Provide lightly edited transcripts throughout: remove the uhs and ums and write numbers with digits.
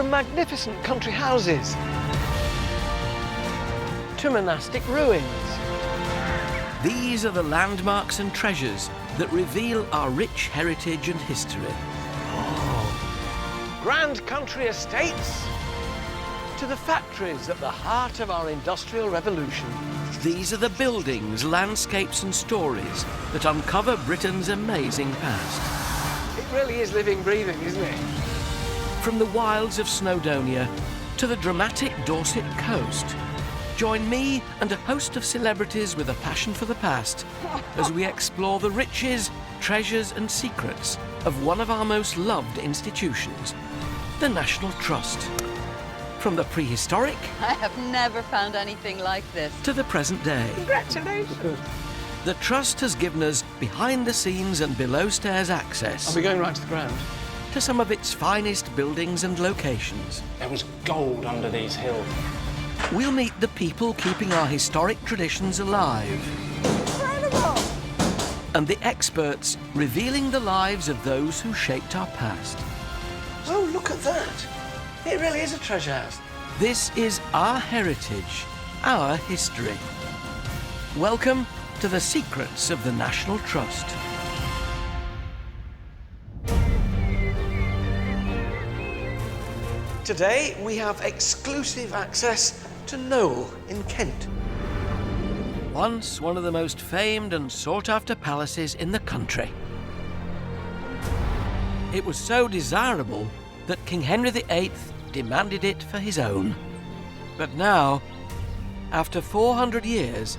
From magnificent country houses to monastic ruins. These are the landmarks and treasures that reveal our rich heritage and history. Grand country estates to the factories at the heart of our industrial revolution. These are the buildings, landscapes and stories that uncover Britain's amazing past. It really is living, breathing, isn't it? From the wilds of Snowdonia to the dramatic Dorset coast. Join me and a host of celebrities with a passion for the past as we explore the riches, treasures and secrets of one of our most loved institutions, the National Trust. From the prehistoric... I have never found anything like this. ...to the present day. Congratulations! The Trust has given us behind-the-scenes and below-stairs access... Are we going right to the ground? ...to some of its finest buildings and locations. There was gold under these hills. We'll meet the people keeping our historic traditions alive. Incredible! And the experts revealing the lives of those who shaped our past. Oh, look at that! It really is a treasure house. This is our heritage, our history. Welcome to the secrets of the National Trust. Today we have exclusive access to Knole in Kent. Once one of the most famed and sought-after palaces in the country. It was so desirable that King Henry VIII demanded it for his own. But now, after 400 years,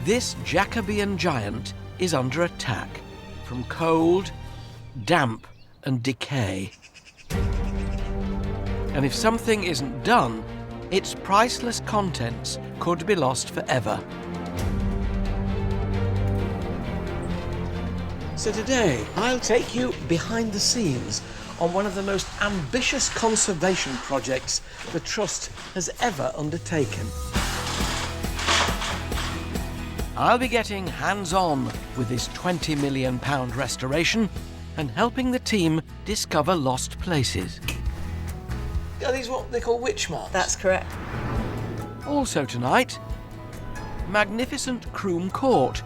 this Jacobean giant is under attack from cold, damp and decay. And if something isn't done, its priceless contents could be lost forever. So today, I'll take you behind the scenes on one of the most ambitious conservation projects the Trust has ever undertaken. I'll be getting hands-on with this £20 million restoration and helping the team discover lost places. Are these what they call witch marks? That's correct. Also tonight, magnificent Croom Court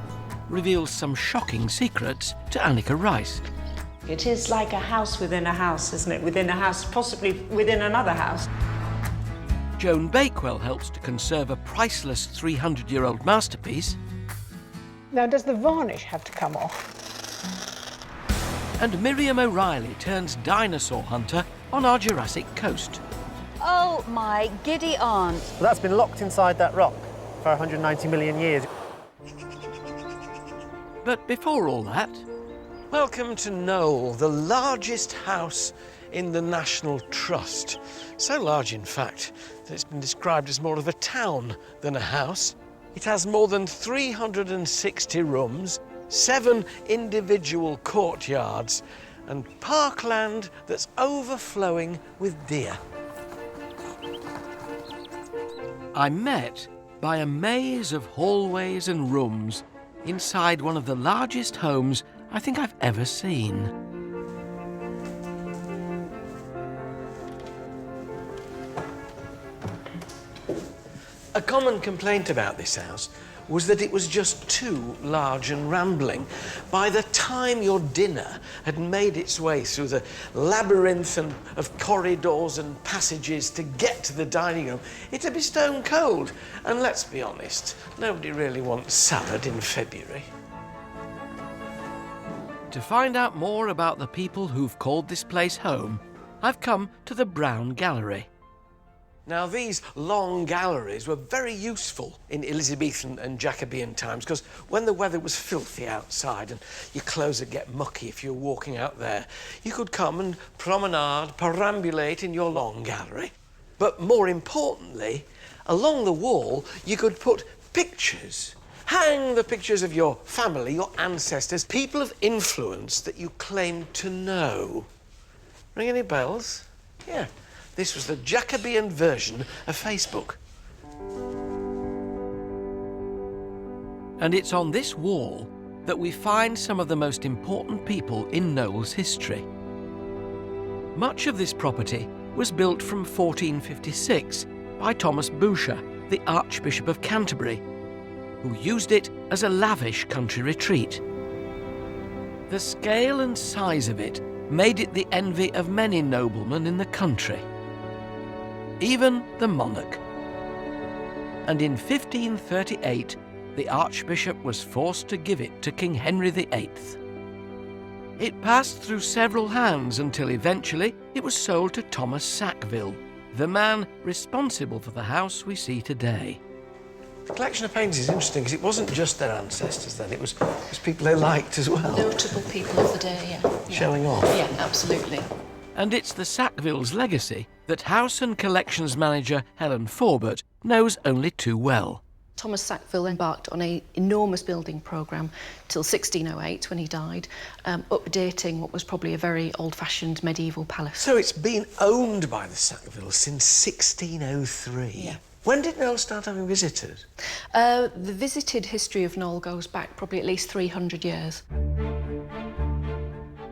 reveals some shocking secrets to Annika Rice. It is like a house within a house, isn't it? Within a house, possibly within another house. Joan Bakewell helps to conserve a priceless 300-year-old masterpiece. Now, does the varnish have to come off? And Miriam O'Reilly turns dinosaur hunter on our Jurassic coast. Oh, my giddy aunt. Well, that's been locked inside that rock for 190 million years. But before all that, Welcome to Knole, the largest house in the National Trust. So large, in fact, that it's been described as more of a town than a house. It has more than 360 rooms, 7 individual courtyards, and parkland that's overflowing with deer. I'm met by a maze of hallways and rooms inside one of the largest homes I think I've ever seen. A common complaint about this house was that it was just too large and rambling. By the time your dinner had made its way through the labyrinth of corridors and passages to get to the dining room, it'd be stone cold. And let's be honest, nobody really wants salad in February. To find out more about the people who've called this place home, I've come to the Brown Gallery. Now, these long galleries were very useful in Elizabethan and Jacobean times because when the weather was filthy outside and your clothes would get mucky if you were walking out there, you could come and promenade, perambulate in your long gallery. But more importantly, along the wall, you could put pictures. Hang the pictures of your family, your ancestors, people of influence that you claimed to know. Ring any bells? Yeah. This was the Jacobean version of Facebook. And it's on this wall that we find some of the most important people in Knole's history. Much of this property was built from 1456 by Thomas Boucher, the Archbishop of Canterbury, who used it as a lavish country retreat. The scale and size of it made it the envy of many noblemen in the country, even the monarch. And in 1538, the Archbishop was forced to give it to King Henry VIII. It passed through several hands until eventually it was sold to Thomas Sackville, the man responsible for the house we see today. The collection of paintings is interesting because it wasn't just their ancestors then, it was people they liked as well. Notable people of the day, yeah. Showing off. Yeah, absolutely. And it's the Sackvilles' legacy that House and Collections manager Helen Forbert knows only too well. Thomas Sackville embarked on an enormous building programme till 1608 when he died, updating what was probably a very old-fashioned medieval palace. So it's been owned by the Sackvilles since 1603? Yeah. When did Knole start having visitors? The visited history of Knole goes back probably at least 300 years.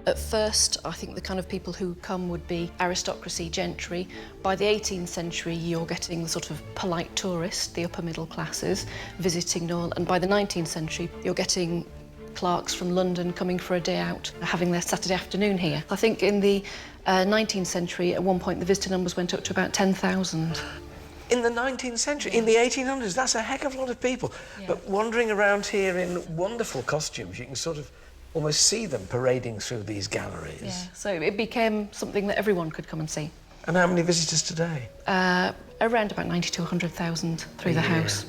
At first, I think the kind of people who come would be aristocracy, gentry. By the 18th century, you're getting the sort of polite tourist, the upper middle classes, visiting Knole. And by the 19th century, you're getting clerks from London coming for a day out, having their Saturday afternoon here. I think in the 19th century, at one point, the visitor numbers went up to about 10,000. In the 19th century, in the 1800s, that's a heck of a lot of people. Yeah. But wandering around here in wonderful costumes, you can sort of almost see them parading through these galleries. Yeah, so it became something that everyone could come and see. And how many visitors today? Around about 90 to 100,000 through the house.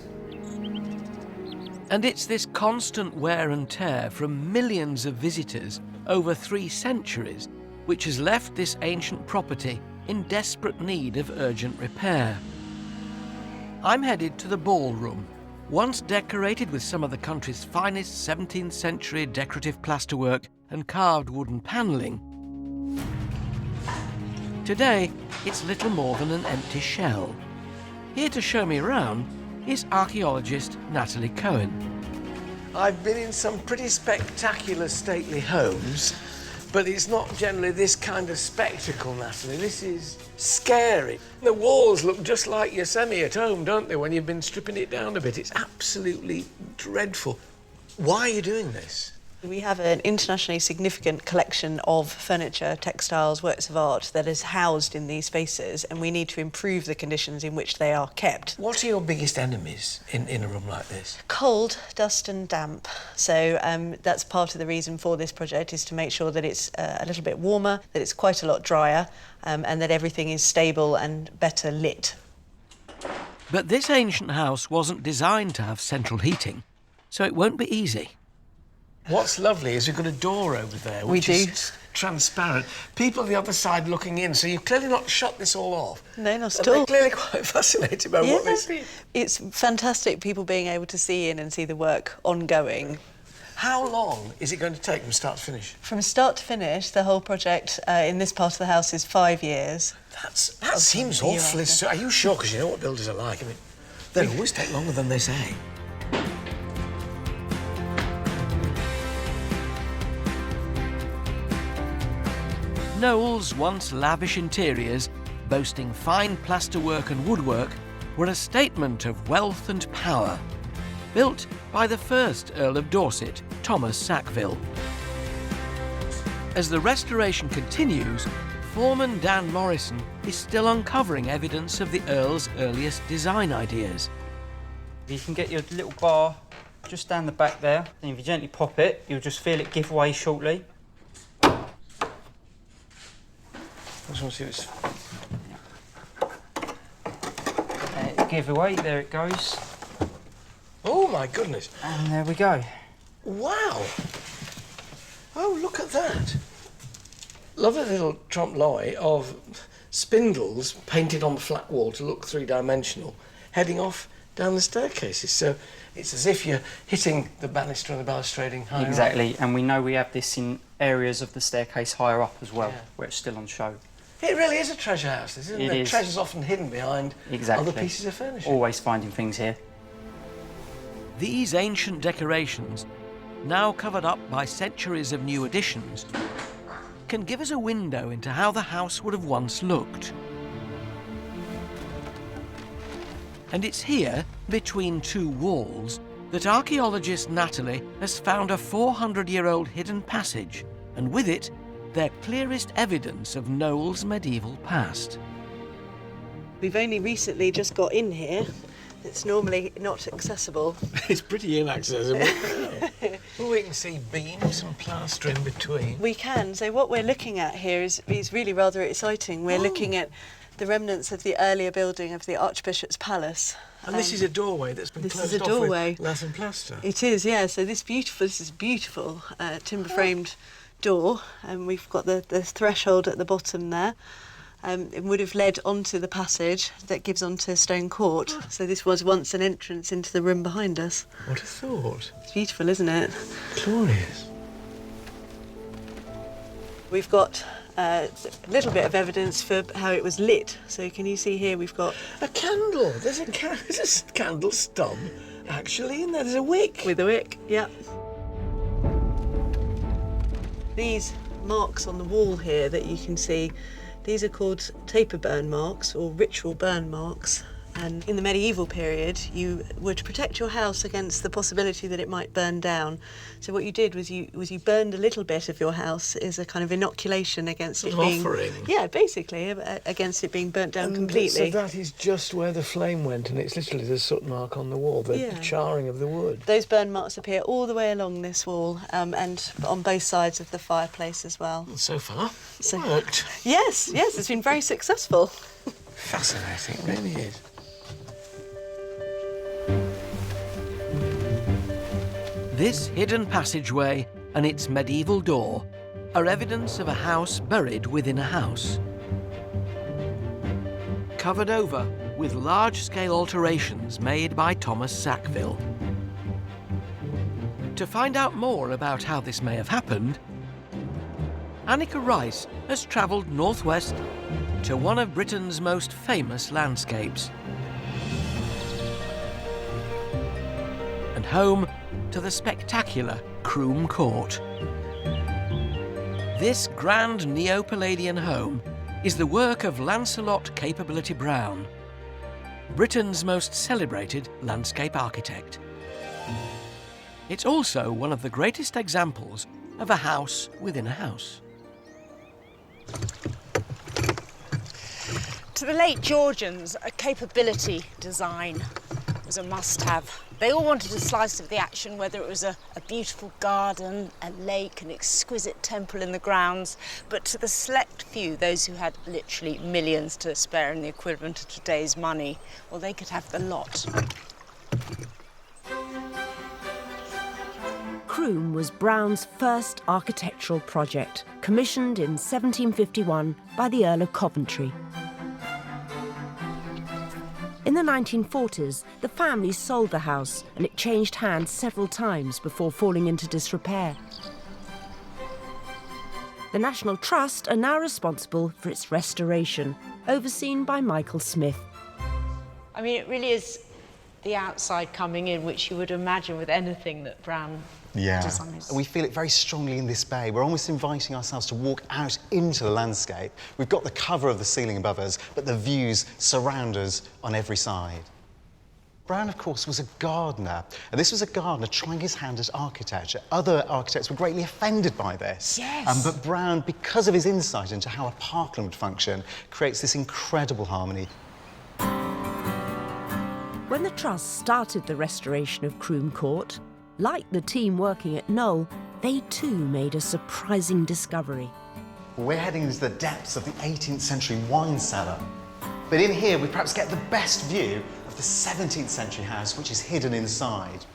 And it's this constant wear and tear from millions of visitors over 3 centuries which has left this ancient property in desperate need of urgent repair. I'm headed to the ballroom, once decorated with some of the country's finest 17th century decorative plasterwork and carved wooden panelling. Today, it's little more than an empty shell. Here to show me around is archaeologist Natalie Cohen. I've been in some pretty spectacular stately homes, but it's not generally this kind of spectacle, Natalie. This is scary. The walls look just like Yosemite at home, don't they, when you've been stripping it down a bit? It's absolutely dreadful. Why are you doing this? We have an internationally significant collection of furniture, textiles, works of art that is housed in these spaces, and we need to improve the conditions in which they are kept. What are your biggest enemies in a room like this? Cold, dust and damp. So that's part of the reason for this project, is to make sure that it's a little bit warmer, that it's quite a lot drier, and that everything is stable and better lit. But this ancient house wasn't designed to have central heating, so it won't be easy. What's lovely is we've got a door over there, which is transparent. People on the other side looking in, so you've clearly not shut this all off. No, not at They're all. clearly quite fascinated by what they see. It's fantastic, people being able to see in and see the work ongoing. How long is it going to take from start to finish? From start to finish, the whole project in this part of the house is 5 years. That seems awfully soon. Are you sure? Because you know what builders are like. I mean, they always take longer than they say. Knole's once lavish interiors, boasting fine plasterwork and woodwork, were a statement of wealth and power, built by the first Earl of Dorset, Thomas Sackville. As the restoration continues, foreman Dan Morrison is still uncovering evidence of the Earl's earliest design ideas. You can get your little bar just down the back there, and if you gently pop it, you'll just feel it give way shortly. I just want to see what's... Give away, there it goes. Oh, my goodness. And there we go. Wow. Oh, look at that. Lovely little trompe-l'oeil of spindles painted on the flat wall to look three-dimensional, heading off down the staircases. So it's as if you're hitting the banister and the balustrading higher Exactly, up. and we know we have this in areas of the staircase higher up as well, where it's still on show. It really is a treasure house, isn't it? It is. Treasure's often hidden behind other pieces of furniture. Always finding things here. These ancient decorations, now covered up by centuries of new additions, can give us a window into how the house would have once looked. And it's here, between two walls, that archaeologist Natalie has found a 400-year-old hidden passage, and with it, their clearest evidence of Knole's medieval past. We've only recently just got in here. It's normally not accessible. It's pretty inaccessible. Well, we can see beams and plaster in between. We can. So what we're looking at here is really rather exciting. We're looking at the remnants of the earlier building of the Archbishop's Palace. And this is a doorway that's been closed off with lath and plaster. It is, yeah. So this is beautiful timber-framed door, and we've got the threshold at the bottom there. It would have led onto the passage that gives onto Stone Court. So this was once an entrance into the room behind us. What a thought. It's beautiful, isn't it? Glorious. We've got a little bit of evidence for how it was lit. So can you see here we've got a candle. There's a candle stub, actually, in there. There's a wick. With a wick, yeah. These marks on the wall here that you can see, these are called taper burn marks or ritual burn marks. And in the medieval period, you would protect your house against the possibility that it might burn down. So what you did was you burned a little bit of your house as a kind of inoculation against it being... offering. Yeah, basically, against it being burnt down completely. So that is just where the flame went, and it's literally the soot mark on the wall, the charring of the wood. Those burn marks appear all the way along this wall and on both sides of the fireplace as well. So far, it worked. Yes, it's been very successful. Fascinating, it really is. This hidden passageway and its medieval door are evidence of a house buried within a house. Covered over with large-scale alterations made by Thomas Sackville. To find out more about how this may have happened, Annika Rice has travelled northwest to one of Britain's most famous landscapes. And home to the spectacular Croom Court. This grand Neo-Palladian home is the work of Lancelot Capability Brown, Britain's most celebrated landscape architect. It's also one of the greatest examples of a house within a house. To the late Georgians, a capability design was a must-have. They all wanted a slice of the action, whether it was a beautiful garden, a lake, an exquisite temple in the grounds. But to the select few, those who had literally millions to spare in the equivalent of today's money, well, they could have the lot. Croom was Brown's first architectural project, commissioned in 1751 by the Earl of Coventry. In the 1940s, the family sold the house and it changed hands several times before falling into disrepair. The National Trust are now responsible for its restoration, overseen by Michael Smith. I mean, it really is the outside coming in, which you would imagine with anything that Brown designs. We feel it very strongly in this bay. We're almost inviting ourselves to walk out into the landscape. We've got the cover of the ceiling above us, but the views surround us on every side. Brown, of course, was a gardener, and this was a gardener trying his hand at architecture. Other architects were greatly offended by this. Yes. But Brown, because of his insight into how a parkland would function, creates this incredible harmony. When the Trust started the restoration of Croom Court, like the team working at Knole, they too made a surprising discovery. We're heading into the depths of the 18th century wine cellar. But in here, we perhaps get the best view of the 17th century house, which is hidden inside.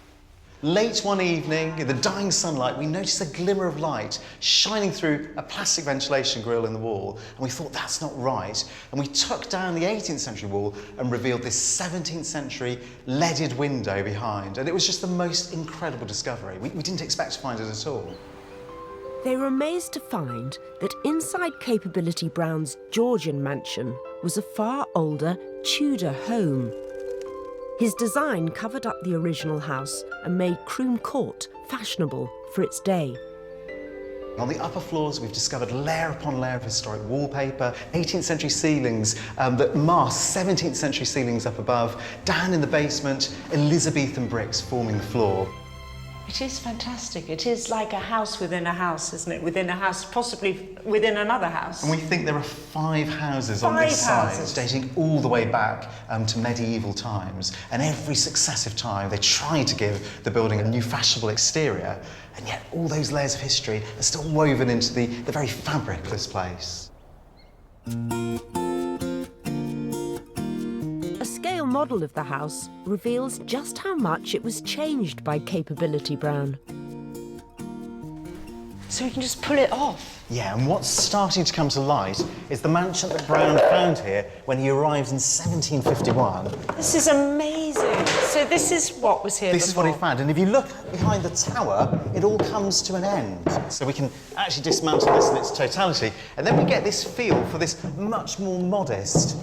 Late one evening, in the dying sunlight, we noticed a glimmer of light shining through a plastic ventilation grille in the wall, and we thought, that's not right. And we took down the 18th century wall and revealed this 17th century leaded window behind. And it was just the most incredible discovery. We didn't expect to find it at all. They were amazed to find that inside Capability Brown's Georgian mansion was a far older Tudor home. His design covered up the original house and made Croom Court fashionable for its day. On the upper floors, we've discovered layer upon layer of historic wallpaper, 18th century ceilings that mask 17th century ceilings up above. Down in the basement, Elizabethan bricks forming the floor. It is fantastic. It is like a house within a house, isn't it? Within a house, possibly within another house. And we think there are 5 houses on this site, dating all the way back to medieval times. And every successive time, they try to give the building a new fashionable exterior, and yet all those layers of history are still woven into the very fabric of this place. A scale model of the house reveals just how much it was changed by Capability Brown. So we can just pull it off? Yeah, and what's starting to come to light is the mansion that Brown found here when he arrived in 1751. This is amazing. So this is what was here This before. is what he found, and if you look behind the tower, it all comes to an end. So we can actually dismantle this in its totality, and then we get this feel for this much more modest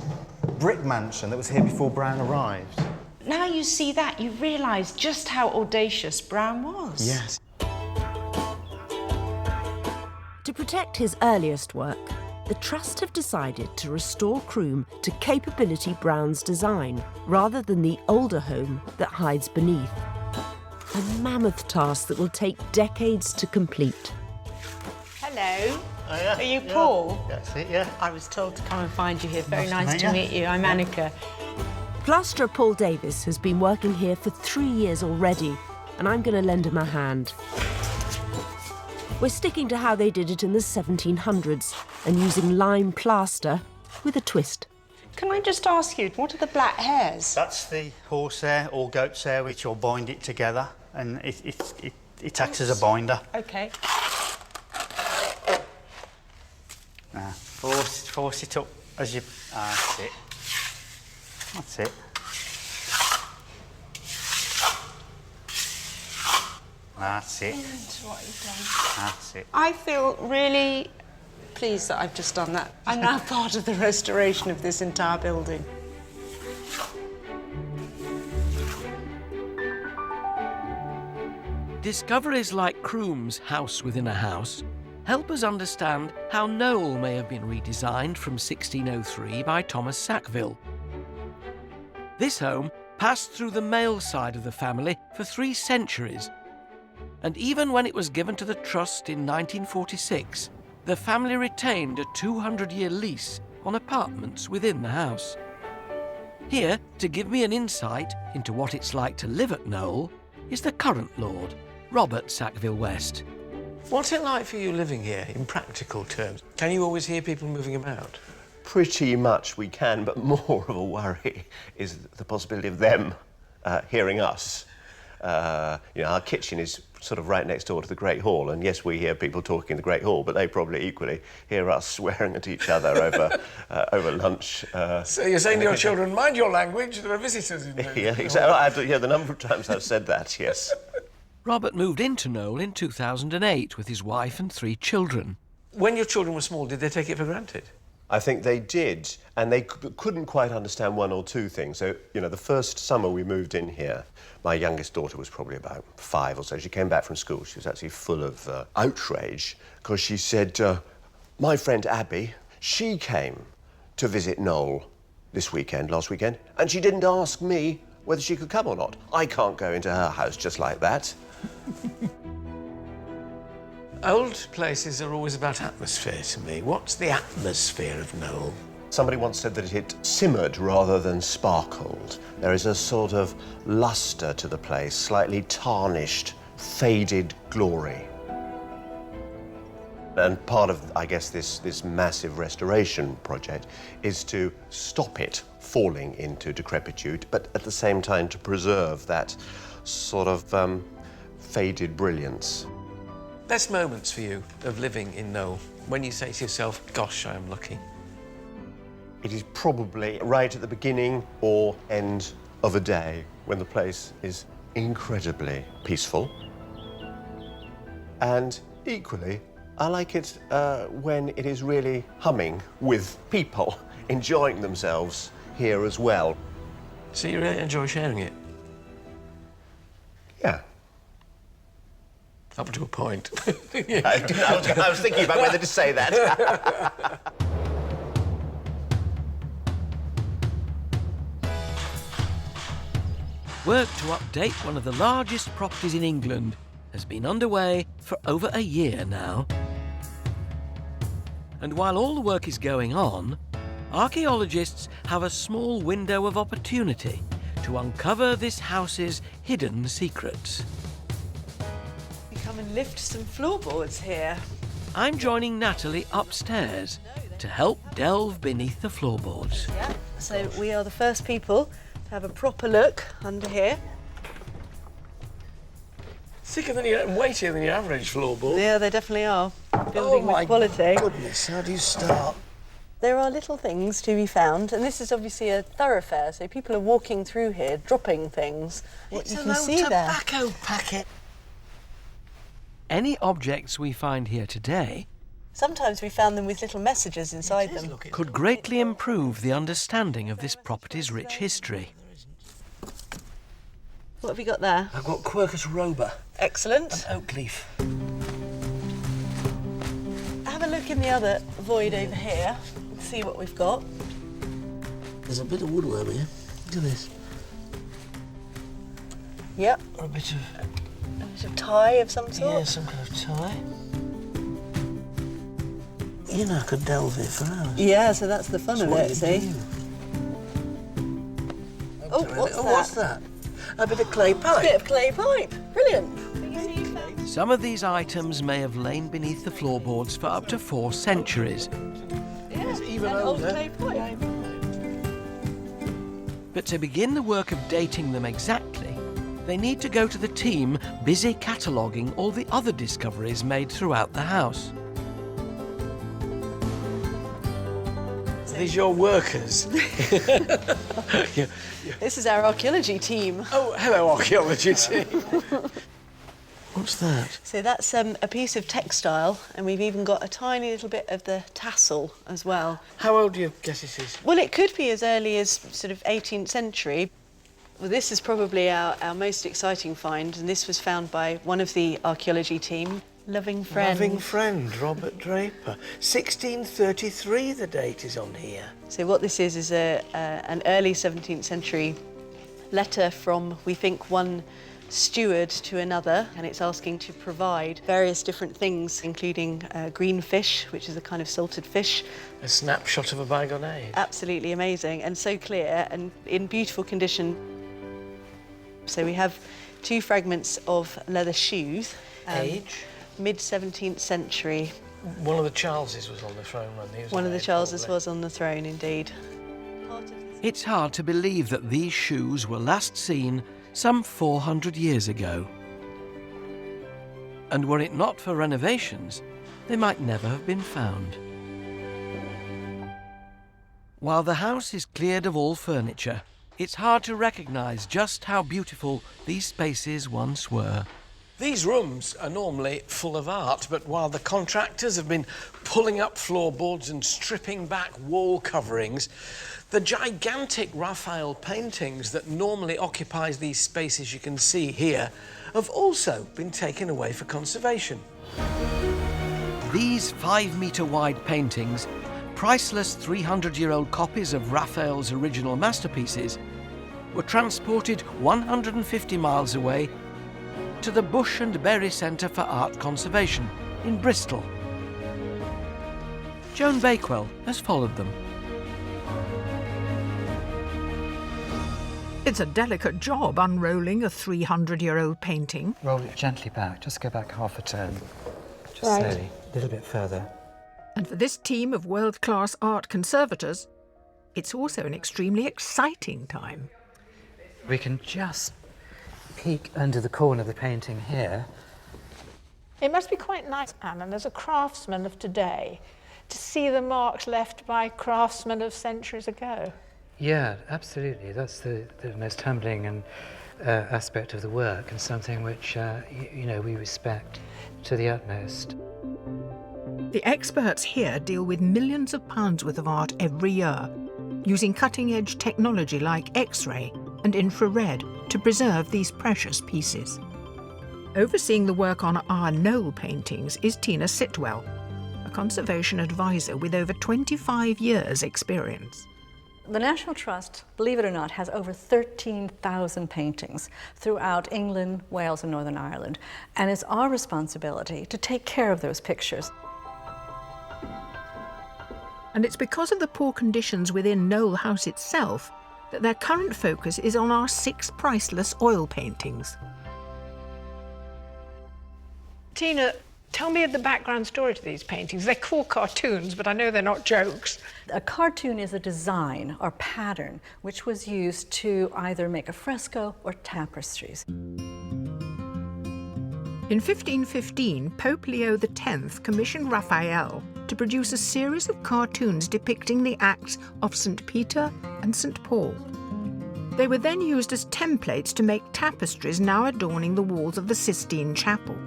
brick mansion that was here before Brown arrived. Now you see that, you realise just how audacious Brown was. Yes. To protect his earliest work, the Trust have decided to restore Croom to Capability Brown's design, rather than the older home that hides beneath. A mammoth task that will take decades to complete. Hello. Oh, yeah. Are you Paul? That's it, yeah. I was told to come and find you here. Very Nice nice to to meet meet you. I'm Annika. Plasterer Paul Davis has been working here for 3 years already, and I'm going to lend him a hand. We're sticking to how they did it in the 1700s and using lime plaster with a twist. Can I just ask you, what are the black hairs? That's the horsehair or goat's hair, which will bind it together, and it acts as a binder. OK. Now, force it up as you... that's it. That's it. That's it. What you've done. That's it. I feel really pleased that I've just done that. I'm now part of the restoration of this entire building. Discoveries like Croom's House Within a House help us understand how Knole may have been redesigned from 1603 by Thomas Sackville. This home passed through the male side of the family for 3 centuries, and even when it was given to the Trust in 1946, the family retained a 200-year lease on apartments within the house. Here, to give me an insight into what it's like to live at Knole, is the current Lord, Robert Sackville West. What's it like for you living here, in practical terms? Can you always hear people moving about? Pretty much we can, but more of a worry is the possibility of them hearing us. You know, our kitchen is sort of right next door to the Great Hall, and yes, we hear people talking in the Great Hall, but they probably equally hear us swearing at each other over lunch. So you're saying to your children, mind your language, there are visitors in there. Yeah, exactly. Yeah, the number of times I've said that, yes. Robert moved into Knole in 2008 with his wife and 3 children. When your children were small, did they take it for granted? I think they did, and they couldn't quite understand 1 or 2 things. So, you know, the first summer we moved in here, my youngest daughter was probably about 5 or so. She came back from school. She was actually full of outrage because she said, my friend Abbey, she came to visit Knole last weekend, and she didn't ask me whether she could come or not. I can't go into her house just like that. Old places are always about atmosphere to me. What's the atmosphere of Knole? Somebody once said that it simmered rather than sparkled. There is a sort of lustre to the place, slightly tarnished, faded glory. And part of, I guess, this massive restoration project is to stop it falling into decrepitude, but at the same time to preserve that sort of faded brilliance. Best moments for you of living in Knole, when you say to yourself, gosh, I am lucky? It is probably right at the beginning or end of a day when the place is incredibly peaceful. And equally, I like it when it is really humming with people enjoying themselves here as well. So you really enjoy sharing it? Yeah. Up to a point. I was thinking about whether to say that. Work to update one of the largest properties in England has been underway for over a year now. And while all the work is going on, archaeologists have a small window of opportunity to uncover this house's hidden secrets. We come and lift some floorboards here. I'm joining Natalie upstairs to help delve beneath the floorboards. Yeah, so we are the first people to have a proper look under here. Thicker than your, and weightier than your average floorboard. Yeah, they definitely are. Building with quality. Goodness, how do you start? There are little things to be found, and this is obviously a thoroughfare, so people are walking through here, dropping things. It's you an can old see there. tobacco packet. Any objects we find here today Sometimes we found them with little messages inside them. could greatly improve the understanding of this property's rich history. What have you got there? I've got Quercus roba. Excellent. An oak leaf. Have a look in the other void over here and see what we've got. There's a bit of woodwork here. Look at this. Yep. Or a bit of tie of some sort. Yeah, some kind of tie. You know, I could delve here for hours. Yeah, so that's the fun of it, see? Oh, what's that? A bit of clay pipe. A bit of clay pipe. Brilliant. Some of these items may have lain beneath the floorboards for up to 4 centuries. Yeah, even an old older. clay pipe. But to begin the work of dating them exactly, they need to go to the team busy cataloguing all the other discoveries made throughout the house. These your workers? Yeah. This is our archaeology team. Oh, hello, archaeology team. What's that? So that's a piece of textile, and we've even got a tiny little bit of the tassel as well. How old do you guess it is? Well, it could be as early as sort of 18th century. Well, this is probably our most exciting find, and this was found by one of the archaeology team. Loving friend. Loving friend, Robert Draper. 1633 the date is on here. So what this is an early 17th century letter from, we think, one steward to another, and it's asking to provide various different things, including green fish, which is a kind of salted fish. A snapshot of a bygone age. Absolutely amazing, and so clear and in beautiful condition. So we have 2 fragments of leather shoes. Age? Mid-17th century. One of the Charleses was on the throne when he was One of the age, Charleses probably. was on the throne, indeed. It's hard to believe that these shoes were last seen some 400 years ago. And were it not for renovations, they might never have been found. While the house is cleared of all furniture, it's hard to recognise just how beautiful these spaces once were. These rooms are normally full of art, but while the contractors have been pulling up floorboards and stripping back wall coverings, the gigantic Raphael paintings that normally occupy these spaces you can see here have also been taken away for conservation. These 5-metre wide paintings, priceless 300-year-old copies of Raphael's original masterpieces, were transported 150 miles away to the Bush and Berry Centre for Art Conservation in Bristol. Joan Bakewell has followed them. It's a delicate job unrolling a 300-year-old painting. Roll it gently back, just go back half a turn. Just Right. slowly, a little bit further. And for this team of world-class art conservators, it's also an extremely exciting time. We can just peek under the corner of the painting here. It must be quite nice, Alan, as a craftsman of today, to see the marks left by craftsmen of centuries ago. Yeah, absolutely. That's the most humbling and aspect of the work, and something which we respect to the utmost. The experts here deal with millions of pounds worth of art every year, using cutting-edge technology like X-ray and infrared to preserve these precious pieces. Overseeing the work on our Knole paintings is Tina Sitwell, a conservation advisor with over 25 years' experience. The National Trust, believe it or not, has over 13,000 paintings throughout England, Wales and Northern Ireland, and it's our responsibility to take care of those pictures. And it's because of the poor conditions within Knole House itself that their current focus is on our 6 priceless oil paintings. Tina, tell me the background story to these paintings. They're called cartoons, but I know they're not jokes. A cartoon is a design or pattern which was used to either make a fresco or tapestries. In 1515, Pope Leo X commissioned Raphael to produce a series of cartoons depicting the acts of St. Peter and St. Paul. They were then used as templates to make tapestries now adorning the walls of the Sistine Chapel.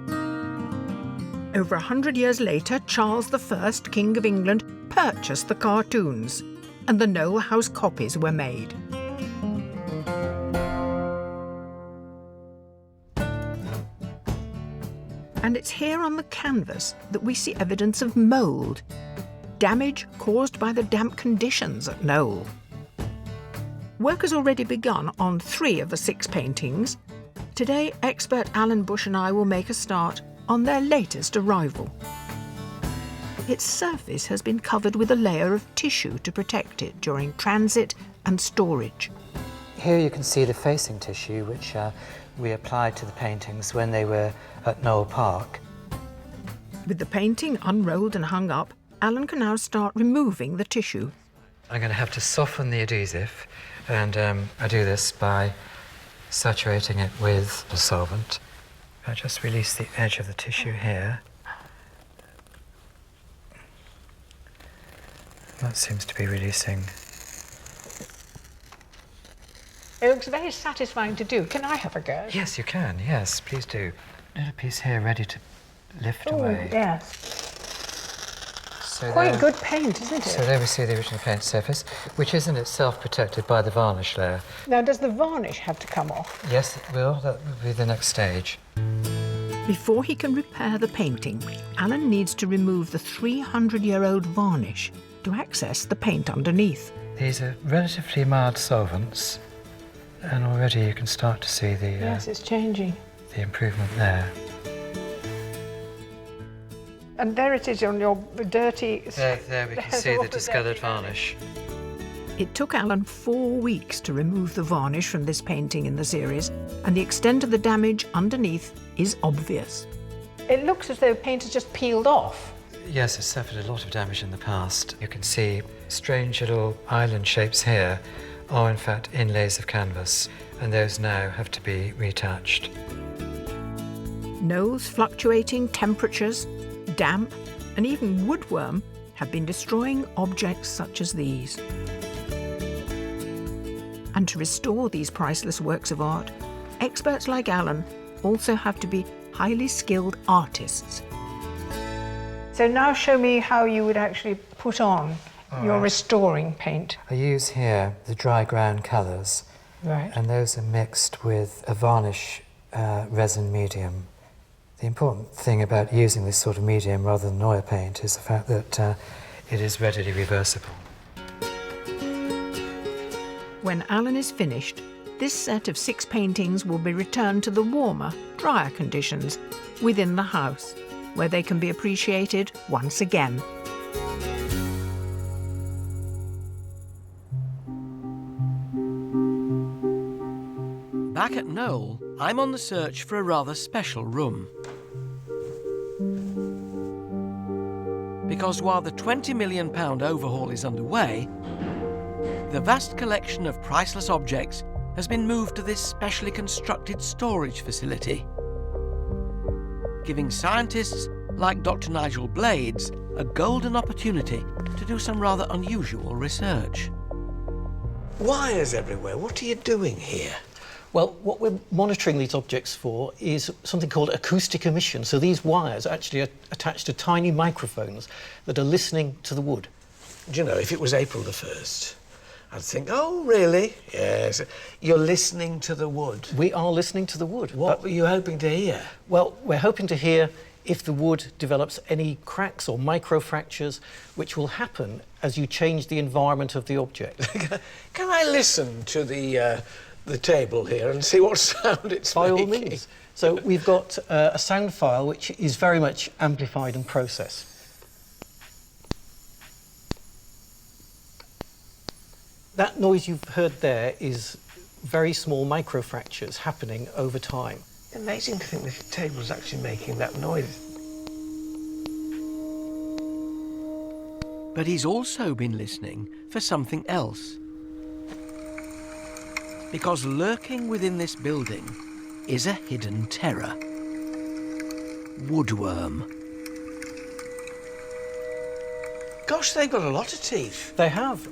Over 100 years later, Charles I, King of England, purchased the cartoons, and the Knole House copies were made. And it's here on the canvas that we see evidence of mould, damage caused by the damp conditions at Knole. Work has already begun on 3 of the 6 paintings. Today, expert Alan Bush and I will make a start on their latest arrival. Its surface has been covered with a layer of tissue to protect it during transit and storage. Here you can see the facing tissue which we applied to the paintings when they were at Lyme Park. With the painting unrolled and hung up, Alan can now start removing the tissue. I'm going to have to soften the adhesive, and I do this by saturating it with a solvent. I just release the edge of the tissue here. That seems to be releasing. It looks very satisfying to do. Can I have a go? Yes, you can. Yes, please do. Little piece here ready to lift away. Yes. So Quite good paint, isn't it? So there we see the original paint surface, which is in itself protected by the varnish layer. Now, does the varnish have to come off? Yes, it will. That will be the next stage. Before he can repair the painting, Alan needs to remove the 300-year-old varnish to access the paint underneath. These are relatively mild solvents, and already you can start to see the yes, it's changing. The improvement there. And there it is on your dirty... There we can see the discoloured varnish. It took Alan 4 weeks to remove the varnish from this painting in the series, and the extent of the damage underneath is obvious. It looks as though paint has just peeled off. Yes, it's suffered a lot of damage in the past. You can see strange little island shapes here are in fact inlays of canvas, and those now have to be retouched. Knole's fluctuating temperatures, damp, and even woodworm have been destroying objects such as these. And to restore these priceless works of art, experts like Alan also have to be highly skilled artists. So now show me how you would actually put on your restoring paint. I use here the dry ground colours, right, and those are mixed with a varnish resin medium. The important thing about using this sort of medium rather than oil paint is the fact that it is readily reversible. When Alan is finished, this set of 6 paintings will be returned to the warmer, drier conditions within the house, where they can be appreciated once again. Back at Knole, I'm on the search for a rather special room. Because while the £20 million overhaul is underway, the vast collection of priceless objects has been moved to this specially constructed storage facility, giving scientists like Dr. Nigel Blades a golden opportunity to do some rather unusual research. Wires everywhere. What are you doing here? Well, what we're monitoring these objects for is something called acoustic emission. So these wires actually are attached to tiny microphones that are listening to the wood. Do you know, if it was April the 1st I'd think, oh, really? Yes. You're listening to the wood. We are listening to the wood. What were you hoping to hear? Well, we're hoping to hear if the wood develops any cracks or microfractures, which will happen as you change the environment of the object. Can I listen to the table here and see what sound it's By making? all means. So we've got a sound file which is very much amplified and processed. That noise you've heard there is very small microfractures happening over time. Amazing to think the table's actually making that noise. But he's also been listening for something else. Because lurking within this building is a hidden terror. Woodworm. Gosh, they've got a lot of teeth. They have.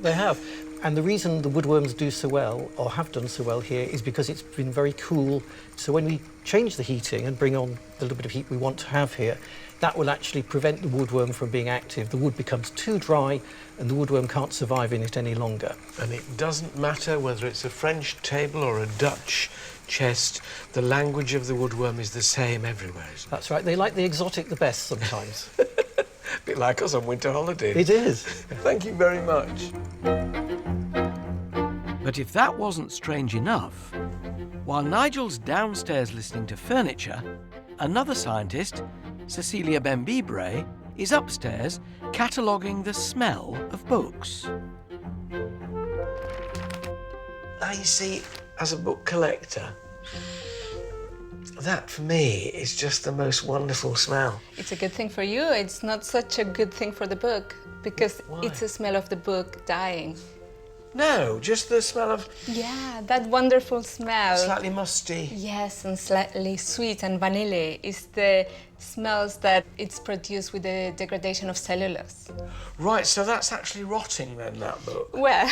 And the reason the woodworms do so well, or have done so well here, is because it's been very cool. So when we change the heating and bring on the little bit of heat we want to have here, that will actually prevent the woodworm from being active. The wood becomes too dry and the woodworm can't survive in it any longer. And it doesn't matter whether it's a French table or a Dutch chest, the language of the woodworm is the same everywhere, isn't it? That's right, they like the exotic the best sometimes. A bit like us on winter holiday. It is. Thank you very much. But if that wasn't strange enough, while Nigel's downstairs listening to furniture, another scientist, Cecilia Bembibre, is upstairs cataloguing the smell of books. Now, you see, as a book collector, that for me is just the most wonderful smell. It's a good thing for you. It's not such a good thing for the book, because it's a smell of the book dying. No, just the smell of... Yeah, that wonderful smell. Slightly musty. Yes, and slightly sweet and vanilla is the smells that it's produced with the degradation of cellulose. Right, so that's actually rotting then, that book? Well,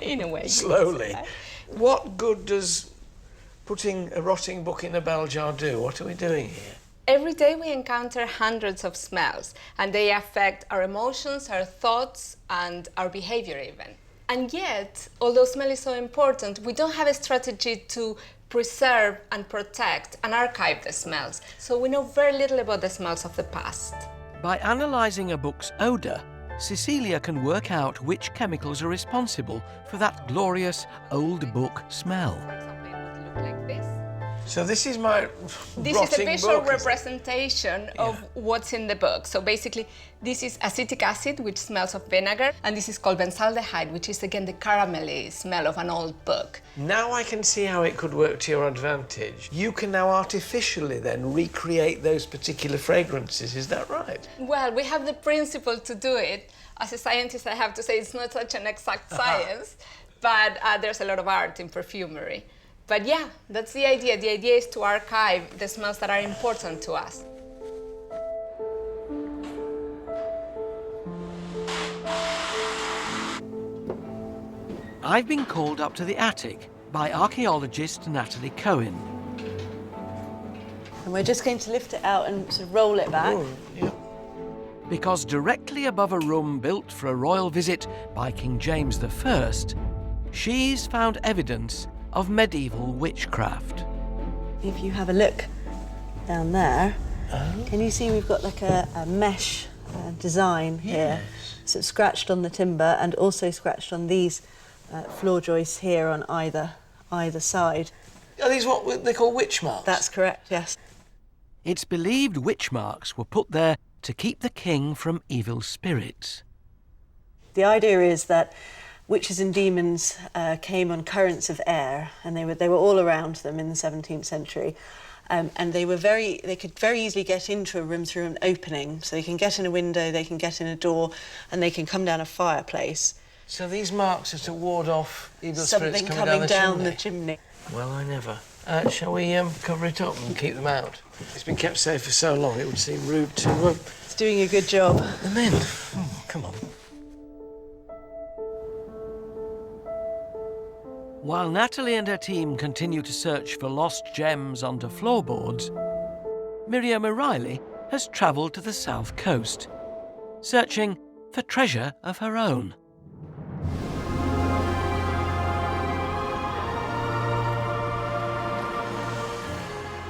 in a way. Slowly. Yes. What good does putting a rotting book in a bell jar do? What are we doing here? Every day we encounter hundreds of smells, and they affect our emotions, our thoughts, and our behavior even. And yet, although smell is so important, we don't have a strategy to preserve and protect and archive the smells. So we know very little about the smells of the past. By analysing a book's odour, Cecilia can work out which chemicals are responsible for that glorious old book smell. For example, it would look like this. So this is my This is a visual representation of what's in the book. So basically, this is acetic acid, which smells of vinegar, and this is called benzaldehyde, which is again the caramelly smell of an old book. Now I can see how it could work to your advantage. You can now artificially then recreate those particular fragrances, is that right? Well, we have the principle to do it. As a scientist, I have to say it's not such an exact science, but there's a lot of art in perfumery. But yeah, that's the idea. The idea is to archive the smells that are important to us. I've been called up to the attic by archaeologist Natalie Cohen. And we're just going to lift it out and sort of roll it back. Oh, yeah. Because directly above a room built for a royal visit by King James I, she's found evidence of medieval witchcraft. If you have a look down there, can you see we've got like a mesh design here? So it's scratched on the timber and also scratched on these floor joists here on either side. Are these what they call witch marks? That's correct, yes. It's believed witch marks were put there to keep the king from evil spirits. The idea is that witches and demons came on currents of air, and they were all around them in the 17th century. And they could very easily get into a room through an opening. So they can get in a window, they can get in a door, and they can come down a fireplace. So these marks are to ward off evil spirits Something coming down the chimney. Well, I never. Shall we cover it up and keep them out? It's been kept safe for so long, it would seem rude to... It's doing a good job. Them in. Oh, come on. While Natalie and her team continue to search for lost gems under floorboards, Miriam O'Reilly has travelled to the south coast, searching for treasure of her own.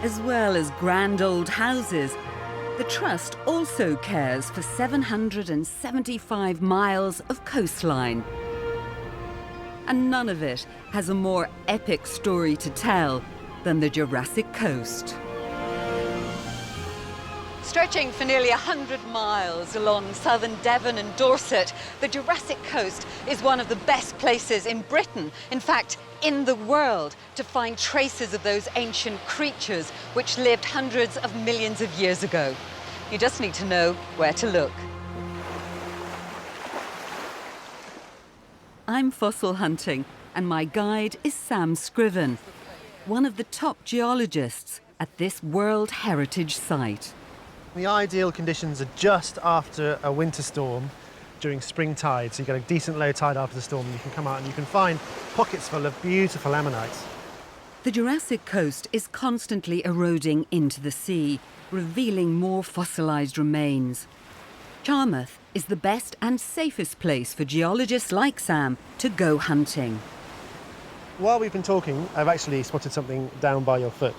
As well as grand old houses, the Trust also cares for 775 miles of coastline. And none of it has a more epic story to tell than the Jurassic coast. Stretching for nearly 100 miles along southern Devon and Dorset, the Jurassic coast is one of the best places in Britain, in fact, in the world, to find traces of those ancient creatures which lived hundreds of millions of years ago. You just need to know where to look. I'm fossil hunting, and my guide is Sam Scriven, one of the top geologists at this World Heritage Site. The ideal conditions are just after a winter storm during spring tide, so you get a decent low tide after the storm, and you can come out and you can find pockets full of beautiful ammonites. The Jurassic coast is constantly eroding into the sea, revealing more fossilised remains. Charmouth is the best and safest place for geologists like Sam to go hunting. While we've been talking, I've actually spotted something down by your foot.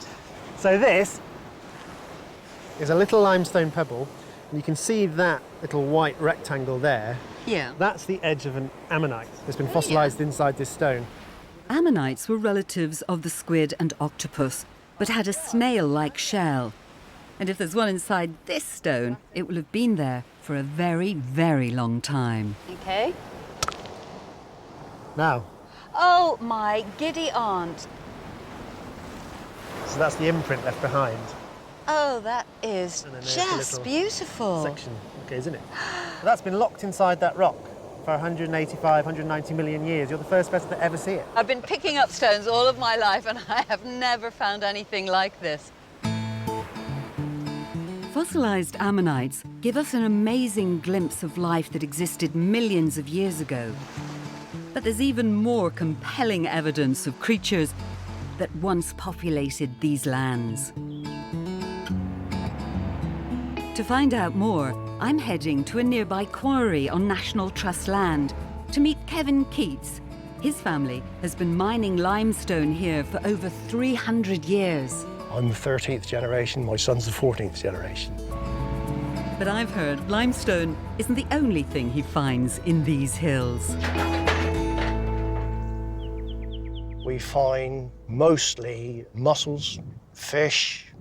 So this is a little limestone pebble, and you can see that little white rectangle there. Yeah. That's the edge of an ammonite that's been fossilised inside this stone. Ammonites were relatives of the squid and octopus, but had a snail-like shell. And if there's one inside this stone, it will have been there for a very, very long time. Okay. Now. Oh, my giddy aunt. So that's the imprint left behind. Oh, that is just beautiful. Section, okay, isn't it? That's been locked inside that rock for 185, 190 million years. You're the first person to ever see it. I've been picking up stones all of my life, and I have never found anything like this. Fossilised ammonites give us an amazing glimpse of life that existed millions of years ago. But there's even more compelling evidence of creatures that once populated these lands. To find out more, I'm heading to a nearby quarry on National Trust land to meet Kevin Keats. His family has been mining limestone here for over 300 years. I'm the 13th generation, my son's the 14th generation. But I've heard limestone isn't the only thing he finds in these hills. We find mostly mussels, fish,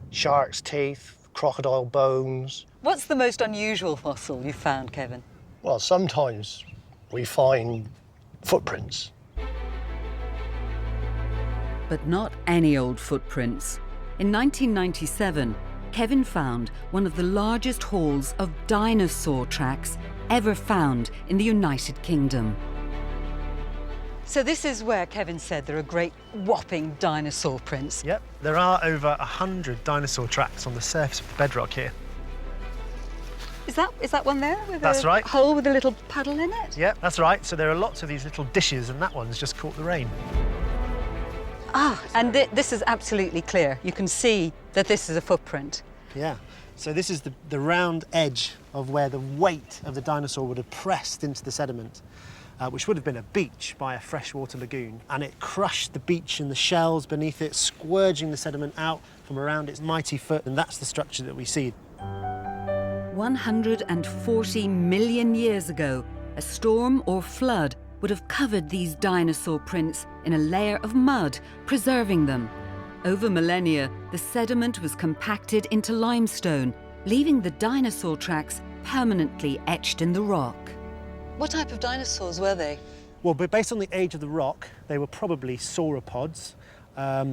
shark's teeth, crocodile bones. What's the most unusual fossil you've found, Kevin? Well, sometimes we find footprints. But not any old footprints. In 1997, Kevin found one of the largest hauls of dinosaur tracks ever found in the United Kingdom. So this is where Kevin said there are great whopping dinosaur prints. Yep, there are over 100 dinosaur tracks on the surface of the bedrock here. Is that one there? With That's right. Hole with a little puddle in it? Yep, that's right. So there are lots of these little dishes, and that one's just caught the rain. Ah, and this is absolutely clear. You can see that this is a footprint. Yeah. So this is the round edge of where the weight of the dinosaur would have pressed into the sediment, which would have been a beach by a freshwater lagoon. And it crushed the beach and the shells beneath it, squirging the sediment out from around its mighty foot. And that's the structure that we see. 140 million years ago, a storm or flood would have covered these dinosaur prints in a layer of mud, preserving them. Over millennia, the sediment was compacted into limestone, leaving the dinosaur tracks permanently etched in the rock. What type of dinosaurs were they? Well, but based on the age of the rock, they were probably sauropods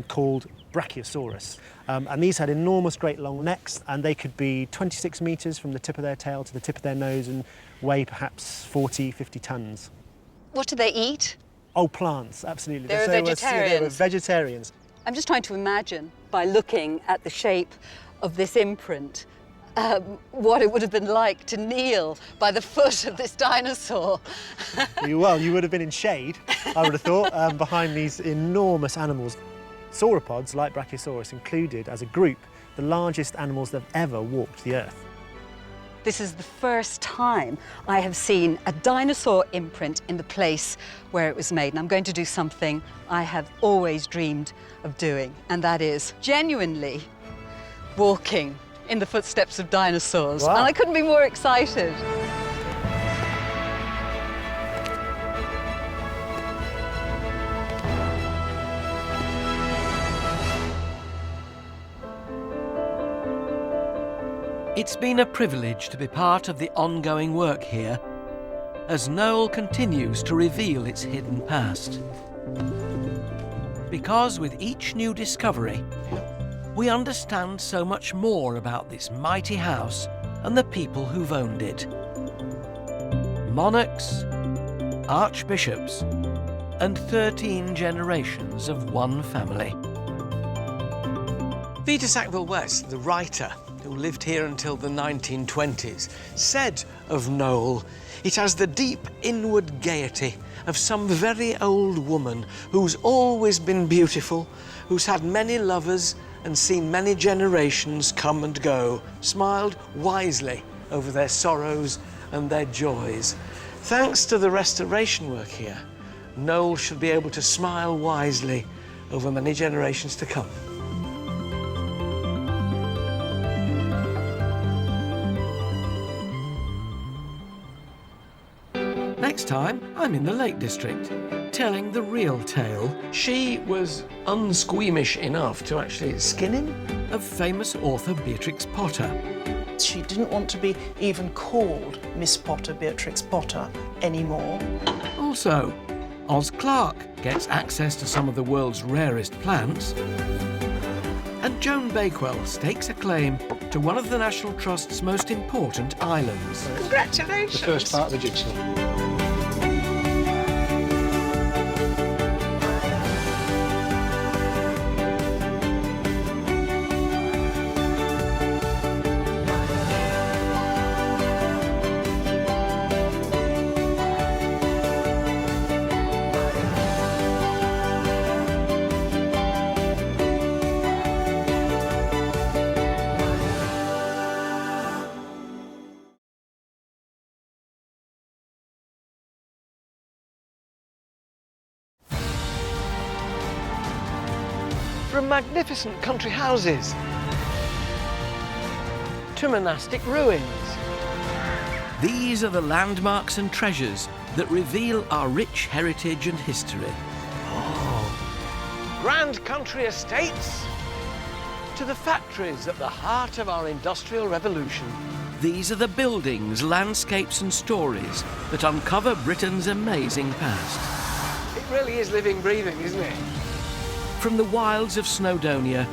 called Brachiosaurus. And these had enormous, great long necks, and they could be 26 metres from the tip of their tail to the tip of their nose and weigh perhaps 40, 50 tonnes. What do they eat? Oh, plants, absolutely. They're vegetarians. They were vegetarians. I'm just trying to imagine, by looking at the shape of this imprint, what it would have been like to kneel by the foot of this dinosaur. Well, you would have been in shade, I would have thought, behind these enormous animals. Sauropods, like Brachiosaurus, included, as a group, the largest animals that have ever walked the Earth. This is the first time I have seen a dinosaur imprint in the place where it was made. And I'm going to do something I have always dreamed of doing, and that is genuinely walking in the footsteps of dinosaurs. Wow. And I couldn't be more excited. It's been a privilege to be part of the ongoing work here as Knole continues to reveal its hidden past. Because with each new discovery, we understand so much more about this mighty house and the people who've owned it. Monarchs, archbishops, and 13 generations of one family. Vita Sackville-West, the writer who lived here until the 1920s, said of Knole, "It has the deep inward gaiety of some very old woman who's always been beautiful, who's had many lovers and seen many generations come and go, smiled wisely over their sorrows and their joys. Thanks to the restoration work here, Knole should be able to smile wisely over many generations to come." Next time, I'm in the Lake District, telling the real tale. She was unsqueamish enough to actually skin him? Of famous author Beatrix Potter. She didn't want to be even called Miss Potter, Beatrix Potter, anymore. Also, Oz Clarke gets access to some of the world's rarest plants. And Joan Bakewell stakes a claim to one of the National Trust's most important islands. Congratulations! The first part of the jigsaw. From magnificent country houses to monastic ruins. These are the landmarks and treasures that reveal our rich heritage and history. Grand country estates to the factories at the heart of our industrial revolution. These are the buildings, landscapes and stories that uncover Britain's amazing past. It really is living, breathing, isn't it? From the wilds of Snowdonia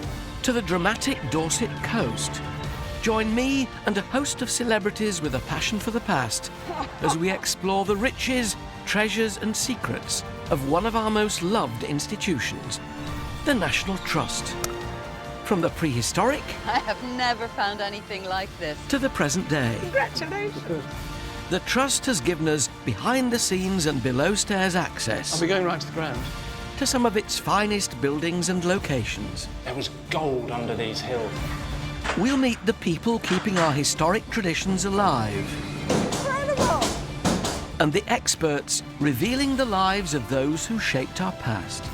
to the dramatic Dorset coast, join me and a host of celebrities with a passion for the past as we explore the riches, treasures and secrets of one of our most loved institutions, the National Trust. From the prehistoric... I have never found anything like this. ...to the present day. Congratulations! The Trust has given us behind-the-scenes and below-stairs access... Are we going right to the ground? ...to some of its finest buildings and locations. There was gold under these hills. We'll meet the people keeping our historic traditions alive. Incredible! And the experts revealing the lives of those who shaped our past.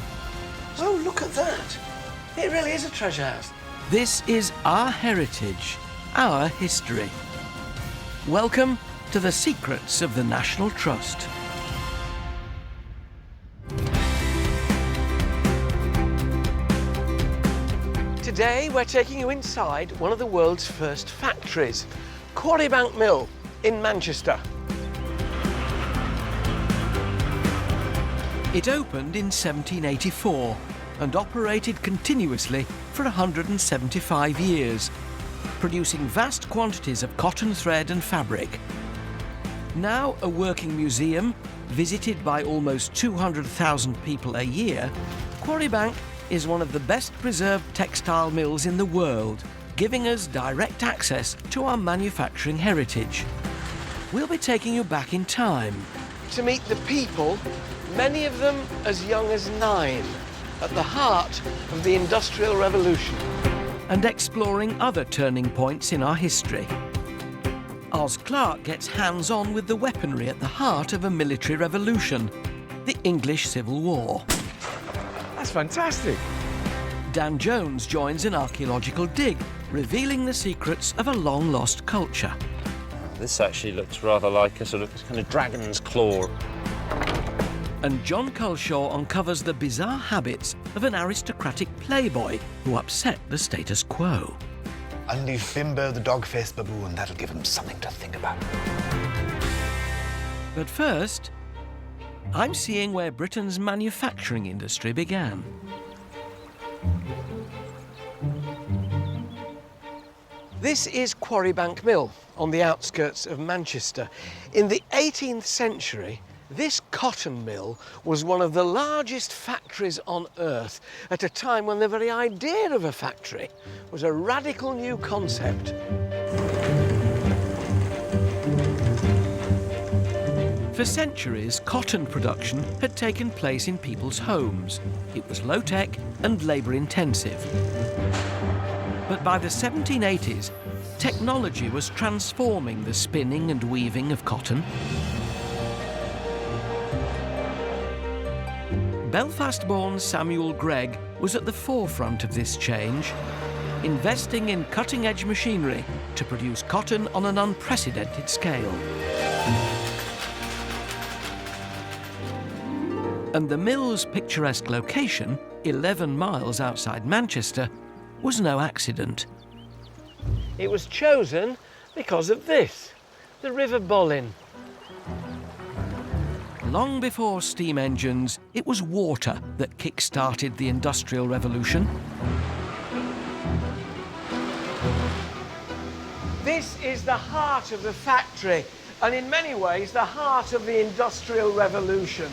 Oh, look at that. It really is a treasure house. This is our heritage, our history. Welcome to the secrets of the National Trust. Today, we're taking you inside one of the world's first factories, Quarry Bank Mill in Manchester. It opened in 1784 and operated continuously for 175 years, producing vast quantities of cotton thread and fabric. Now a working museum, visited by almost 200,000 people a year, Quarry Bank is one of the best preserved textile mills in the world, giving us direct access to our manufacturing heritage. We'll be taking you back in time. To meet the people, many of them as young as 9, at the heart of the Industrial Revolution. And exploring other turning points in our history. Oz Clarke gets hands-on with the weaponry at the heart of a military revolution, the English Civil War. That's fantastic. Dan Jones joins an archaeological dig, revealing the secrets of a long-lost culture. This actually looks rather like a sort of kind of dragon's claw. And John Culshaw uncovers the bizarre habits of an aristocratic playboy who upset the status quo. Unleash Bimbo the dog-faced baboon. That'll give him something to think about. But first, I'm seeing where Britain's manufacturing industry began. This is Quarry Bank Mill on the outskirts of Manchester. In the 18th century, this cotton mill was one of the largest factories on earth at a time when the very idea of a factory was a radical new concept. For centuries, cotton production had taken place in people's homes. It was low-tech and labour-intensive. But by the 1780s, technology was transforming the spinning and weaving of cotton. Belfast-born Samuel Gregg was at the forefront of this change, investing in cutting-edge machinery to produce cotton on an unprecedented scale. And the mill's picturesque location, 11 miles outside Manchester, was no accident. It was chosen because of this, the River Bollin. Long before steam engines, it was water that kick-started the Industrial Revolution. This is the heart of the factory, and in many ways the heart of the Industrial Revolution.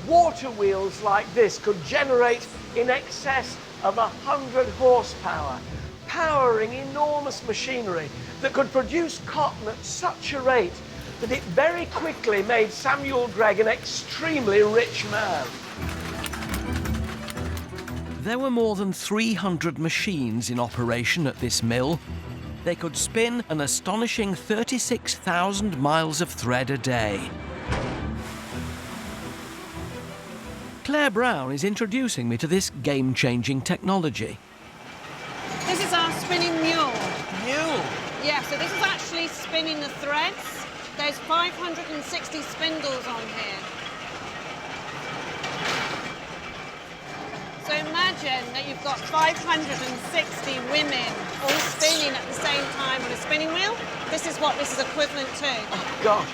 Water wheels like this could generate in excess of 100 horsepower, powering enormous machinery that could produce cotton at such a rate that it very quickly made Samuel Gregg an extremely rich man. There were more than 300 machines in operation at this mill. They could spin an astonishing 36,000 miles of thread a day. Claire Brown is introducing me to this game-changing technology. This is our spinning mule. Mule? Yeah, so this is actually spinning the threads. There's 560 spindles on here. So imagine that you've got 560 women all spinning at the same time on a spinning wheel. This is what this is equivalent to. Oh, God.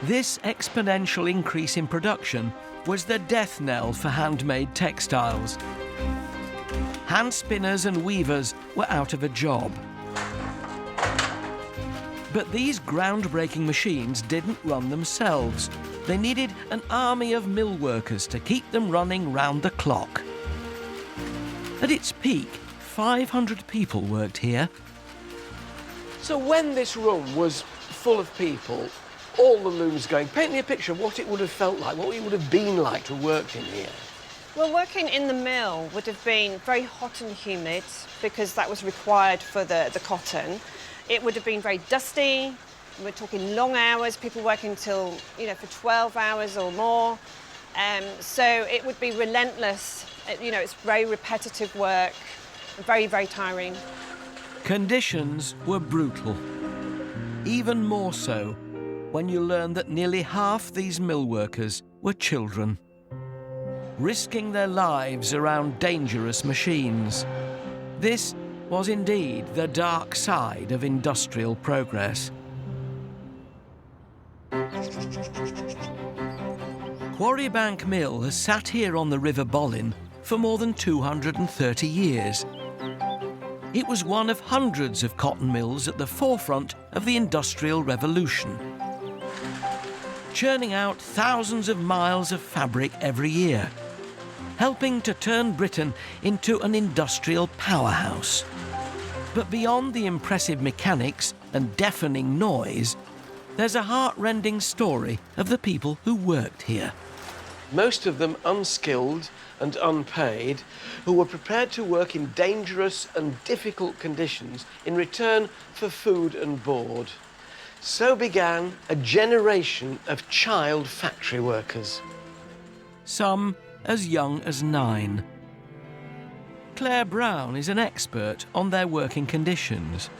This exponential increase in production was the death knell for handmade textiles. Hand spinners and weavers were out of a job. But these groundbreaking machines didn't run themselves. They needed an army of mill workers to keep them running round the clock. At its peak, 500 people worked here. So when this room was full of people, all the looms going, paint me a picture of what it would have felt like, what it would have been like to work in here. Well, working in the mill would have been very hot and humid because that was required for the cotton. It would have been very dusty. We're talking long hours, people working till, for 12 hours or more. So it would be relentless. It's very repetitive work, very, very tiring. Conditions were brutal. Even more so when you learn that nearly half these mill workers were children, risking their lives around dangerous machines. This was indeed the dark side of industrial progress. Quarry Bank Mill has sat here on the River Bollin for more than 230 years. It was one of hundreds of cotton mills at the forefront of the Industrial Revolution, churning out thousands of miles of fabric every year, helping to turn Britain into an industrial powerhouse. But beyond the impressive mechanics and deafening noise, there's a heart-rending story of the people who worked here. most of them unskilled and unpaid, who were prepared to work in dangerous and difficult conditions in return for food and board. So began a generation of child factory workers. Some as young as 9. Claire Brown is an expert on their working conditions.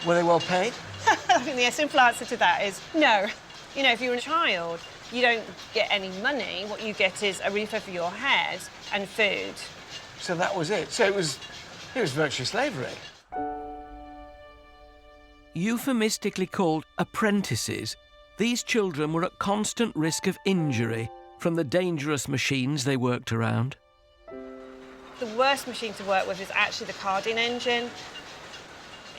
Were they well paid? I think the simple answer to that is no. You know, if you're a child, you don't get any money. What you get is a roof over your head and food. So that was it. So it was virtually slavery. Euphemistically called apprentices, these children were at constant risk of injury from the dangerous machines they worked around. The worst machine to work with is actually the carding engine.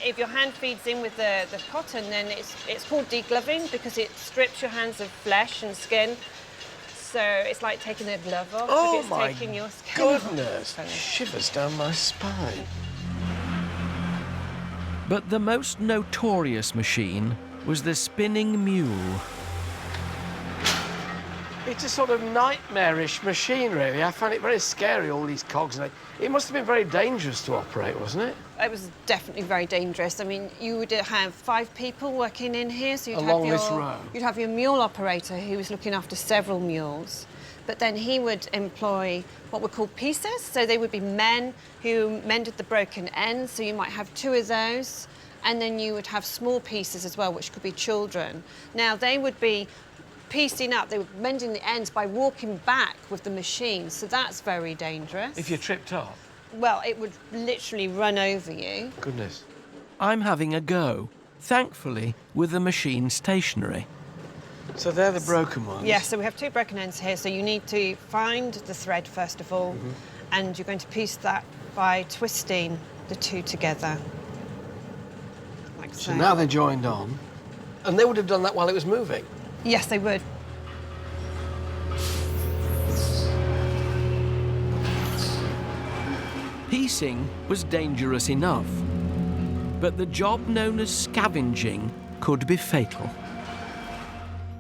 If your hand feeds in with the cotton, then it's called degloving because it strips your hands of flesh and skin. So it's like taking a glove off. Oh, if it's my taking your skin goodness! off. Shivers down my spine. But the most notorious machine was the spinning mule. It's a sort of nightmarish machine, really. I found it very scary, all these cogs. And it must have been very dangerous to operate, wasn't it? It was definitely very dangerous. I mean, you would have 5 people working in here, so Along this row. You'd have your mule operator who was looking after several mules. But then he would employ what were called pieces. So they would be men who mended the broken ends. So you might have 2 of those. And then you would have small pieces as well, which could be children. Now, they would be piecing up, they were mending the ends by walking back with the machine. So that's very dangerous. If you tripped up? Well, it would literally run over you. Goodness. I'm having a go, thankfully with the machine stationary. So they're the broken ones? Yeah, so we have 2 broken ends here. So you need to find the thread, first of all, and you're going to piece that by twisting the 2 together. Like so. So now they're joined on. And they would have done that while it was moving? Yes, they would. Piecing was dangerous enough, but the job known as scavenging could be fatal.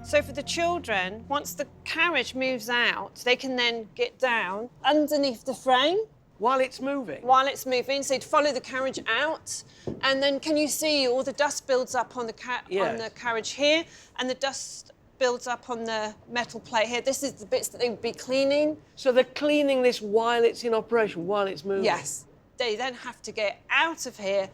So for the children, once the carriage moves out, they can then get down underneath the frame. While it's moving? While it's moving, so you'd follow the carriage out, and then can you see all the dust builds up on the carriage here, and the dust builds up on the metal plate here. This is the bits that they would be cleaning. So they're cleaning this while it's in operation, while it's moving? Yes. They then have to get out of here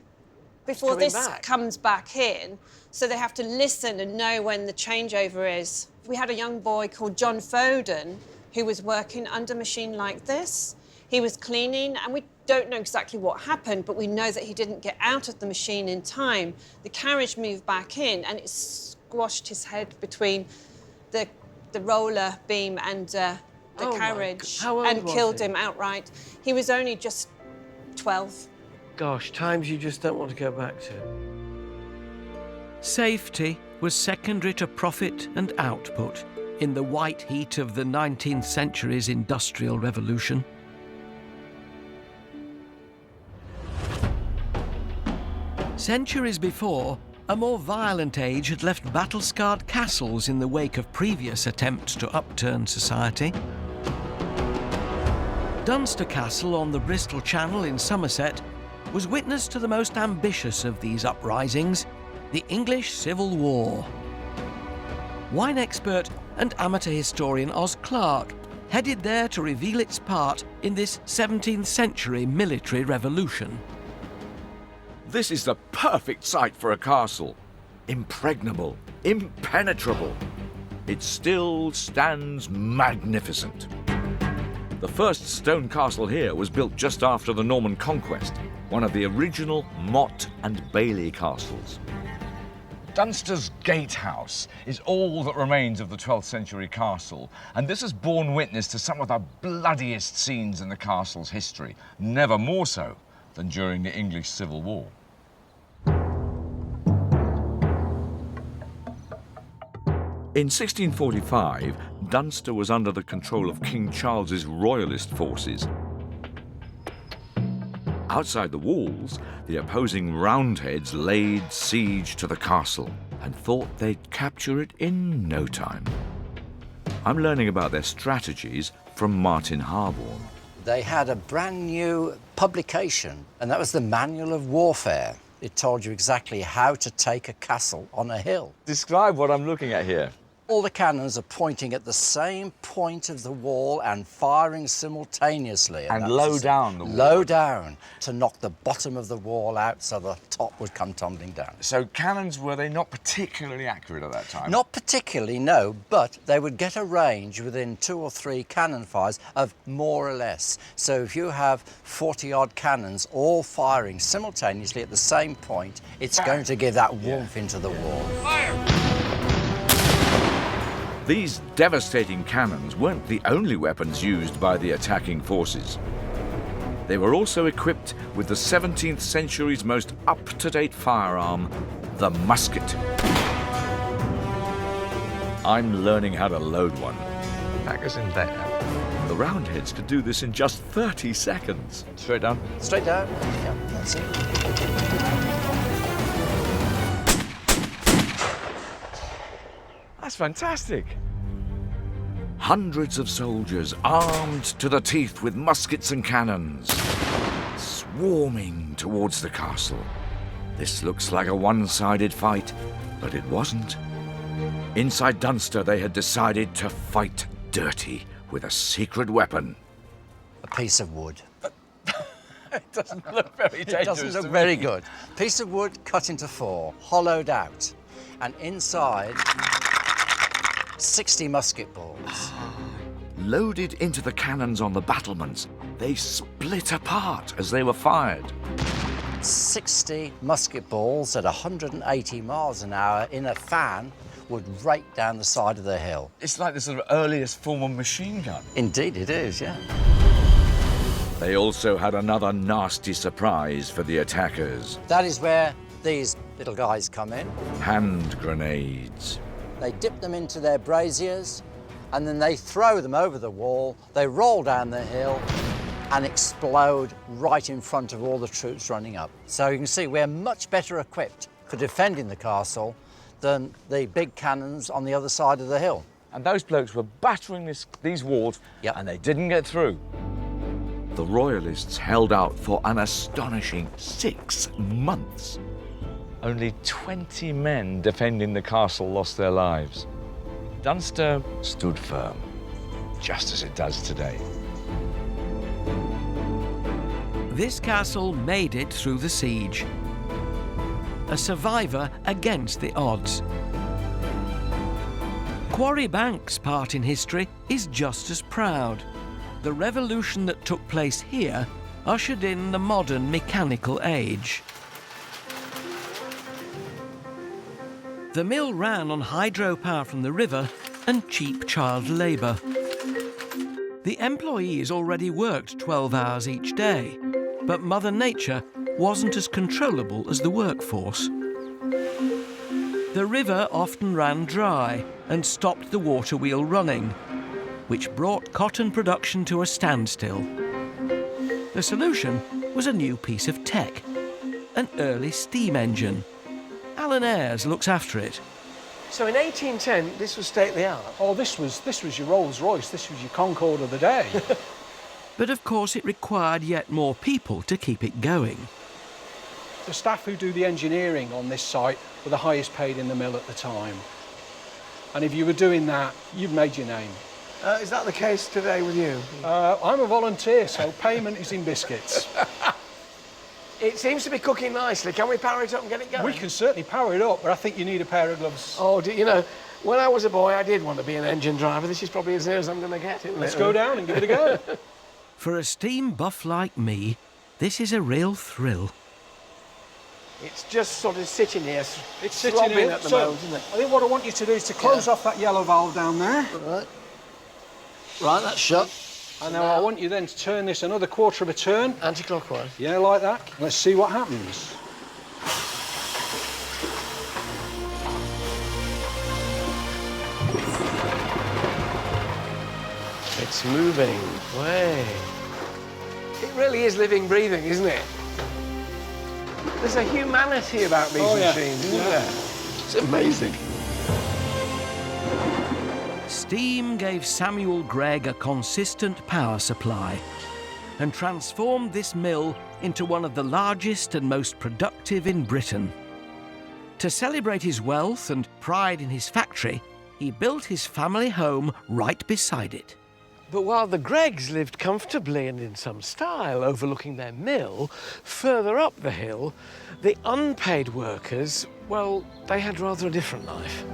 before this comes back in, so they have to listen and know when the changeover is. We had a young boy called John Foden who was working under a machine like this. He was cleaning, and we don't know exactly what happened, but we know that he didn't get out of the machine in time. The carriage moved back in, and it squashed his head between the roller beam and the carriage and killed him outright. He was only just 12. Gosh, times you just don't want to go back to. Safety was secondary to profit and output in the white heat of the 19th century's Industrial Revolution. Centuries before, a more violent age had left battle-scarred castles in the wake of previous attempts to upturn society. Dunster Castle on the Bristol Channel in Somerset was witness to the most ambitious of these uprisings, the English Civil War. Wine expert and amateur historian Os Clarke headed there to reveal its part in this 17th century military revolution. This is the perfect site for a castle. Impregnable, impenetrable. It still stands magnificent. The first stone castle here was built just after the Norman conquest, one of the original motte and bailey castles. Dunster's gatehouse is all that remains of the 12th century castle, and this has borne witness to some of the bloodiest scenes in the castle's history, never more so than during the English Civil War. In 1645, Dunster was under the control of King Charles's royalist forces. Outside the walls, the opposing Roundheads laid siege to the castle and thought they'd capture it in no time. I'm learning about their strategies from Martin Harborne. They had a brand new publication, and that was the Manual of Warfare. It told you exactly how to take a castle on a hill. Describe what I'm looking at here. All the cannons are pointing at the same point of the wall and firing simultaneously. And that's low down the wall. Low down, to knock the bottom of the wall out so the top would come tumbling down. So cannons, were they not particularly accurate at that time? Not particularly, no, but they would get a range within 2 or 3 cannon fires of more or less. So if you have 40-odd cannons all firing simultaneously at the same point, it's going to give that warmth into the wall. Fire! These devastating cannons weren't the only weapons used by the attacking forces. They were also equipped with the 17th century's most up-to-date firearm, the musket. I'm learning how to load one. That goes in there. The Roundheads could do this in just 30 seconds. Straight down? Straight down, yeah, that's it. That's fantastic. Hundreds of soldiers armed to the teeth with muskets and cannons, swarming towards the castle. This looks like a one-sided fight, but it wasn't. Inside Dunster, they had decided to fight dirty with a secret weapon. A piece of wood. It doesn't look very dangerous. It doesn't look very good. Piece of wood cut into 4, hollowed out, and inside 60 musket balls. Loaded into the cannons on the battlements, they split apart as they were fired. 60 musket balls at 180 miles an hour in a fan would rake down the side of the hill. It's like the sort of earliest form of machine gun. Indeed it is, yeah. They also had another nasty surprise for the attackers. That is where these little guys come in. Hand grenades. They dip them into their braziers, and then they throw them over the wall. They roll down the hill and explode right in front of all the troops running up. So you can see we're much better equipped for defending the castle than the big cannons on the other side of the hill. And those blokes were battering these walls, and they didn't get through. The Royalists held out for an astonishing 6 months. Only 20 men defending the castle lost their lives. Dunster stood firm, just as it does today. This castle made it through the siege. A survivor against the odds. Quarry Bank's part in history is just as proud. The revolution that took place here ushered in the modern mechanical age. The mill ran on hydropower from the river and cheap child labour. The employees already worked 12 hours each day, but Mother Nature wasn't as controllable as the workforce. The river often ran dry and stopped the water wheel running, which brought cotton production to a standstill. The solution was a new piece of tech, an early steam engine. Alan Ayres looks after it. So in 1810, this was state-of-the-art? Oh, this was your Rolls-Royce, this was your Concorde of the day. But of course it required yet more people to keep it going. The staff who do the engineering on this site were the highest paid in the mill at the time. And if you were doing that, you've made your name. Is that the case today with you? I'm a volunteer, so payment is in biscuits. It seems to be cooking nicely. Can we power it up and get it going? We can certainly power it up, but I think you need a pair of gloves. Oh, you know, when I was a boy, I did want to be an engine driver. This is probably as near as I'm going to get, isn't it? Let's go down and give it a go. For a steam buff like me, this is a real thrill. It's just sort of sitting here, it's sitting here at the moment, isn't it? I think what I want you to do is to close off that yellow valve down there. Right, that's shut. And now I want you then to turn this another quarter of a turn. Anti-clockwise? Yeah, like that. Let's see what happens. It's moving. Way. It really is living, breathing, isn't it? There's a humanity about these machines, isn't there? It's amazing. Steam gave Samuel Gregg a consistent power supply and transformed this mill into one of the largest and most productive in Britain. To celebrate his wealth and pride in his factory, he built his family home right beside it. But while the Greggs lived comfortably and in some style overlooking their mill, further up the hill, the unpaid workers, well, they had rather a different life.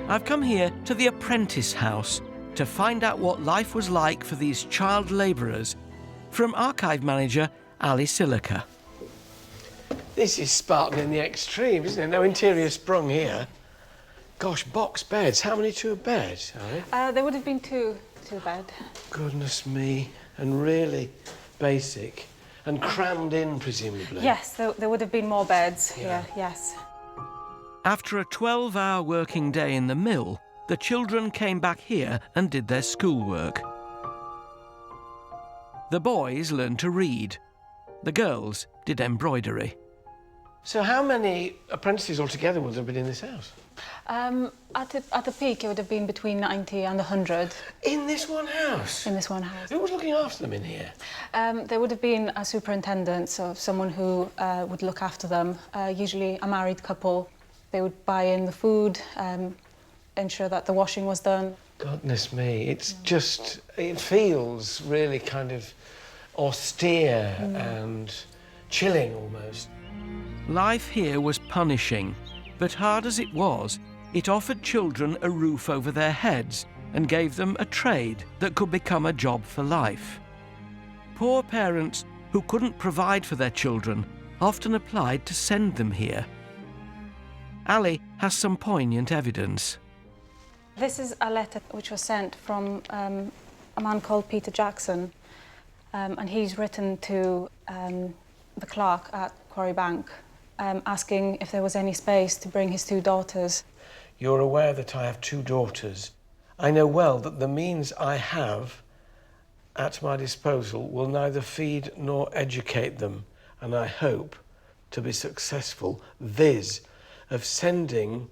I've come here to the apprentice house to find out what life was like for these child labourers, from archive manager Ali Silica. This is Spartan in the extreme, isn't it? No interior sprung here. Gosh, box beds. How many to a bed, Ali? There would have been two to a bed. Goodness me. And really basic. And crammed in, presumably. Yes, there would have been more beds here, yes. After a 12-hour working day in the mill, the children came back here and did their schoolwork. The boys learned to read. The girls did embroidery. So how many apprentices altogether would have been in this house? At the peak, it would have been between 90 and 100. In this one house? In this one house. Who was looking after them in here? There would have been a superintendent, so someone who would look after them, usually a married couple. They would buy in the food, ensure that the washing was done. Goodness me, it's just, it feels really kind of austere and chilling almost. Life here was punishing, but hard as it was, it offered children a roof over their heads and gave them a trade that could become a job for life. Poor parents who couldn't provide for their children often applied to send them here. Ali has some poignant evidence. This is a letter which was sent from a man called Peter Jackson, and he's written to the clerk at Quarry Bank, asking if there was any space to bring his 2 daughters. You're aware that I have 2 daughters. I know well that the means I have at my disposal will neither feed nor educate them, and I hope to be successful, viz. Of sending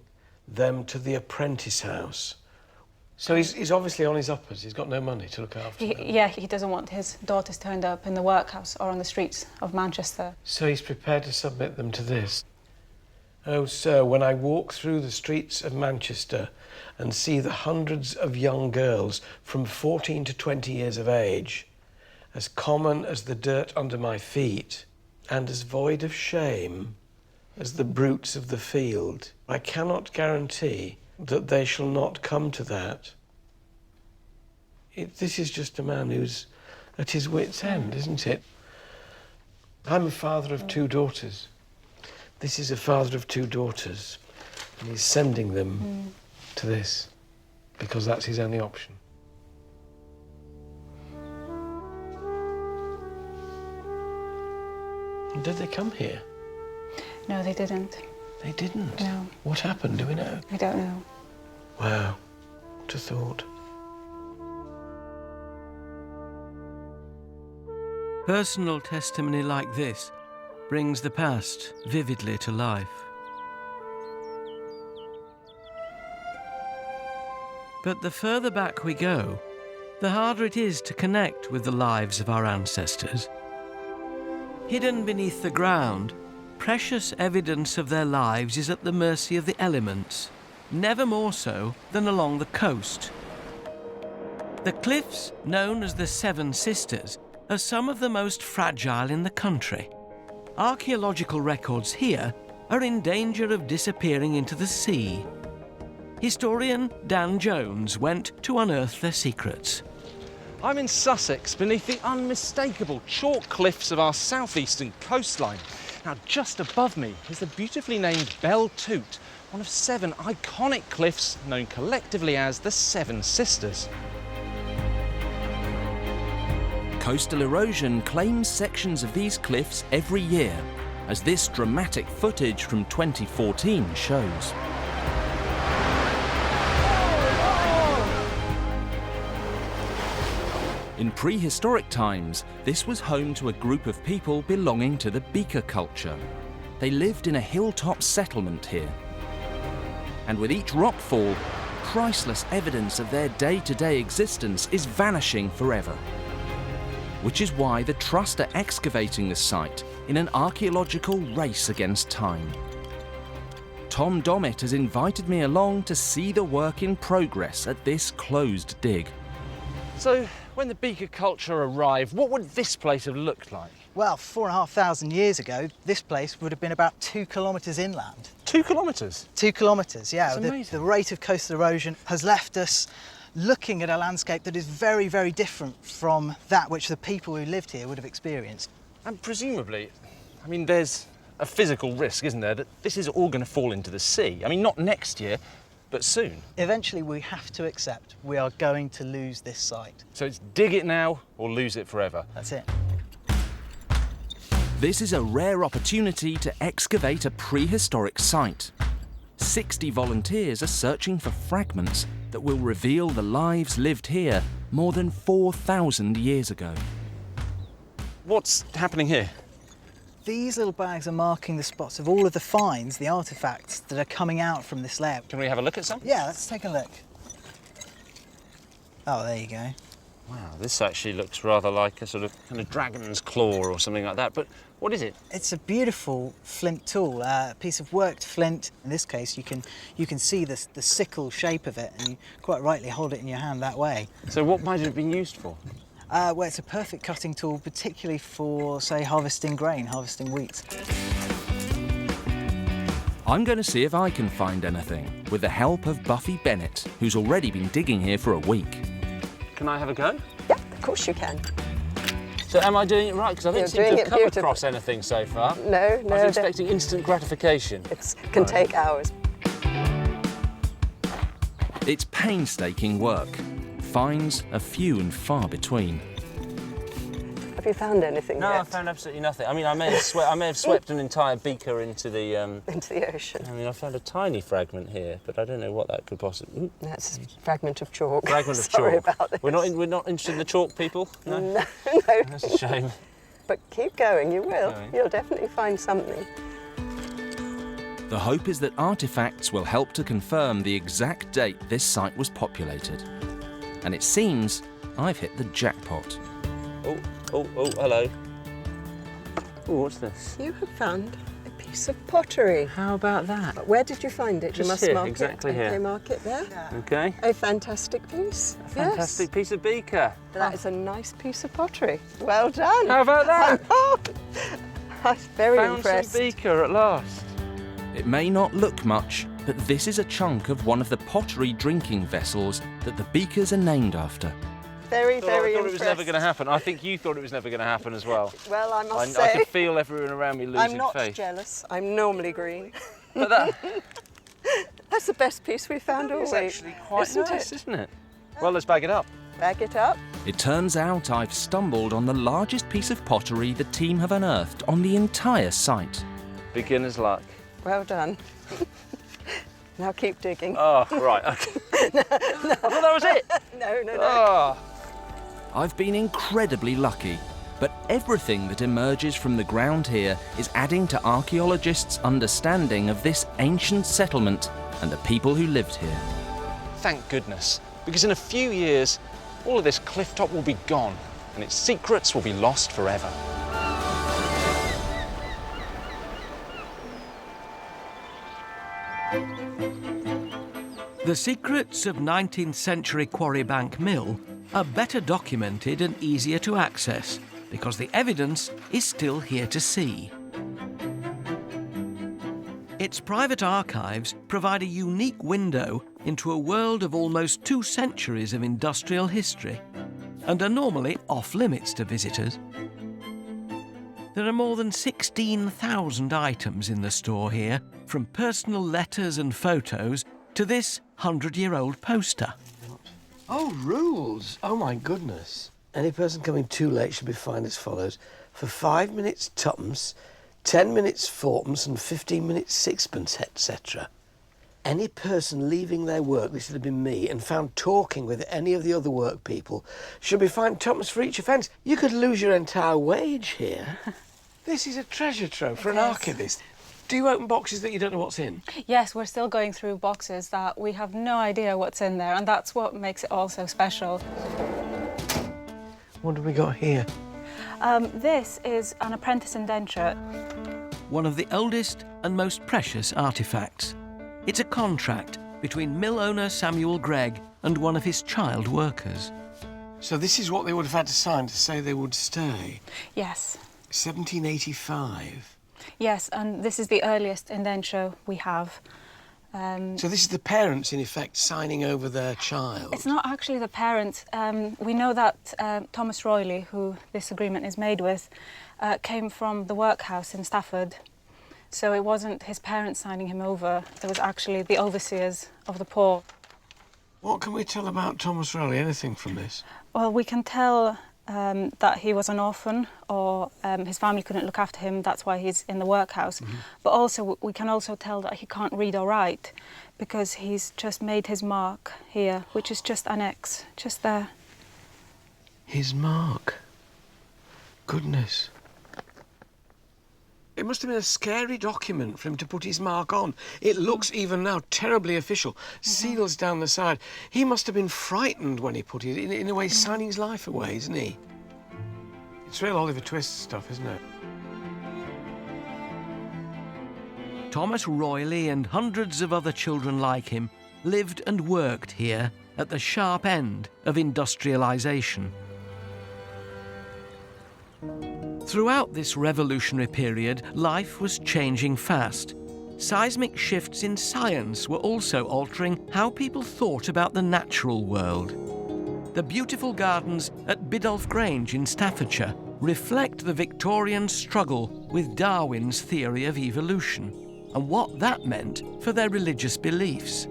them to the apprentice house. So he's obviously on his uppers. He's got no money to look after them. Yeah, he doesn't want his daughters to end up in the workhouse or on the streets of Manchester. So he's prepared to submit them to this. Oh, sir, when I walk through the streets of Manchester and see the hundreds of young girls from 14 to 20 years of age, as common as the dirt under my feet, and as void of shame as the brutes of the field, I cannot guarantee that they shall not come to that. This is just a man who's at his wit's end, isn't it? I'm a father of 2 daughters. This is a father of 2 daughters, and he's sending them to this because that's his only option. Did they come here? No, they didn't. They didn't? No. What happened? Do we know? We don't know. Wow. What a thought. Personal testimony like this brings the past vividly to life. But the further back we go, the harder it is to connect with the lives of our ancestors. Hidden beneath the ground, precious evidence of their lives is at the mercy of the elements, never more so than along the coast. The cliffs, known as the Seven Sisters, are some of the most fragile in the country. Archaeological records here are in danger of disappearing into the sea. Historian Dan Jones went to unearth their secrets. I'm in Sussex, beneath the unmistakable chalk cliffs of our southeastern coastline. Now, just above me is the beautifully named Bell Toot, one of 7 iconic cliffs known collectively as the Seven Sisters. Coastal erosion claims sections of these cliffs every year, as this dramatic footage from 2014 shows. In prehistoric times, this was home to a group of people belonging to the Beaker culture. They lived in a hilltop settlement here. And with each rockfall, priceless evidence of their day-to-day existence is vanishing forever. Which is why the Trust are excavating the site in an archaeological race against time. Tom Dommett has invited me along to see the work in progress at this closed dig. So, when the beaker culture arrived, what would this place have looked like? Well, 4,500 years ago, this place would have been about 2 kilometres inland. 2 kilometres? 2 kilometres, yeah. That's amazing. The rate of coastal erosion has left us looking at a landscape that is very, very different from that which the people who lived here would have experienced. And presumably, I mean, there's a physical risk, isn't there, that this is all going to fall into the sea? I mean, not next year, but soon. Eventually, we have to accept we are going to lose this site. So it's dig it now or lose it forever. That's it. This is a rare opportunity to excavate a prehistoric site. 60 volunteers are searching for fragments that will reveal the lives lived here more than 4,000 years ago. What's happening here? These little bags are marking the spots of all of the finds, the artefacts that are coming out from this layer. Can we have a look at some? Yeah, let's take a look. Oh, there you go. Wow, this actually looks rather like a sort of kind of dragon's claw or something like that, but what is it? It's a beautiful flint tool, a piece of worked flint. In this case, you can see the sickle shape of it, and you quite rightly hold it in your hand that way. So what might it have been used for? Well, it's a perfect cutting tool, particularly for, say, harvesting grain, harvesting wheat. I'm going to see if I can find anything, with the help of Buffy Bennett, who's already been digging here for a week. Can I have a go? Yeah, of course you can. So am I doing it right? Because I don't seem to have come across anything so far. No. I was expecting instant gratification. It can take hours. It's painstaking work. Finds are few and far between. Have you found anything No, yet? I found absolutely nothing. I mean, I may have swept an entire beaker into the into the ocean. I mean, I found a tiny fragment here, but I don't know what that could possibly. Ooh. That's a fragment of chalk. Fragment of Sorry chalk. about this. We're not interested in the chalk, people. No. No. That's a shame. But keep going. You will. Going. You'll definitely find something. The hope is that artefacts will help to confirm the exact date this site was populated. And it seems I've hit the jackpot. Oh, hello. Oh, what's this? You have found a piece of pottery. How about that? But where did you find it? Just you must here, mark exactly it. here. Okay, mark it there. Okay. A fantastic piece. A fantastic piece of beaker. That is a nice piece of pottery. Well done. How about that? I was very Found impressed. some beaker at last. It may not look much, but this is a chunk of one of the pottery drinking vessels that the beakers are named after. Very, very I thought impressed. it was never going to happen. I think you thought it was never going to happen as well. Well, I must say... I could feel everyone around me losing I'm not faith. jealous. I'm normally green. But that... That's the best piece we've found all It's week. actually quite isn't nice, it? isn't it? Well, let's bag it up. Bag it up. It turns out I've stumbled on the largest piece of pottery the team have unearthed on the entire site. Beginner's luck. Well done. Now keep digging. Oh, right, okay. No. I thought that was it. No. Oh. I've been incredibly lucky, but everything that emerges from the ground here is adding to archaeologists' understanding of this ancient settlement and the people who lived here. Thank goodness, because in a few years, all of this cliff top will be gone and its secrets will be lost forever. The secrets of 19th century Quarry Bank Mill are better documented and easier to access because the evidence is still here to see. Its private archives provide a unique window into a world of almost 2 centuries of industrial history and are normally off-limits to visitors. There are more than 16,000 items in the store here, from personal letters and photos to this 100-year-old poster. Oh, rules! Oh, my goodness. Any person coming too late should be fined as follows. For 5 minutes, twopence, 10 minutes, fourpence, and 15 minutes, sixpence, etc. Any person leaving their work, this would have been me, and found talking with any of the other work people should be fined twopence for each offence. You could lose your entire wage here. This is a treasure trove for an archivist. Do you open boxes that you don't know what's in? Yes, we're still going through boxes that we have no idea what's in there, and that's what makes it all so special. What have we got here? This is an apprentice indenture. One of the oldest and most precious artefacts. It's a contract between mill owner Samuel Gregg and one of his child workers. So this is what they would have had to sign to say they would stay? Yes. 1785? Yes, and this is the earliest indenture we have. So this is the parents, in effect, signing over their child? It's not actually the parents. We know that Thomas Royley, who this agreement is made with, came from the workhouse in Stafford. So it wasn't his parents signing him over, it was actually the overseers of the poor. What can we tell about Thomas Royley? Anything from this? Well, we can tell that he was an orphan, or his family couldn't look after him, that's why he's in the workhouse. But also, we can also tell that he can't read or write, because he's just made his mark here, which is just an X, just there. His mark? Goodness. It must have been a scary document for him to put his mark on. It looks, even now, terribly official. Seals down the side. He must have been frightened when he put it, in a way, signing his life away, isn't he? It's real Oliver Twist stuff, isn't it? Thomas Royley and hundreds of other children like him lived and worked here at the sharp end of industrialisation. Throughout this revolutionary period, life was changing fast. Seismic shifts in science were also altering how people thought about the natural world. The beautiful gardens at Biddulph Grange in Staffordshire reflect the Victorian struggle with Darwin's theory of evolution and what that meant for their religious beliefs.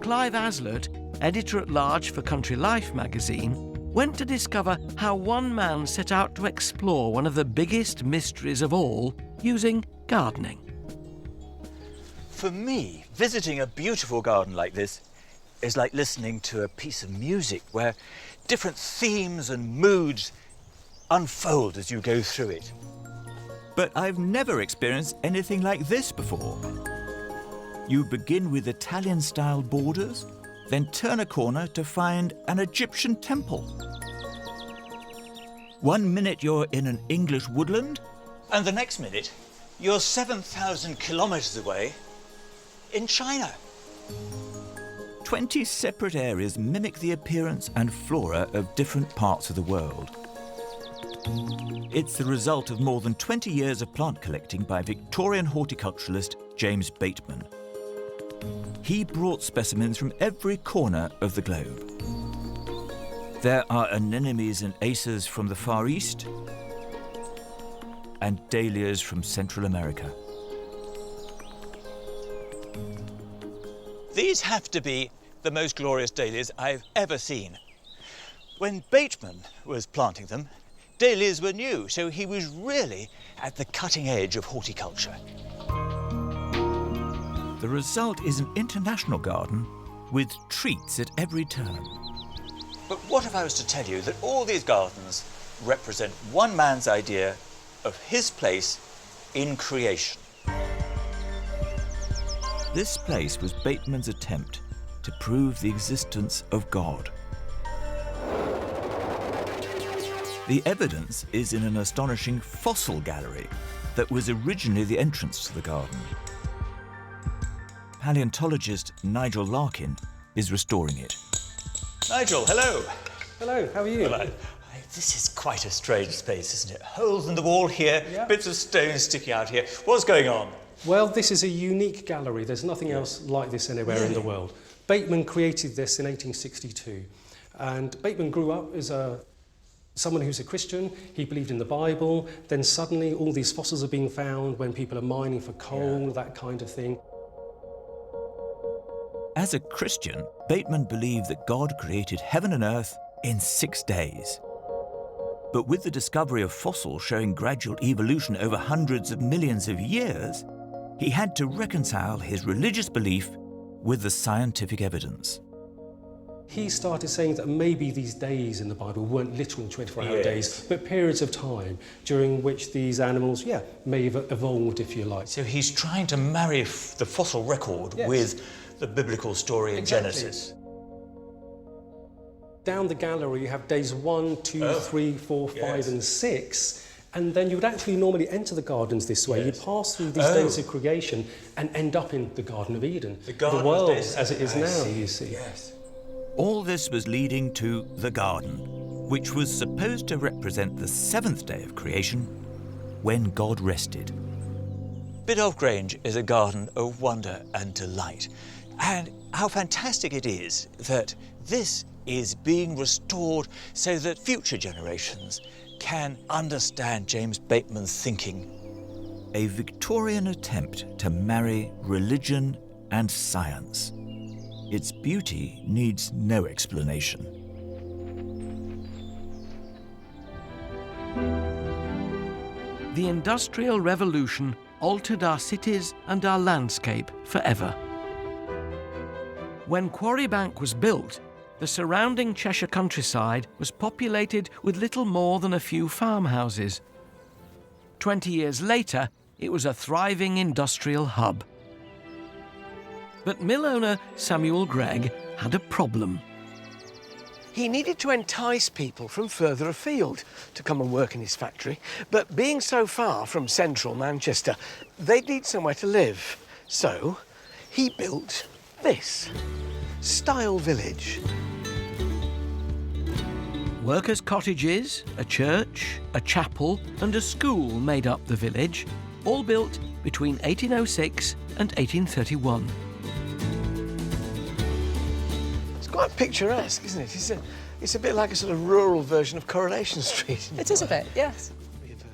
Clive Aslett, editor-at-large for Country Life magazine, went to discover how one man set out to explore one of the biggest mysteries of all using gardening. For me, visiting a beautiful garden like this is like listening to a piece of music where different themes and moods unfold as you go through it. But I've never experienced anything like this before. You begin with Italian-style borders, then turn a corner to find an Egyptian temple. 1 minute you're in an English woodland, and the next minute you're 7,000 kilometres away in China. 20 separate areas mimic the appearance and flora of different parts of the world. It's the result of more than 20 years of plant collecting by Victorian horticulturalist James Bateman. He brought specimens from every corner of the globe. There are anemones and acers from the Far East and dahlias from Central America. These have to be the most glorious dahlias I've ever seen. When Bateman was planting them, dahlias were new, so he was really at the cutting edge of horticulture. The result is an international garden with treats at every turn. But what if I was to tell you that all these gardens represent one man's idea of his place in creation? This place was Bateman's attempt to prove the existence of God. The evidence is in an astonishing fossil gallery that was originally the entrance to the garden. Paleontologist Nigel Larkin is restoring it. Nigel, hello. Hello, how are you? Well, this is quite a strange space, isn't it? Holes in the wall here, bits of stone sticking out here. What's going on? Well, this is a unique gallery. There's nothing else like this anywhere in the world. Bateman created this in 1862. And Bateman grew up as someone who's a Christian. He believed in the Bible. Then suddenly all these fossils are being found when people are mining for coal, that kind of thing. As a Christian, Bateman believed that God created heaven and earth in 6 days. But with the discovery of fossils showing gradual evolution over hundreds of millions of years, he had to reconcile his religious belief with the scientific evidence. he started saying that maybe these days in the Bible weren't literal 24-hour days, but periods of time during which these animals, may have evolved, if you like. So he's trying to marry the fossil record with the biblical story in Genesis. Down the gallery, you have days 1, 2, 3, 4, 5 and 6, and then you would actually normally enter the gardens this way. You'd pass through these days of creation and end up in the Garden of Eden, the world as it is now, you see. Yes. All this was leading to the garden, which was supposed to represent the seventh day of creation, when God rested. Biddulph Grange is a garden of wonder and delight. And how fantastic it is that this is being restored so that future generations can understand James Bateman's thinking. A Victorian attempt to marry religion and science. Its beauty needs no explanation. The Industrial Revolution altered our cities and our landscape forever. When Quarry Bank was built, the surrounding Cheshire countryside was populated with little more than a few farmhouses. 20 years later, it was a thriving industrial hub. But mill owner Samuel Gregg had a problem. He needed to entice people from further afield to come and work in his factory, but being so far from central Manchester, they'd need somewhere to live. So he built this, Style Village. Workers' cottages, a church, a chapel and a school made up the village, all built between 1806 and 1831. It's quite picturesque, isn't it? It's a bit like a sort of rural version of Coronation Street. It is a bit, yes.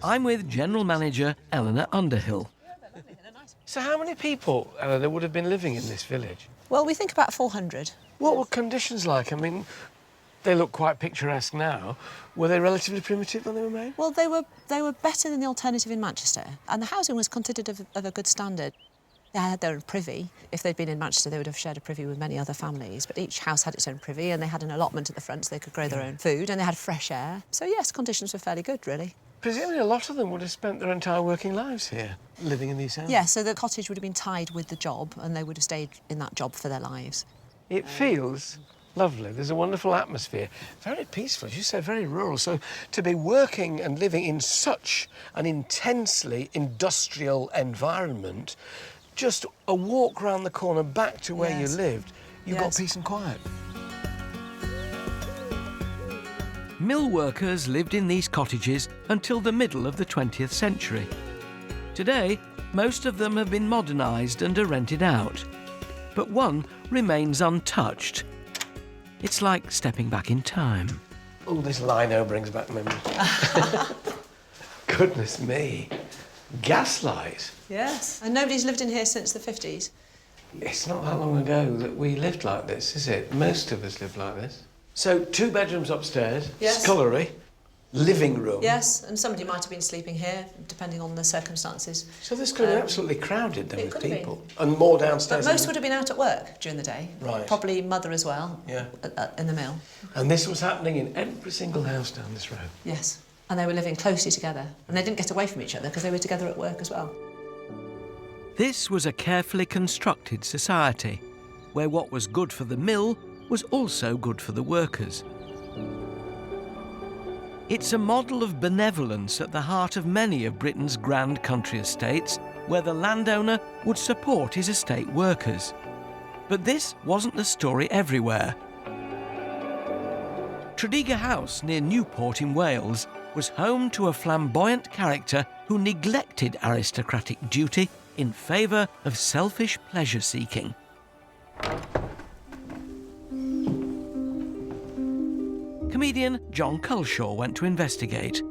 I'm with General Manager Eleanor Underhill. So how many people, Eleanor, would have been living in this village? Well, we think about 400. What were conditions like? I mean, they look quite picturesque now. Were they relatively primitive when they were made? Well, they were better than the alternative in Manchester, and the housing was considered of a good standard. They had their own privy. If they'd been in Manchester, they would have shared a privy with many other families, but each house had its own privy, and they had an allotment at the front so they could grow their own food, and they had fresh air. So, yes, conditions were fairly good, really. Presumably a lot of them would have spent their entire working lives here, living in these houses. Yeah, so the cottage would have been tied with the job, and they would have stayed in that job for their lives. It feels lovely. There's a wonderful atmosphere. Very peaceful, as you say, very rural. So to be working and living in such an intensely industrial environment, just a walk round the corner back to where you lived, you've got peace and quiet. Mill workers lived in these cottages until the middle of the 20th century. Today, most of them have been modernised and are rented out. But one remains untouched. It's like stepping back in time. Oh, this lino brings back memories. Goodness me. Gaslight. Yes. And nobody's lived in here since the 50s. It's not that long ago that we lived like this, is it? Most of us lived like this. So 2 bedrooms upstairs, scullery, living room. Yes, and somebody might have been sleeping here, depending on the circumstances. So this could have been absolutely crowded then with people. And more downstairs. But most would have been out at work during the day. Right. Probably mother as well. Yeah. In the mill. And this was happening in every single house down this road. Yes. And they were living closely together. And they didn't get away from each other because they were together at work as well. This was a carefully constructed society, where what was good for the mill was also good for the workers. It's a model of benevolence at the heart of many of Britain's grand country estates, where the landowner would support his estate workers. But this wasn't the story everywhere. Traiga House, near Newport in Wales, was home to a flamboyant character who neglected aristocratic duty in favour of selfish pleasure-seeking. Comedian John Culshaw went to investigate.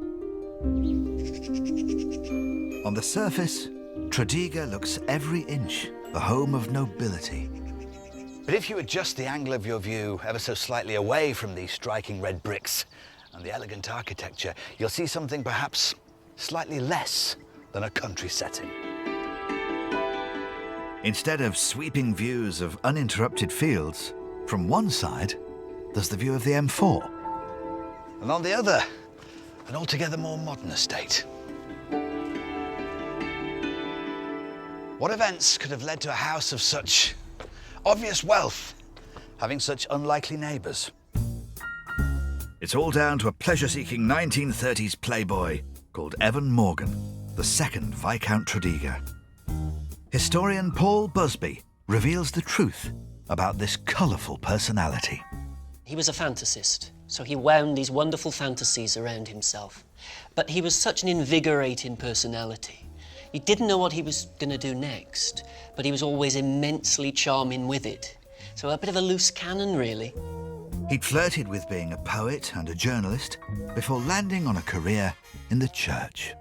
On the surface, Traiga looks every inch the home of nobility. But if you adjust the angle of your view ever so slightly away from these striking red bricks and the elegant architecture, you'll see something perhaps slightly less than a country setting. Instead of sweeping views of uninterrupted fields, from one side, there's the view of the M4. And on the other, an altogether more modern estate. What events could have led to a house of such obvious wealth, having such unlikely neighbours? It's all down to a pleasure-seeking 1930s playboy called Evan Morgan, the second Viscount Traiga. Historian Paul Busby reveals the truth about this colourful personality. He was a fantasist, so he wound these wonderful fantasies around himself. But he was such an invigorating personality. You didn't know what he was going to do next, but he was always immensely charming with it. So a bit of a loose cannon, really. He'd flirted with being a poet and a journalist before landing on a career in the church.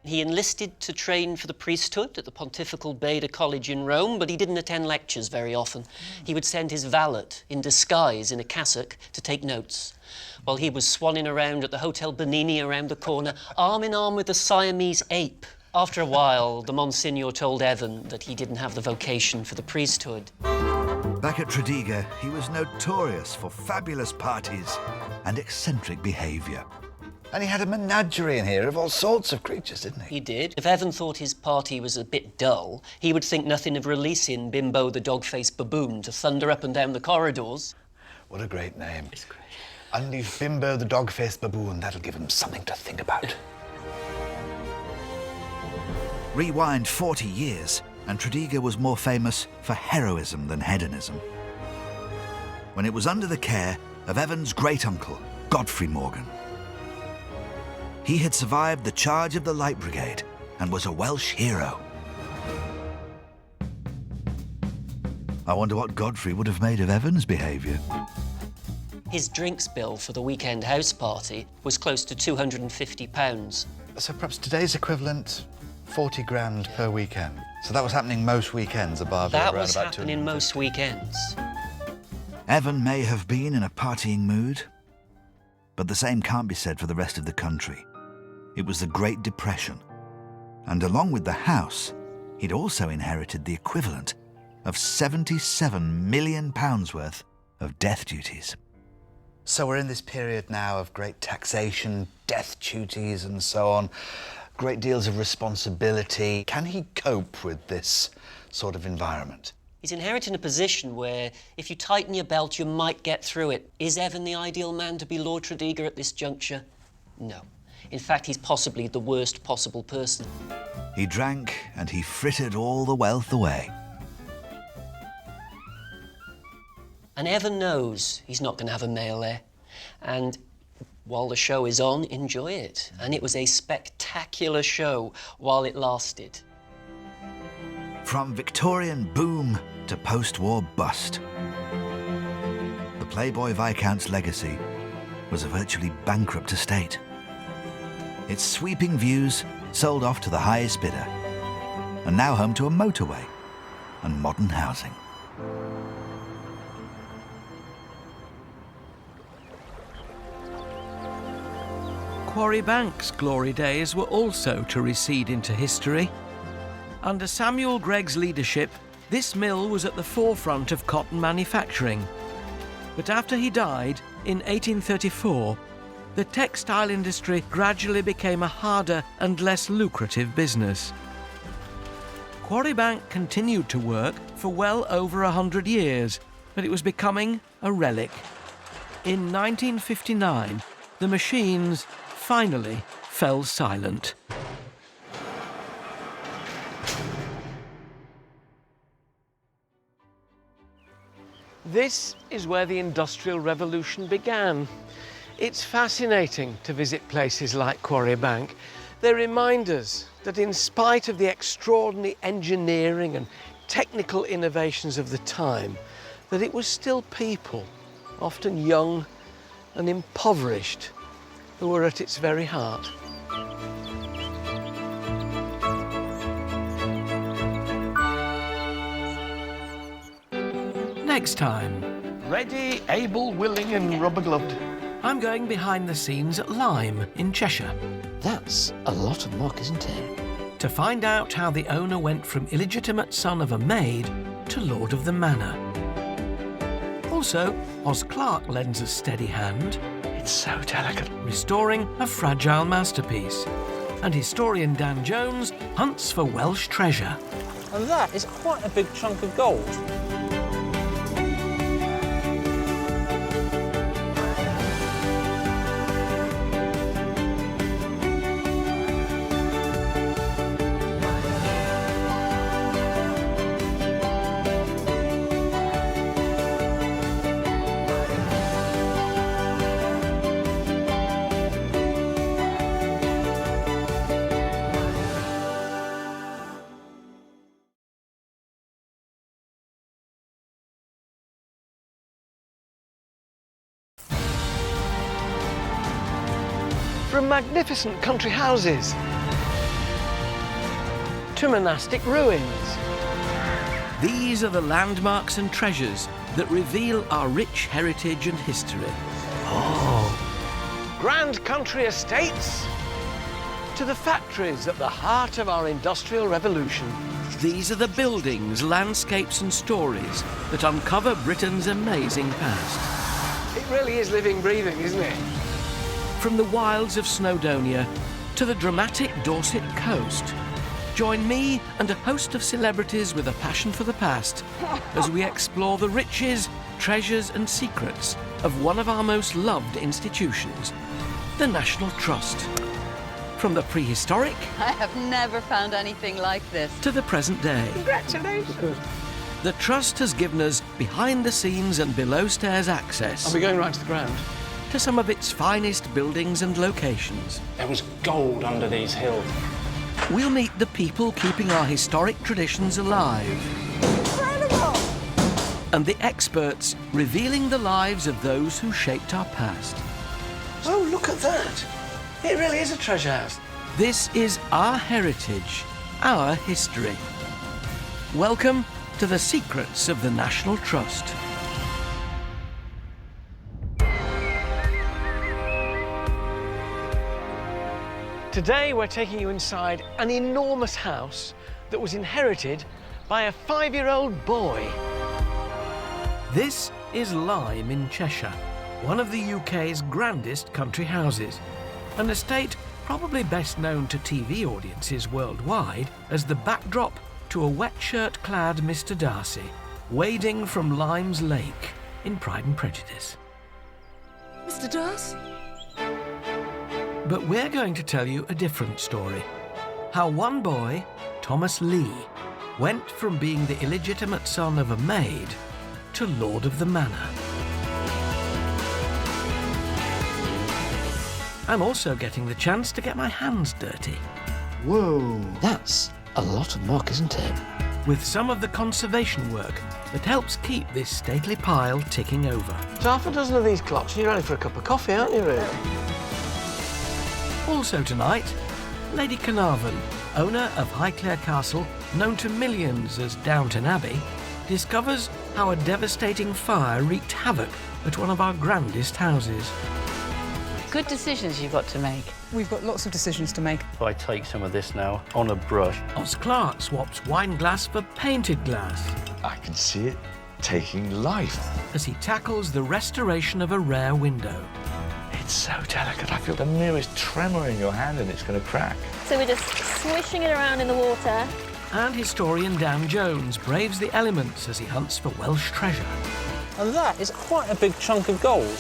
He enlisted to train for the priesthood at the Pontifical Beda College in Rome, but he didn't attend lectures very often. He would send his valet in disguise in a cassock to take notes, while he was swanning around at the Hotel Bernini around the corner, arm in arm with the Siamese ape. After a while, the Monsignor told Evan that he didn't have the vocation for the priesthood. Back at Traiga, he was notorious for fabulous parties and eccentric behaviour. And he had a menagerie in here of all sorts of creatures, didn't he? He did. If Evan thought his party was a bit dull, he would think nothing of releasing Bimbo the dog-faced baboon to thunder up and down the corridors. What a great name. It's great. Unleash Bimbo the dog-faced baboon. That'll give him something to think about. Rewind 40 years, and Traiga was more famous for heroism than hedonism. When it was under the care of Evan's great-uncle, Godfrey Morgan. He had survived the charge of the Light Brigade and was a Welsh hero. I wonder what Godfrey would have made of Evan's behaviour. His drinks bill for the weekend house party was close to £250. So perhaps today's equivalent, 40 grand per weekend. So that was happening most weekends, above That was happening most weekends. Evan may have been in a partying mood, but the same can't be said for the rest of the country. It was the Great Depression, and along with the house, he'd also inherited the equivalent of £77 million worth of death duties. So we're in this period now of great taxation, death duties and so on, great deals of responsibility. Can he cope with this sort of environment? He's inheriting a position where if you tighten your belt, you might get through it. Is Evan the ideal man to be Lord Traiga at this juncture? No. In fact, he's possibly the worst possible person. He drank and he frittered all the wealth away. And Evan knows he's not going to have a male heir. And while the show is on, enjoy it. And it was a spectacular show while it lasted. From Victorian boom to post-war bust, the Playboy Viscount's legacy was a virtually bankrupt estate. Its sweeping views sold off to the highest bidder, and now home to a motorway and modern housing. Quarry Bank's glory days were also to recede into history. Under Samuel Gregg's leadership, this mill was at the forefront of cotton manufacturing. But after he died in 1834, the textile industry gradually became a harder and less lucrative business. Quarry Bank continued to work for well over 100 years, but it was becoming a relic. In 1959, the machines finally fell silent. This is where the Industrial Revolution began. It's fascinating to visit places like Quarry Bank. They remind us that in spite of the extraordinary engineering and technical innovations of the time, that it was still people, often young and impoverished, who were at its very heart. Next time. Ready, able, willing and rubber-gloved. I'm going behind the scenes at Lyme in Cheshire. That's a lot of muck, isn't it? To find out how the owner went from illegitimate son of a maid to lord of the manor. Also, Oz Clarke lends a steady hand. It's so delicate. Restoring a fragile masterpiece. And historian Dan Jones hunts for Welsh treasure. And that is quite a big chunk of gold. From magnificent country houses to monastic ruins. These are the landmarks and treasures that reveal our rich heritage and history. Oh, grand country estates to the factories at the heart of our industrial revolution. These are the buildings, landscapes and stories that uncover Britain's amazing past. It really is living, breathing, isn't it? From the wilds of Snowdonia to the dramatic Dorset coast, join me and a host of celebrities with a passion for the past as we explore the riches, treasures and secrets of one of our most loved institutions, the National Trust. From the prehistoric... I have never found anything like this. ...to the present day. Congratulations. The Trust has given us behind-the-scenes and below-stairs access... Are we going right to the ground? ...to some of its finest buildings and locations. There was gold under these hills. We'll meet the people keeping our historic traditions alive. Incredible! And the experts revealing the lives of those who shaped our past. Oh, look at that. It really is a treasure house. This is our heritage, our history. Welcome to the secrets of the National Trust. Today we're taking you inside an enormous house that was inherited by a 5-year-old boy. This is Lyme in Cheshire, one of the UK's grandest country houses. An estate probably best known to TV audiences worldwide as the backdrop to a wet shirt-clad Mr. Darcy wading from Lyme's Lake in Pride and Prejudice. Mr. Darcy? But we're going to tell you a different story. How one boy, Thomas Lee, went from being the illegitimate son of a maid to Lord of the Manor. I'm also getting the chance to get my hands dirty. Whoa. That's a lot of muck, isn't it? With some of the conservation work that helps keep this stately pile ticking over. So half a dozen of these clocks and you're ready for a cup of coffee, aren't you, really? Also tonight, Lady Carnarvon, owner of Highclere Castle, known to millions as Downton Abbey, discovers how a devastating fire wreaked havoc at one of our grandest houses. Good decisions you've got to make. We've got lots of decisions to make. If I take some of this now on a brush. Oz Clarke swaps wine glass for painted glass. I can see it taking life. As he tackles the restoration of a rare window. It's so delicate. I feel the merest tremor in your hand and it's going to crack. So we're just swishing it around in the water. And historian Dan Jones braves the elements as he hunts for Welsh treasure. And that is quite a big chunk of gold.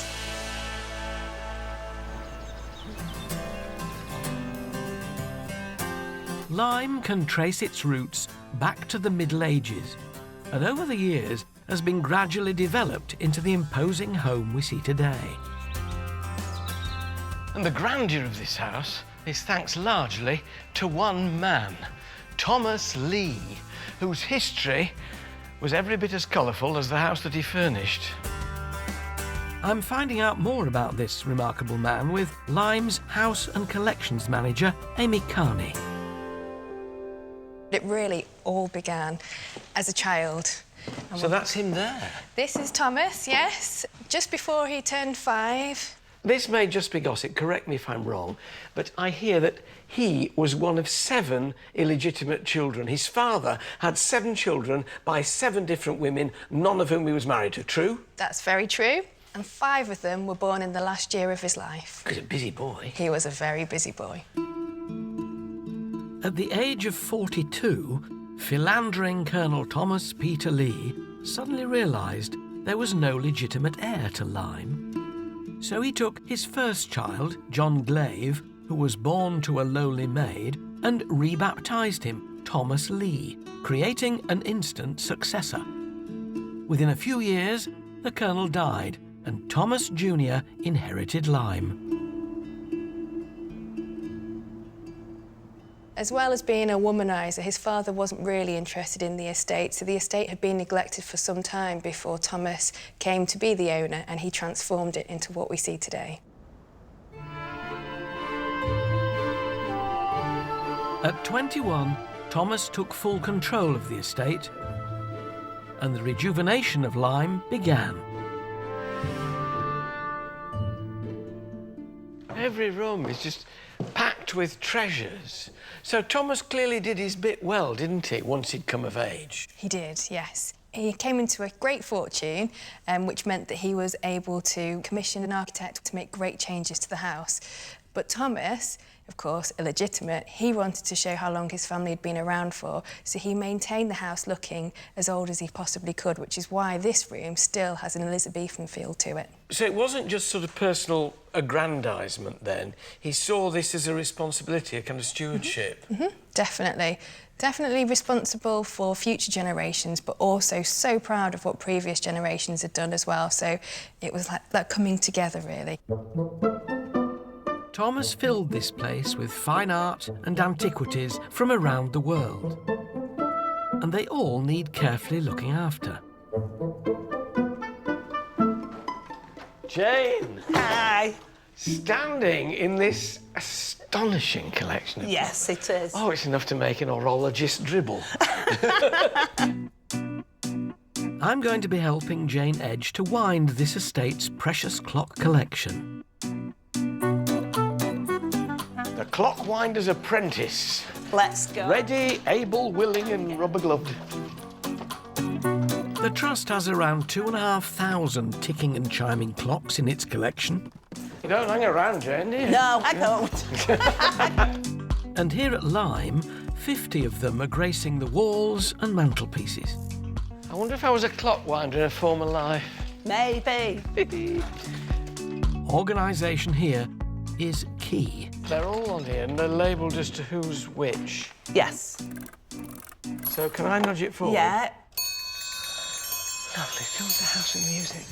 Lyme can trace its roots back to the Middle Ages, and over the years has been gradually developed into the imposing home we see today. And the grandeur of this house is thanks largely to one man, Thomas Lee, whose history was every bit as colourful as the house that he furnished. I'm finding out more about this remarkable man with Lyme's House and Collections Manager, Amy Carney. It really all began as a child. So that's him there? This is Thomas, yes. Just before he turned 5. This may just be gossip, correct me if I'm wrong, but I hear that he was one of 7 illegitimate children. His father had 7 children by 7 different women, none of whom he was married to. True? That's very true. And 5 of them were born in the last year of his life. He was a busy boy. He was a very busy boy. At the age of 42, philandering Colonel Thomas Peter Lee suddenly realised there was no legitimate heir to Lyme. So he took his first child, John Glaive, who was born to a lowly maid, and rebaptised him Thomas Lee, creating an instant successor. Within a few years, the colonel died, and Thomas Jr. inherited Lyme. As well as being a womaniser, his father wasn't really interested in the estate, so the estate had been neglected for some time before Thomas came to be the owner, and he transformed it into what we see today. At 21, Thomas took full control of the estate, and the rejuvenation of Lyme began. Every room is just packed with treasures. So Thomas clearly did his bit well, didn't he, once he'd come of age? He did, yes. He came into a great fortune, which meant that he was able to commission an architect to make great changes to the house. But Thomas, of course, illegitimate, he wanted to show how long his family had been around for, so he maintained the house looking as old as he possibly could, which is why this room still has an Elizabethan feel to it. So it wasn't just sort of personal aggrandisement then. He saw this as a responsibility, a kind of stewardship. Definitely. Definitely responsible for future generations, but also so proud of what previous generations had done as well. So it was like that coming together, really. Thomas filled this place with fine art and antiquities from around the world. And they all need carefully looking after. Jane! Hi! Standing in this astonishing collection of... Yes, it is. Oh, it's enough to make an horologist dribble. I'm going to be helping Jane Edge to wind this estate's precious clock collection. The clock winder's apprentice. Let's go. Ready, able, willing and rubber-gloved. The Trust has around 2,500 ticking and chiming clocks in its collection. You don't hang around, Jane, do you? No, I don't. And here at Lyme, 50 of them are gracing the walls and mantelpieces. I wonder if I was a clock winder in a former life. Maybe. Organisation here is key. They're all on here and they're labelled as to who's which. Yes. So can I nudge it forward? Yeah. Lovely, fills the house with music.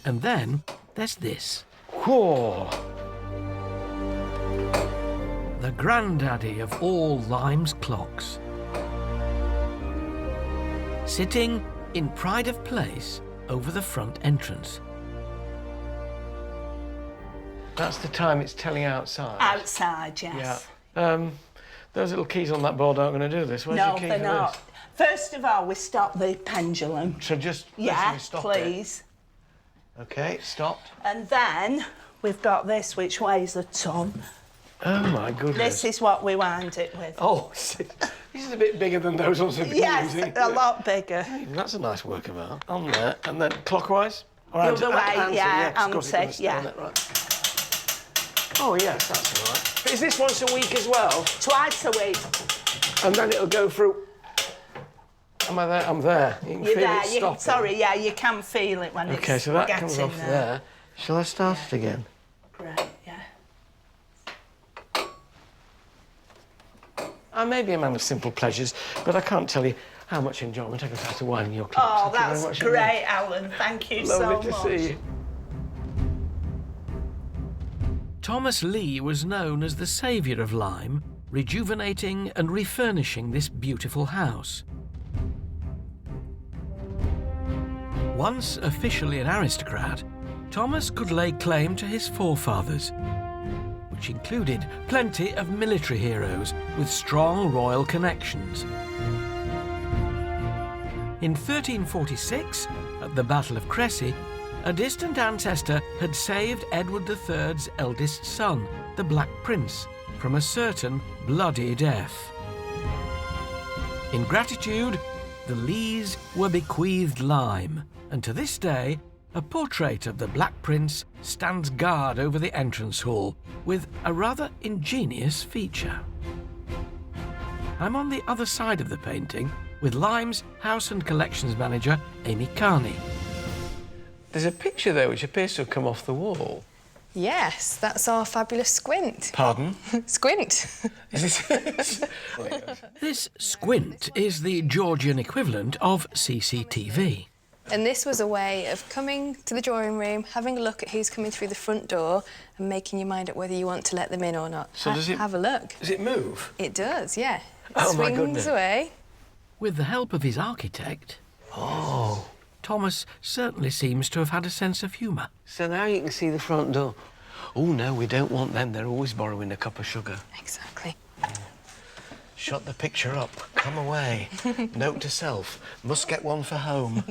And then there's this. Whoa! The granddaddy of all Lyme's clocks. Sitting in pride of place over the front entrance. That's the time it's telling outside. Outside, yes. Yeah. Those little keys on that board aren't going to do this. Where's your key they're for not. this? First of all, we stop the pendulum. So just stop please. It. OK, stopped. And then we've got this, which weighs a ton. Oh, my goodness. This is what we wind it with. Oh, this is a bit bigger than those ones we've been using. Yes, a lot bigger. Hey, that's a nice work of art. On there, and then clockwise? Or the other way, yeah, anti, yeah. Right. Oh, yes, that's all right. But is this once a week as well? Twice a week. And then it'll go through... Am I there? I'm there. You can You're feel there. it stopping. Sorry, yeah, you can feel it when it's OK, so that getting comes off there. Shall I start it again? Great, yeah. I may be a man of simple pleasures, but I can't tell you how much enjoyment I get out of winding your clocks. Oh, that's great, Alan. Thank you so much. Lovely to see you. Thomas Lee was known as the saviour of Lyme, rejuvenating and refurnishing this beautiful house. Once officially an aristocrat, Thomas could lay claim to his forefathers, which included plenty of military heroes with strong royal connections. In 1346, at the Battle of Crecy, a distant ancestor had saved Edward III's eldest son, the Black Prince, from a certain bloody death. In gratitude, the Lees were bequeathed Lyme, and to this day, a portrait of the Black Prince stands guard over the entrance hall with a rather ingenious feature. I'm on the other side of the painting with Lyme's House and Collections Manager, Amy Carney. There's a picture there which appears to have come off the wall. Yes, that's our fabulous squint. Pardon? Squint. This squint is the Georgian equivalent of CCTV. And this was a way of coming to the drawing room, having a look at who's coming through the front door and making your mind up whether you want to let them in or not. So does it... Have a look. Does it move? It does, yeah. It Oh, my swings goodness. away. With the help of his architect, Thomas certainly seems to have had a sense of humour. So now you can see the front door. Oh, no, we don't want them. They're always borrowing a cup of sugar. Exactly. Shut the picture up. Come away. Note to self. Must get one for home.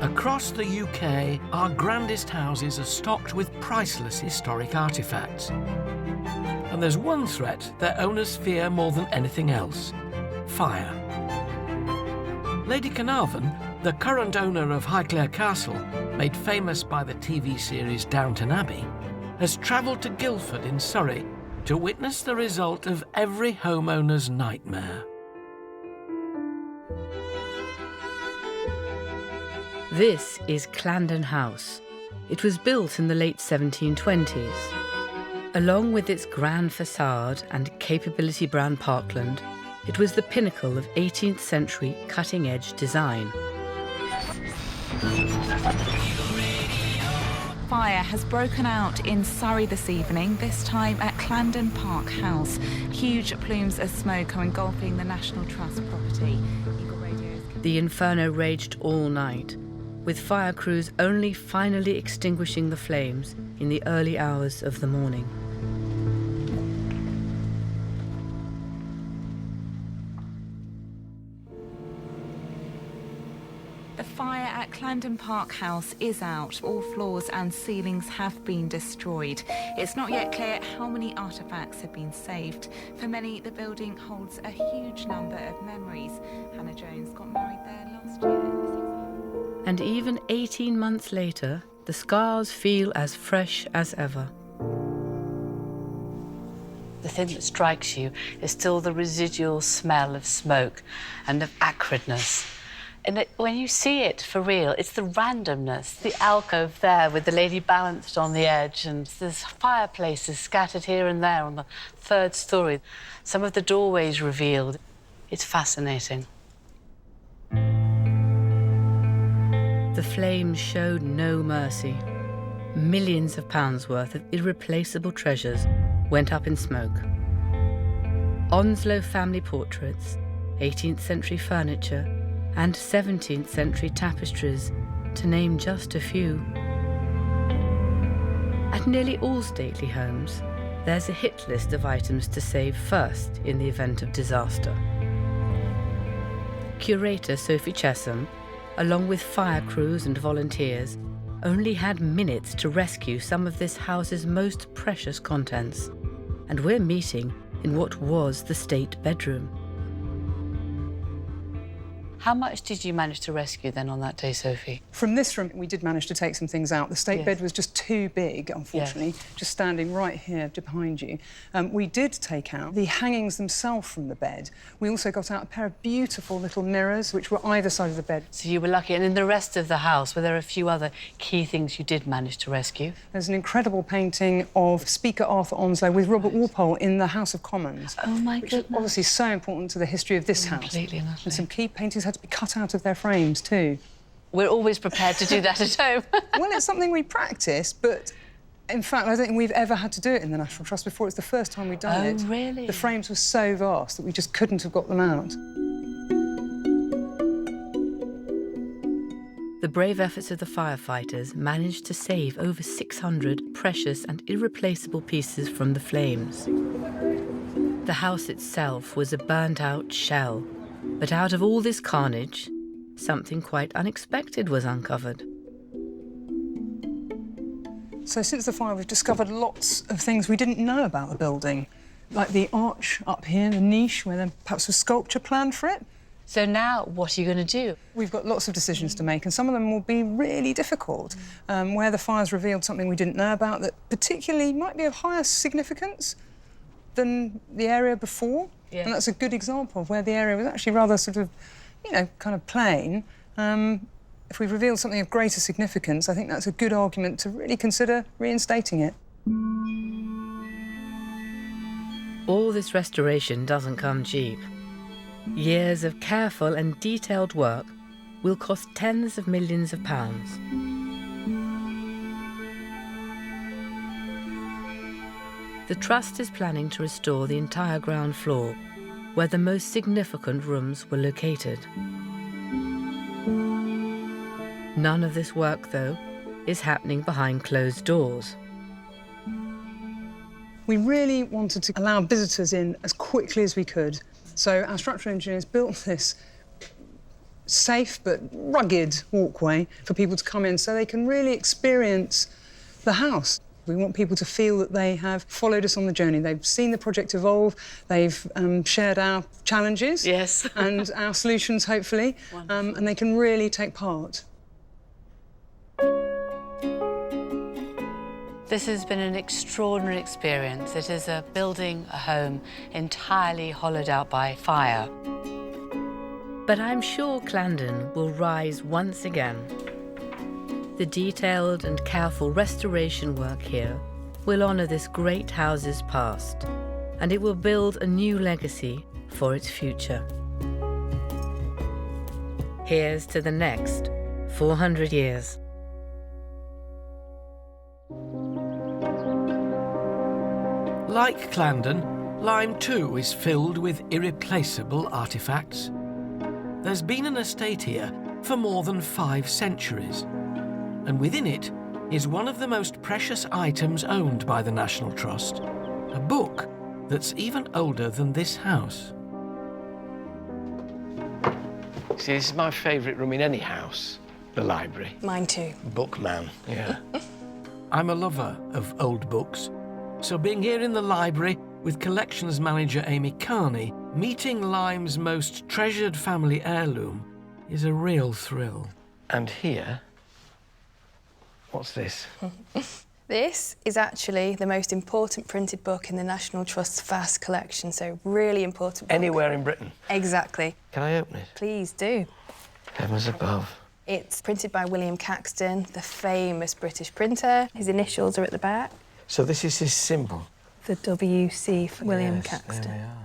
Across the UK, our grandest houses are stocked with priceless historic artefacts. And there's one threat their owners fear more than anything else: fire. Lady Carnarvon, the current owner of Highclere Castle, made famous by the TV series Downton Abbey, has travelled to Guildford in Surrey to witness the result of every homeowner's nightmare. This is Clandon House. It was built in the late 1720s. Along with its grand facade and capability brown parkland, it was the pinnacle of 18th century cutting-edge design. Fire has broken out in Surrey this evening, this time at Clandon Park House. Huge plumes of smoke are engulfing the National Trust property. The inferno raged all night, with fire crews only finally extinguishing the flames in the early hours of the morning. The fire at Clandon Park House is out. All floors and ceilings have been destroyed. It's not yet clear how many artefacts have been saved. For many, the building holds a huge number of memories. Hannah Jones got married there last year. And even 18 months later, the scars feel as fresh as ever. The thing that strikes you is still the residual smell of smoke and of acridness. And when you see it for real, it's the randomness. The alcove there with the lady balanced on the edge, and there's fireplaces scattered here and there on the third story. Some of the doorways revealed. It's fascinating. The flames showed no mercy. Millions of pounds worth of irreplaceable treasures went up in smoke. Onslow family portraits, 18th century furniture, and 17th century tapestries, to name just a few. At nearly all stately homes, there's a hit list of items to save first in the event of disaster. Curator Sophie Chesham, along with fire crews and volunteers, only had minutes to rescue some of this house's most precious contents. And we're meeting in what was the state bedroom. How much did you manage to rescue then on that day, Sophie? From this room, we did manage to take some things out. The state bed was just too big, unfortunately, just standing right here behind you. We did take out the hangings themselves from the bed. We also got out a pair of beautiful little mirrors, which were either side of the bed. So you were lucky. And in the rest of the house, were there a few other key things you did manage to rescue? There's an incredible painting of Speaker Arthur Onslow with Robert Walpole in the House of Commons. Oh, my which goodness. is obviously so important to the history of this house. Completely and utterly. And some key paintings had to be cut out of their frames too. We're always prepared to do that at home. Well, it's something we practice, but in fact, I don't think we've ever had to do it in the National Trust before. It's the first time we've done it. Oh, really? The frames were so vast that we just couldn't have got them out. The brave efforts of the firefighters managed to save over 600 precious and irreplaceable pieces from the flames. The house itself was a burnt-out shell, but out of all this carnage, something quite unexpected was uncovered. So since the fire, we've discovered lots of things we didn't know about the building, like the arch up here, the niche, where there perhaps was sculpture planned for it. So now, what are you going to do? We've got lots of decisions to make, and some of them will be really difficult, where the fire's revealed something we didn't know about that particularly might be of higher significance than the area before. Yeah. And that's a good example of where the area was actually rather sort of, you know, kind of plain. If we've revealed something of greater significance, I think that's a good argument to really consider reinstating it. All this restoration doesn't come cheap. Years of careful and detailed work will cost tens of millions of pounds. The Trust is planning to restore the entire ground floor, where the most significant rooms were located. None of this work, though, is happening behind closed doors. We really wanted to allow visitors in as quickly as we could. So our structural engineers built this safe but rugged walkway for people to come in so they can really experience the house. We want people to feel that they have followed us on the journey. They've seen the project evolve, they've shared our challenges and our solutions, hopefully, and they can really take part. This has been an extraordinary experience. It is a building, a home, entirely hollowed out by fire. But I'm sure Clandon will rise once again. The detailed and careful restoration work here will honour this great house's past, and it will build a new legacy for its future. Here's to the next 400 years. Like Clandon, Lyme too is filled with irreplaceable artefacts. There's been an estate here for more than 5 centuries, and within it is one of the most precious items owned by the National Trust, a book that's even older than this house. See, this is my favourite room in any house, the library. Mine too. Bookman, yeah. I'm a lover of old books, so being here in the library with collections manager Amy Carney, meeting Lyme's most treasured family heirloom is a real thrill. And here, what's this? This is actually the most important printed book in the National Trust's vast collection, so really important book. Anywhere in Britain? Exactly. Can I open it? Please do. Heavens above. It's printed by William Caxton, the famous British printer. His initials are at the back. So this is his symbol? The WC for William Caxton. There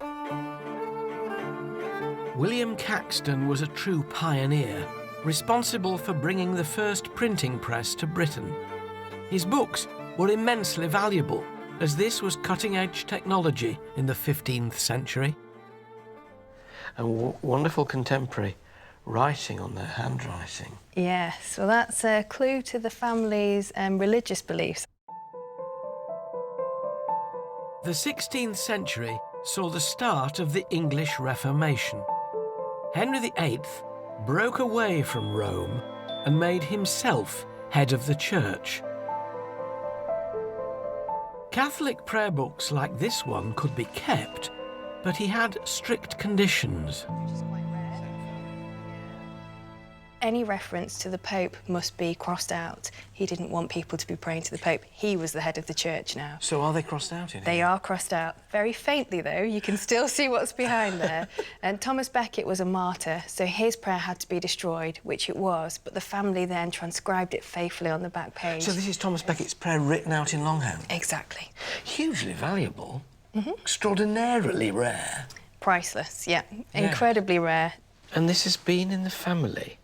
we are. William Caxton was a true pioneer, responsible for bringing the first printing press to Britain. His books were immensely valuable, as this was cutting-edge technology in the 15th century. And wonderful contemporary writing on their handwriting. Yes, well, that's a clue to the family's religious beliefs. The 16th century saw the start of the English Reformation. Henry VIII broke away from Rome and made himself head of the church. Catholic prayer books like this one could be kept, but he had strict conditions. Any reference to the Pope must be crossed out. He didn't want people to be praying to the Pope. He was the head of the church now. So are they crossed out in here? They are crossed out. Very faintly, though. You can still see what's behind there. And Thomas Becket was a martyr, so his prayer had to be destroyed, which it was, but the family then transcribed it faithfully on the back page. So this is Thomas Becket's prayer written out in longhand? Exactly. Hugely valuable. Extraordinarily rare. Priceless, yeah. Incredibly rare. And this has been in the family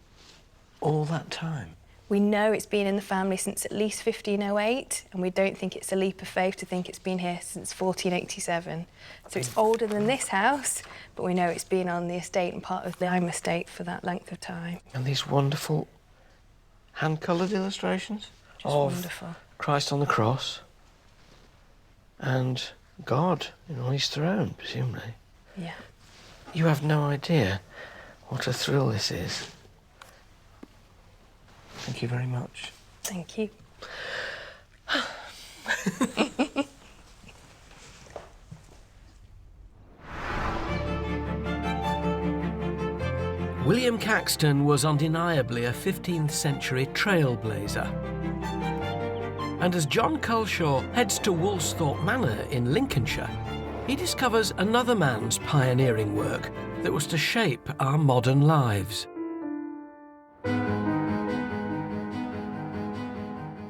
all that time? We know it's been in the family since at least 1508, and we don't think it's a leap of faith to think it's been here since 1487. So it's older than this house, but we know it's been on the estate and part of the Lyme estate for that length of time. And these wonderful hand-coloured illustrations of wonderful. Christ on the cross and God on his throne, presumably. Yeah. You have no idea What a thrill this is. Thank you very much. Thank you. William Caxton was undeniably a 15th century trailblazer. And as John Culshaw heads to Woolsthorpe Manor in Lincolnshire, he discovers another man's pioneering work that was to shape our modern lives.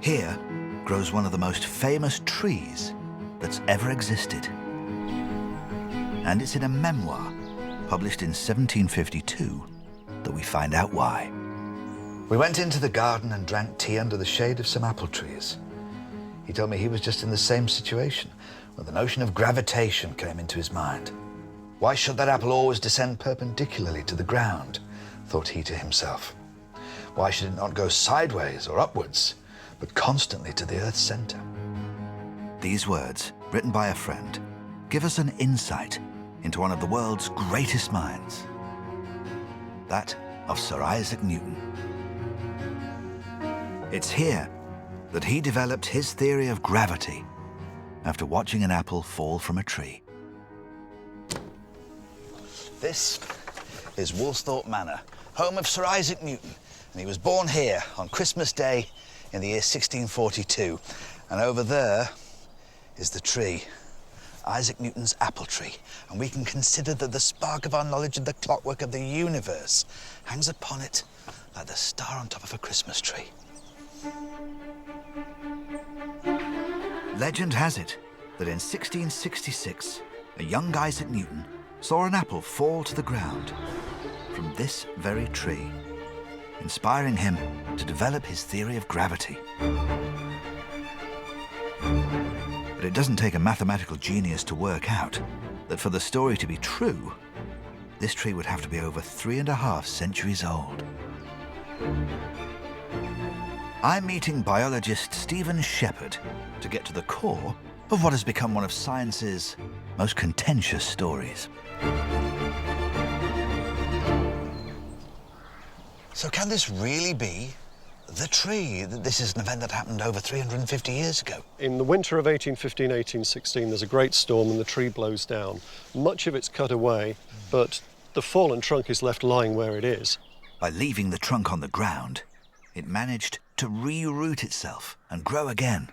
Here grows one of the most famous trees that's ever existed. And it's in a memoir published in 1752 that we find out why. We went into the garden and drank tea under the shade of some apple trees. He told me he was just in the same situation when the notion of gravitation came into his mind. Why should that apple always descend perpendicularly to the ground, thought he to himself. Why should it not go sideways or upwards, but constantly to the Earth's centre? These words, written by a friend, give us an insight into one of the world's greatest minds, that of Sir Isaac Newton. It's here that he developed his theory of gravity after watching an apple fall from a tree. This is Woolsthorpe Manor, home of Sir Isaac Newton, and he was born here on Christmas Day in the year 1642. And over there is the tree, Isaac Newton's apple tree, and we can consider that the spark of our knowledge of the clockwork of the universe hangs upon it like the star on top of a Christmas tree. Legend has it that in 1666, a young Isaac Newton saw an apple fall to the ground from this very tree, inspiring him to develop his theory of gravity. But it doesn't take a mathematical genius to work out that for the story to be true, this tree would have to be over 3.5 centuries old. I'm meeting biologist Stephen Shepherd to get to the core of what has become one of science's most contentious stories. So can this really be the tree? This is an event that happened over 350 years ago. In the winter of 1815, 1816, there's a great storm and the tree blows down. Much of it's cut away, but the fallen trunk is left lying where it is. By leaving the trunk on the ground, it managed to re-root itself and grow again.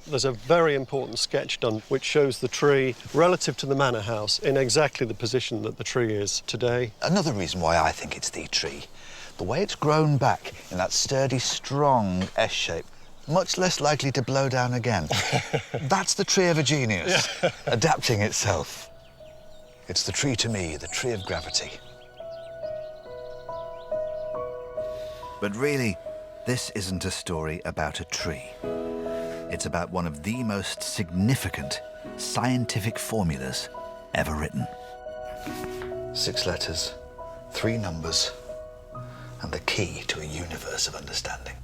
There's a very important sketch done which shows the tree relative to the manor house in exactly the position that the tree is today. Another reason why I think it's the tree, the way it's grown back in that sturdy, strong S shape, much less likely to blow down again. That's the tree of a genius, adapting itself. It's the tree to me, the tree of gravity. But really, this isn't a story about a tree. It's about one of the most significant scientific formulas ever written. 6 letters, 3 numbers, and the key to a universe of understanding.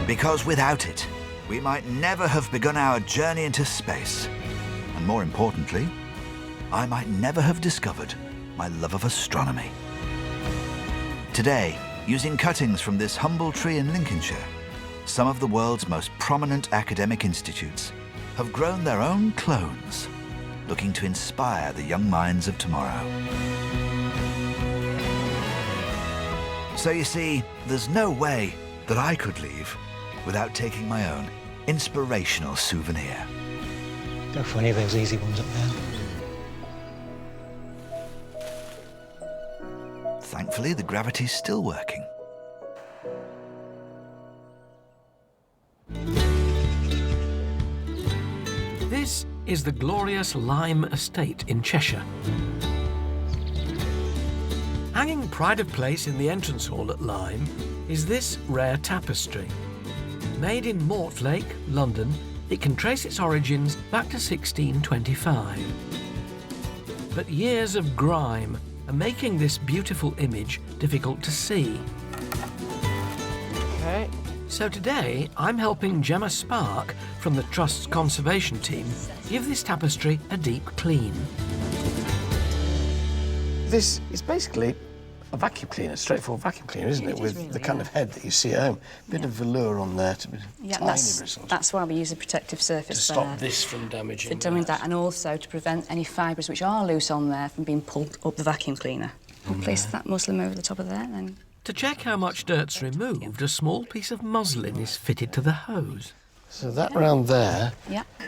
Because without it, we might never have begun our journey into space. And more importantly, I might never have discovered my love of astronomy. Today, using cuttings from this humble tree in Lincolnshire, some of the world's most prominent academic institutes have grown their own clones, looking to inspire the young minds of tomorrow. So you see, there's no way that I could leave without taking my own inspirational souvenir. Go for any of those easy ones up there. Thankfully, the gravity's still working. This is the glorious Lyme estate in Cheshire. Hanging pride of place in the entrance hall at Lyme is this rare tapestry. Made in Mortlake, London, it can trace its origins back to 1625. But years of grime are making this beautiful image difficult to see. Okay. So today, I'm helping Gemma Spark from the Trust's conservation team give this tapestry a deep clean. this is basically a vacuum cleaner, straightforward vacuum cleaner, isn't it? With really, the kind of head that you see at home. Bit of velour on there to be tiny bristles. That's why we use a protective surface to stop this from damaging. For doing that, and also to prevent any fibres which are loose on there from being pulled up the vacuum cleaner. We'll place that muslin over the top of there, then. To check how much dirt's removed, a small piece of muslin is fitted to the hose. So that round there,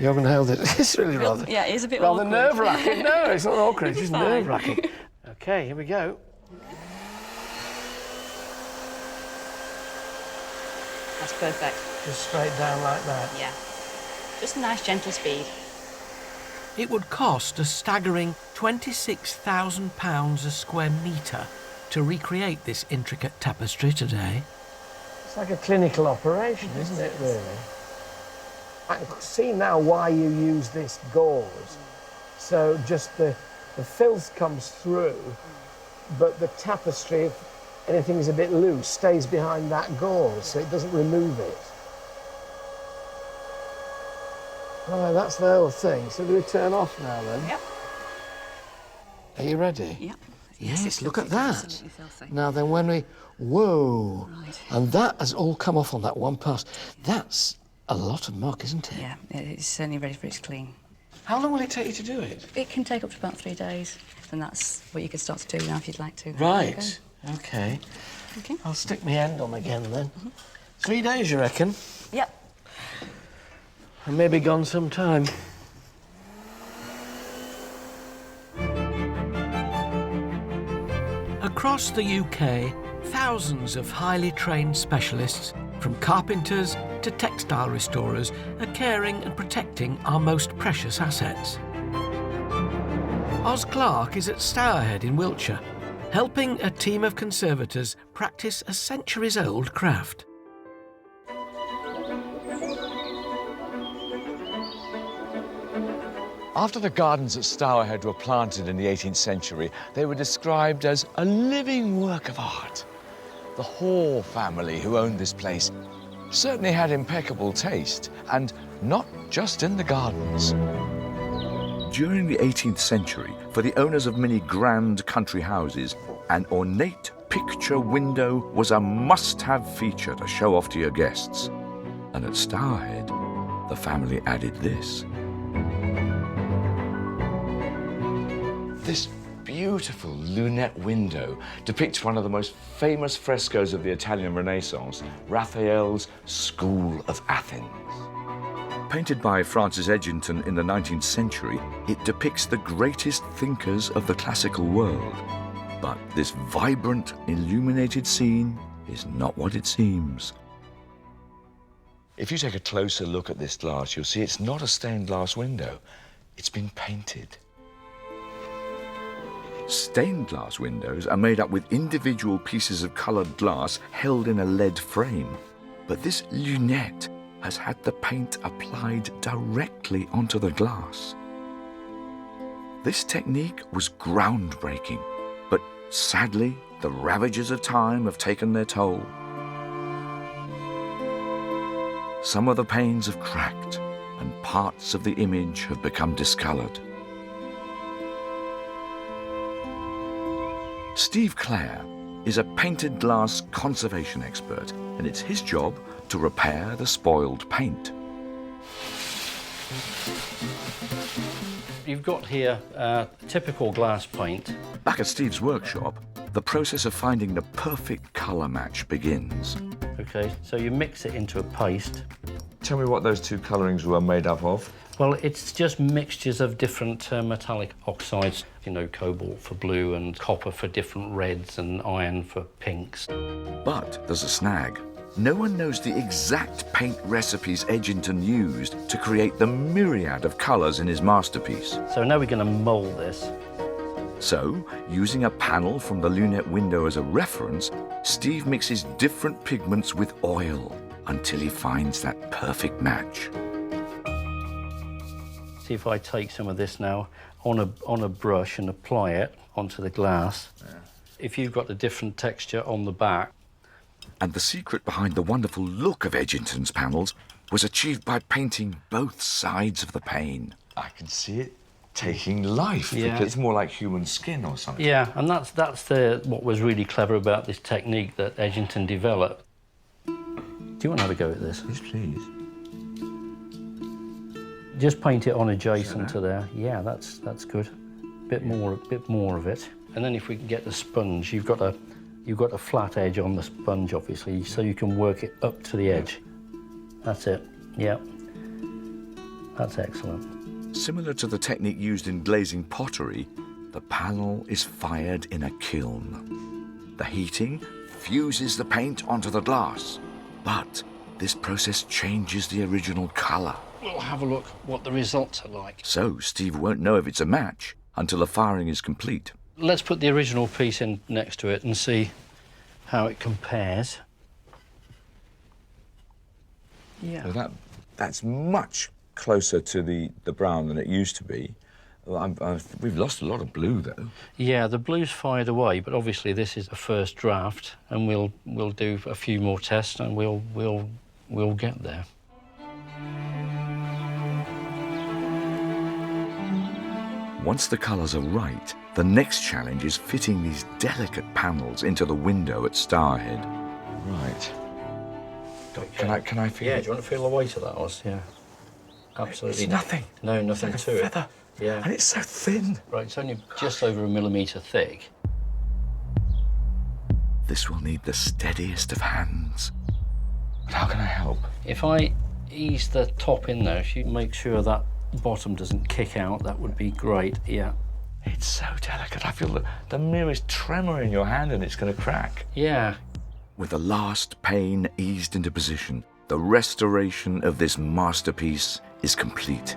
you're going to hold it. It's really rather... Yeah, it is a bit rather awkward. nerve-wracking. No, it's not awkward, it's just Fine. nerve-wracking. OK, here we go. That's perfect. Just straight down like that? Yeah. Just a nice, gentle speed. It would cost a staggering £26,000 a square metre to recreate this intricate tapestry today. It's like a clinical operation, isn't it, really? I can see now why you use this gauze. So just the filth comes through, but the tapestry, if anything's a bit loose, stays behind that gauze, so it doesn't remove it. Right, that's the whole thing. So do we turn off now, then? Yep. Are you ready? Yep. Yes, look at that. Absolutely filthy. Now then, when we... Whoa! Right. And that has all come off on that one pass. That's a lot of muck, isn't it? Yeah, it's certainly ready for its clean. How long will it take you to do it? It can take up to about 3 days, and that's what you could start to do now if you'd like to. Right. OK. I'll stick my end on again, then. 3 days, you reckon? Yep. I may be gone some time. Across the UK, thousands of highly trained specialists, from carpenters to textile restorers, are caring and protecting our most precious assets. Oz Clarke is at Stourhead in Wiltshire, helping a team of conservators practice a centuries-old craft. After the gardens at Stourhead were planted in the 18th century, they were described as a living work of art. The Hall family, who owned this place, certainly had impeccable taste, and not just in the gardens. During the 18th century, for the owners of many grand country houses, an ornate picture window was a must-have feature to show off to your guests. And at Stourhead, the family added this. This beautiful lunette window depicts one of the most famous frescoes of the Italian Renaissance, Raphael's School of Athens. Painted by Francis Edgington in the 19th century, it depicts the greatest thinkers of the classical world. But this vibrant, illuminated scene is not what it seems. If you take a closer look at this glass, you'll see it's not a stained glass window. It's been painted. Stained glass windows are made up with individual pieces of coloured glass held in a lead frame. But this lunette has had the paint applied directly onto the glass. This technique was groundbreaking, but sadly, the ravages of time have taken their toll. Some of the panes have cracked, and parts of the image have become discoloured. Steve Clare is a painted glass conservation expert, and it's his job to repair the spoiled paint. You've got here typical glass paint. Back at Steve's workshop, the process of finding the perfect colour match begins. OK, so you mix it into a paste. Tell me what those two colourings were made up of. Well, it's just mixtures of different metallic oxides. You know, cobalt for blue and copper for different reds and iron for pinks. But there's a snag. No one knows the exact paint recipes Edgington used to create the myriad of colours in his masterpiece. So now we're going to mould this. So, using a panel from the lunette window as a reference, Steve mixes different pigments with oil until he finds that perfect match. See if I take some of this now on a brush and apply it onto the glass. Yeah. If you've got a different texture on the back. And the secret behind the wonderful look of Edgington's panels was achieved by painting both sides of the pane. I can see it taking life. Yeah. Because it's more like human skin or something. Yeah, and that's what was really clever about this technique that Edgington developed. Do you want to have a go at this? Yes, please. Just paint it on adjacent to there. Yeah, that's good. Bit more of it. And then if we can get the sponge, you've got a flat edge on the sponge, obviously, so you can work it up to the edge. That's it. Yeah. That's excellent. Similar to the technique used in glazing pottery, the panel is fired in a kiln. The heating fuses the paint onto the glass, but this process changes the original colour. We'll have a look what the results are like. So Steve won't know if it's a match until the firing is complete. Let's put the original piece in next to it and see how it compares. Yeah. So that's much closer to the brown than it used to be. We've lost a lot of blue, though. Yeah, the blue's fired away, but obviously this is a first draft, and we'll do a few more tests, and we'll get there. Once the colours are right, the next challenge is fitting these delicate panels into the window at Starhead. Right. Okay. Can I feel? Yeah, do you want to feel the weight of that, Oz? Yeah. Absolutely. It's nothing. No, nothing it's like to a feather. it. Yeah. And it's so thin. Right, it's only just over a millimetre thick. This will need the steadiest of hands. But how can I help? If I ease the top in there, if you make sure that bottom doesn't kick out, that would be great. Yeah. It's so delicate. I feel the merest tremor in your hand and it's going to crack. Yeah. With the last pane eased into position, the restoration of this masterpiece is complete.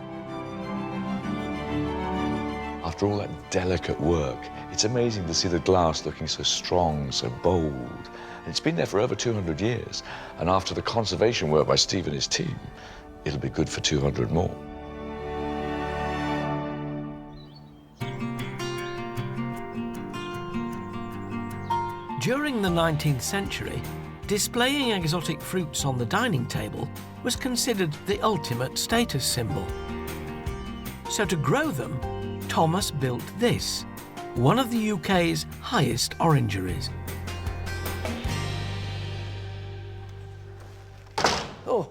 After all that delicate work, it's amazing to see the glass looking so strong, so bold. And it's been there for over 200 years. And after the conservation work by Steve and his team, it'll be good for 200 more. During the 19th century, displaying exotic fruits on the dining table was considered the ultimate status symbol. So to grow them, Thomas built this, one of the UK's highest orangeries. Oh,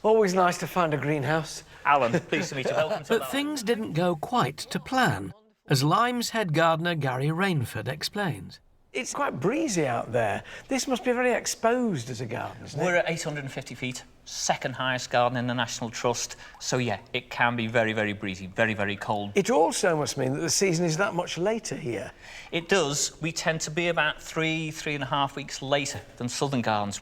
always nice to find a greenhouse. Alan, pleased to meet you. Welcome to But things didn't go quite to plan, as Lyme's head gardener Gary Rainford explains. It's quite breezy out there. This must be very exposed as a garden, isn't it? We're at 850 feet, second highest garden in the National Trust. So, yeah, it can be very, very breezy, very, very cold. It also must mean that the season is that much later here. It does. We tend to be about 3.5 weeks later than southern gardens.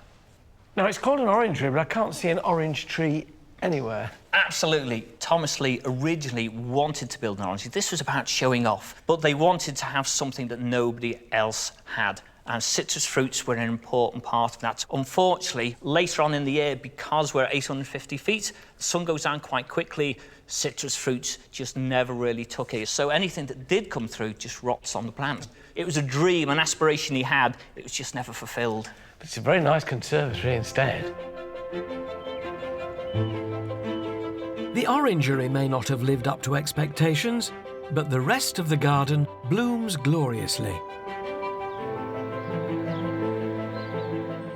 Now, it's called an orangery, but I can't see an orange tree anywhere. Absolutely. Thomas Lee originally wanted to build an orangery. This was about showing off, but they wanted to have something that nobody else had. And citrus fruits were an important part of that. Unfortunately, later on in the year, because we're at 850 feet, the sun goes down quite quickly, citrus fruits just never really took it. So anything that did come through just rots on the plant. It was a dream, an aspiration he had, it was just never fulfilled. But it's a very nice conservatory instead. The orangery may not have lived up to expectations, but the rest of the garden blooms gloriously.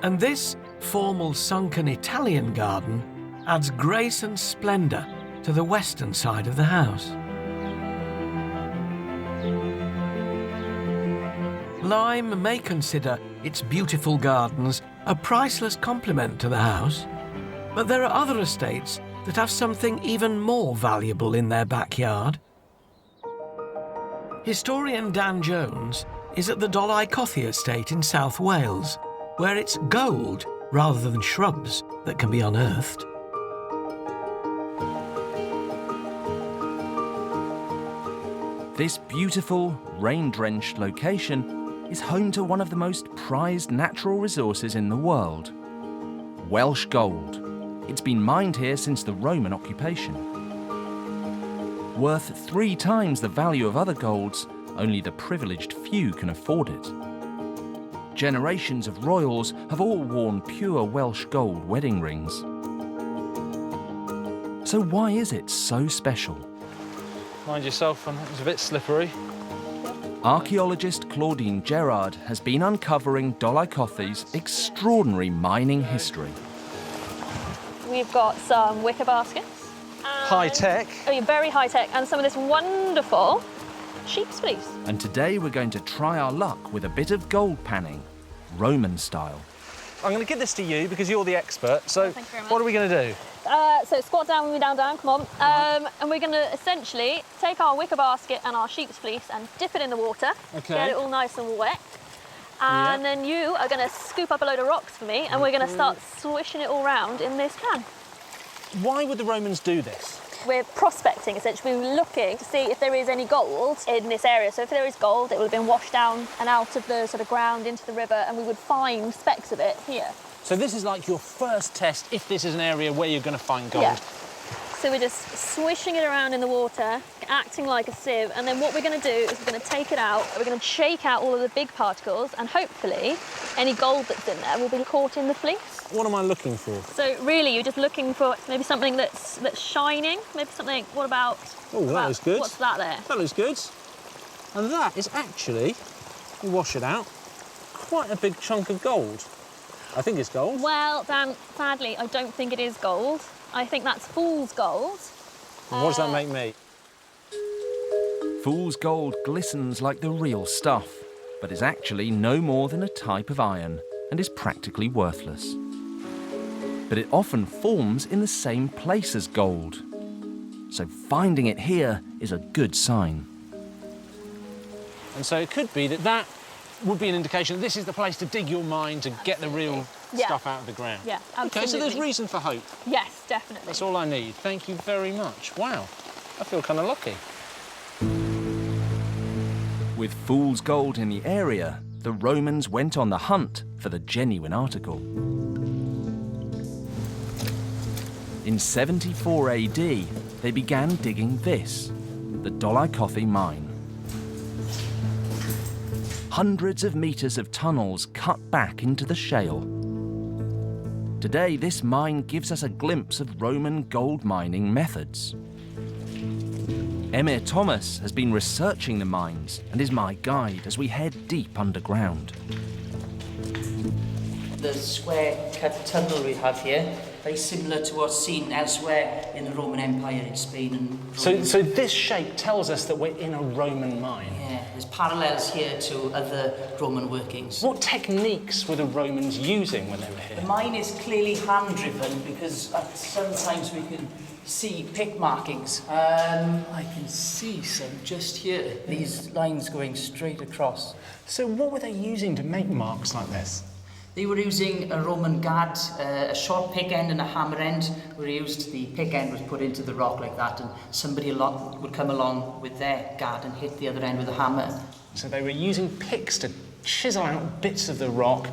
And this formal sunken Italian garden adds grace and splendour to the western side of the house. Lyme may consider its beautiful gardens a priceless compliment to the house, but there are other estates that have something even more valuable in their backyard. Historian Dan Jones is at the Dolycothy estate in South Wales, where it's gold rather than shrubs that can be unearthed. This beautiful, rain-drenched location is home to one of the most prized natural resources in the world, Welsh gold. It's been mined here since the Roman occupation. Worth 3 times the value of other golds, only the privileged few can afford it. Generations of royals have all worn pure Welsh gold wedding rings. So why is it so special? Mind yourself, and it's a bit slippery. Archaeologist Claudine Gerard has been uncovering Dolaucothe's extraordinary mining history. We've got some wicker baskets. High tech. Oh, yeah, very high tech. And some of this wonderful sheep's fleece. And today we're going to try our luck with a bit of gold panning, Roman style. I'm going to give this to you because you're the expert. So thank you very much. what are we going to do? So squat down when we're down, come on. And we're going to essentially take our wicker basket and our sheep's fleece and dip it in the water. Okay. Get it all nice and wet. And then you are going to scoop up a load of rocks for me, and we're going to start swishing it all round in this pan. Why would the Romans do this? We're prospecting, essentially. We're looking to see if there is any gold in this area. So if there is gold, it will have been washed down and out of the sort of ground into the river, and we would find specks of it here. So this is like your first test if this is an area where you're going to find gold. Yeah. So we're just swishing it around in the water, acting like a sieve, and then what we're going to do is we're going to take it out, we're going to shake out all of the big particles, and hopefully any gold that's in there will be caught in the fleece. What am I looking for? So really you're just looking for maybe something that's shining, maybe something, what about... Oh, that looks good. What's that there? That looks good. And that is actually, you wash it out, quite a big chunk of gold. I think it's gold. Well, Dan, sadly, I don't think it is gold. I think that's fool's gold. And what does that make me? Fool's gold glistens like the real stuff, but is actually no more than a type of iron and is practically worthless. But it often forms in the same place as gold. So finding it here is a good sign. And so it could be that that would be an indication that this is the place to dig your mine to get the real stuff out of the ground. Yeah, absolutely. OK, so there's reason for hope. Yes, definitely. That's all I need. Thank you very much. Wow, I feel kind of lucky. With fool's gold in the area, the Romans went on the hunt for the genuine article. In 74 AD, they began digging this, the Dolaucothi mine. Hundreds of metres of tunnels cut back into the shale. Today, this mine gives us a glimpse of Roman gold mining methods. Emir Thomas has been researching the mines and is my guide as we head deep underground. The square-cut tunnel we have here, very similar to what's seen elsewhere in the Roman Empire in Spain and Rome. So this shape tells us that we're in a Roman mine? Yeah, there's parallels here to other Roman workings. What techniques were the Romans using when they were here? The mine is clearly hand-driven because sometimes we can see pick markings. I can see some just here. These lines going straight across. So what were they using to make marks like this? They were using a Roman guard, a short pick end and a hammer end were used. The pick end was put into the rock like that, and somebody would come along with their guard and hit the other end with a hammer. So they were using picks to chisel out bits of the rock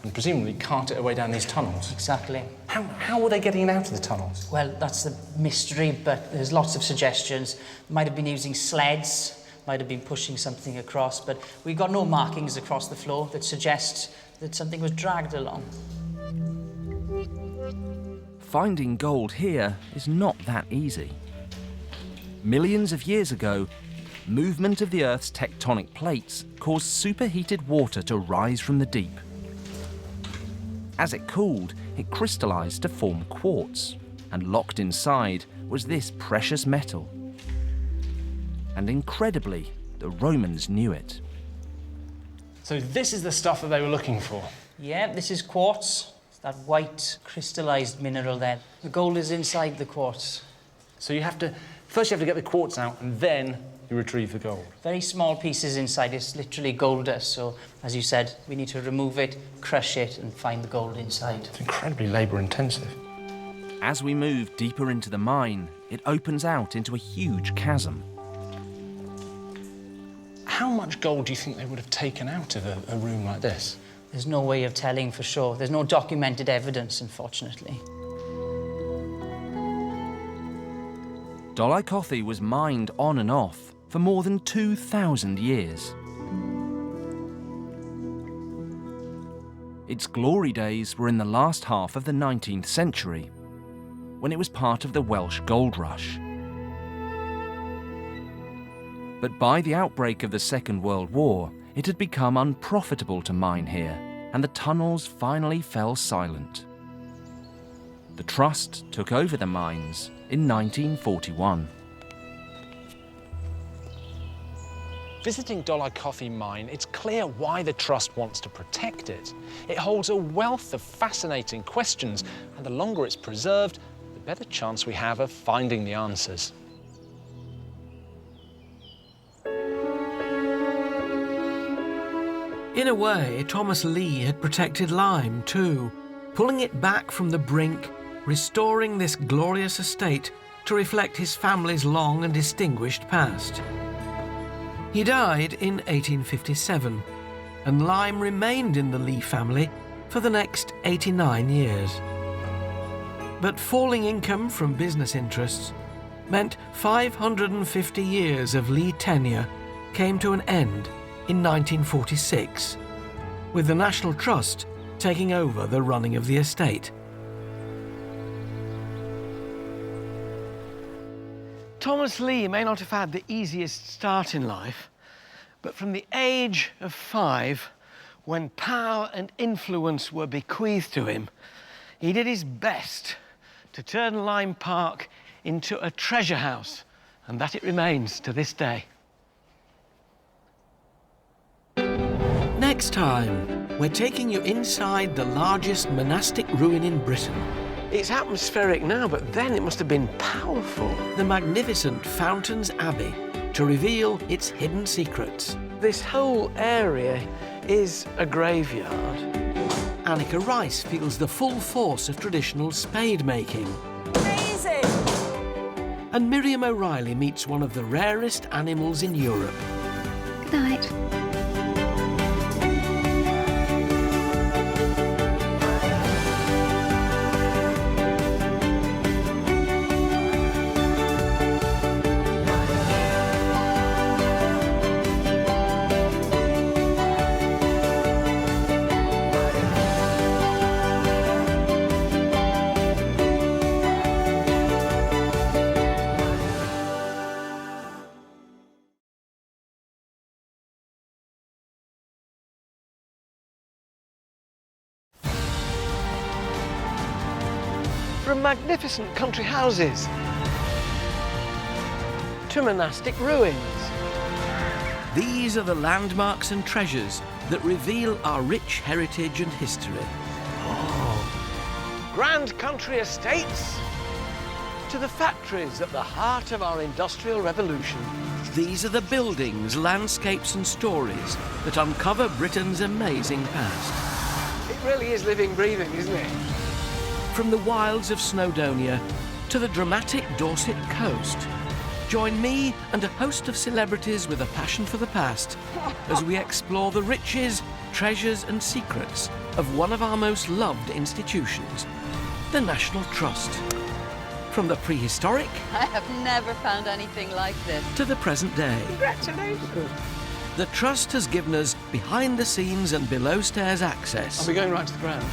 and presumably cart it away down these tunnels. Exactly. How were they getting it out of the tunnels? Well, that's the mystery, but there's lots of suggestions. Might have been using sleds, might have been pushing something across, but we got no markings across the floor that suggest that something was dragged along. Finding gold here is not that easy. Millions of years ago, movement of the Earth's tectonic plates caused superheated water to rise from the deep. As it cooled, it crystallized to form quartz, and locked inside was this precious metal. And incredibly, the Romans knew it. So this is the stuff that they were looking for? Yeah, this is quartz. It's that white crystallized mineral there. The gold is inside the quartz. So first you have to get the quartz out and then you retrieve the gold? Very small pieces inside. It's literally gold dust. So, as you said, we need to remove it, crush it, and find the gold inside. It's incredibly labour-intensive. As we move deeper into the mine, it opens out into a huge chasm. How much gold do you think they would have taken out of a room like this? There's no way of telling for sure. There's no documented evidence, unfortunately. Dolaucothi was mined on and off for more than 2,000 years. Its glory days were in the last half of the 19th century, when it was part of the Welsh gold rush. But by the outbreak of the Second World War, it had become unprofitable to mine here, and the tunnels finally fell silent. The Trust took over the mines in 1941. Visiting Dollar Coffee Mine, it's clear why the Trust wants to protect it. It holds a wealth of fascinating questions, and the longer it's preserved, the better chance we have of finding the answers. In a way, Thomas Lee had protected Lyme too, pulling it back from the brink, restoring this glorious estate to reflect his family's long and distinguished past. He died in 1857, and Lyme remained in the Lee family for the next 89 years. But falling income from business interests meant 550 years of Lee tenure came to an end in 1946, with the National Trust taking over the running of the estate. Thomas Lee may not have had the easiest start in life, but from the age of 5, when power and influence were bequeathed to him, he did his best to turn Lyme Park into a treasure house, and that it remains to this day. Next time, we're taking you inside the largest monastic ruin in Britain. It's atmospheric now, but then it must have been powerful. The magnificent Fountains Abbey, to reveal its hidden secrets. This whole area is a graveyard. Annika Rice feels the full force of traditional spade making. Amazing! And Miriam O'Reilly meets one of the rarest animals in Europe. Good night. From magnificent country houses to monastic ruins. These are the landmarks and treasures that reveal our rich heritage and history. Oh, grand country estates to the factories at the heart of our industrial revolution. These are the buildings, landscapes and stories that uncover Britain's amazing past. It really is living, breathing, isn't it? From the wilds of Snowdonia to the dramatic Dorset coast, join me and a host of celebrities with a passion for the past as we explore the riches, treasures and secrets of one of our most loved institutions, the National Trust. From the prehistoric... I have never found anything like this. ...to the present day. Congratulations! The Trust has given us behind-the-scenes and below-stairs access... Are we going right to the ground?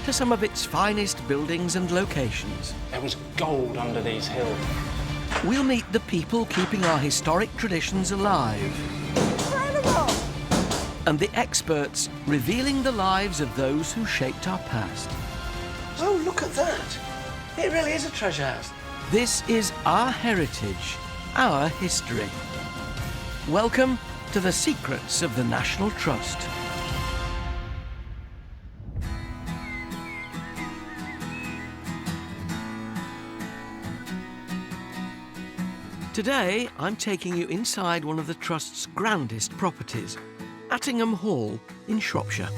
...to some of its finest buildings and locations. There was gold under these hills. We'll meet the people keeping our historic traditions alive. Incredible! And the experts revealing the lives of those who shaped our past. Oh, look at that. It really is a treasure house. This is our heritage, our history. Welcome to the secrets of the National Trust. Today, I'm taking you inside one of the Trust's grandest properties, Attingham Hall in Shropshire.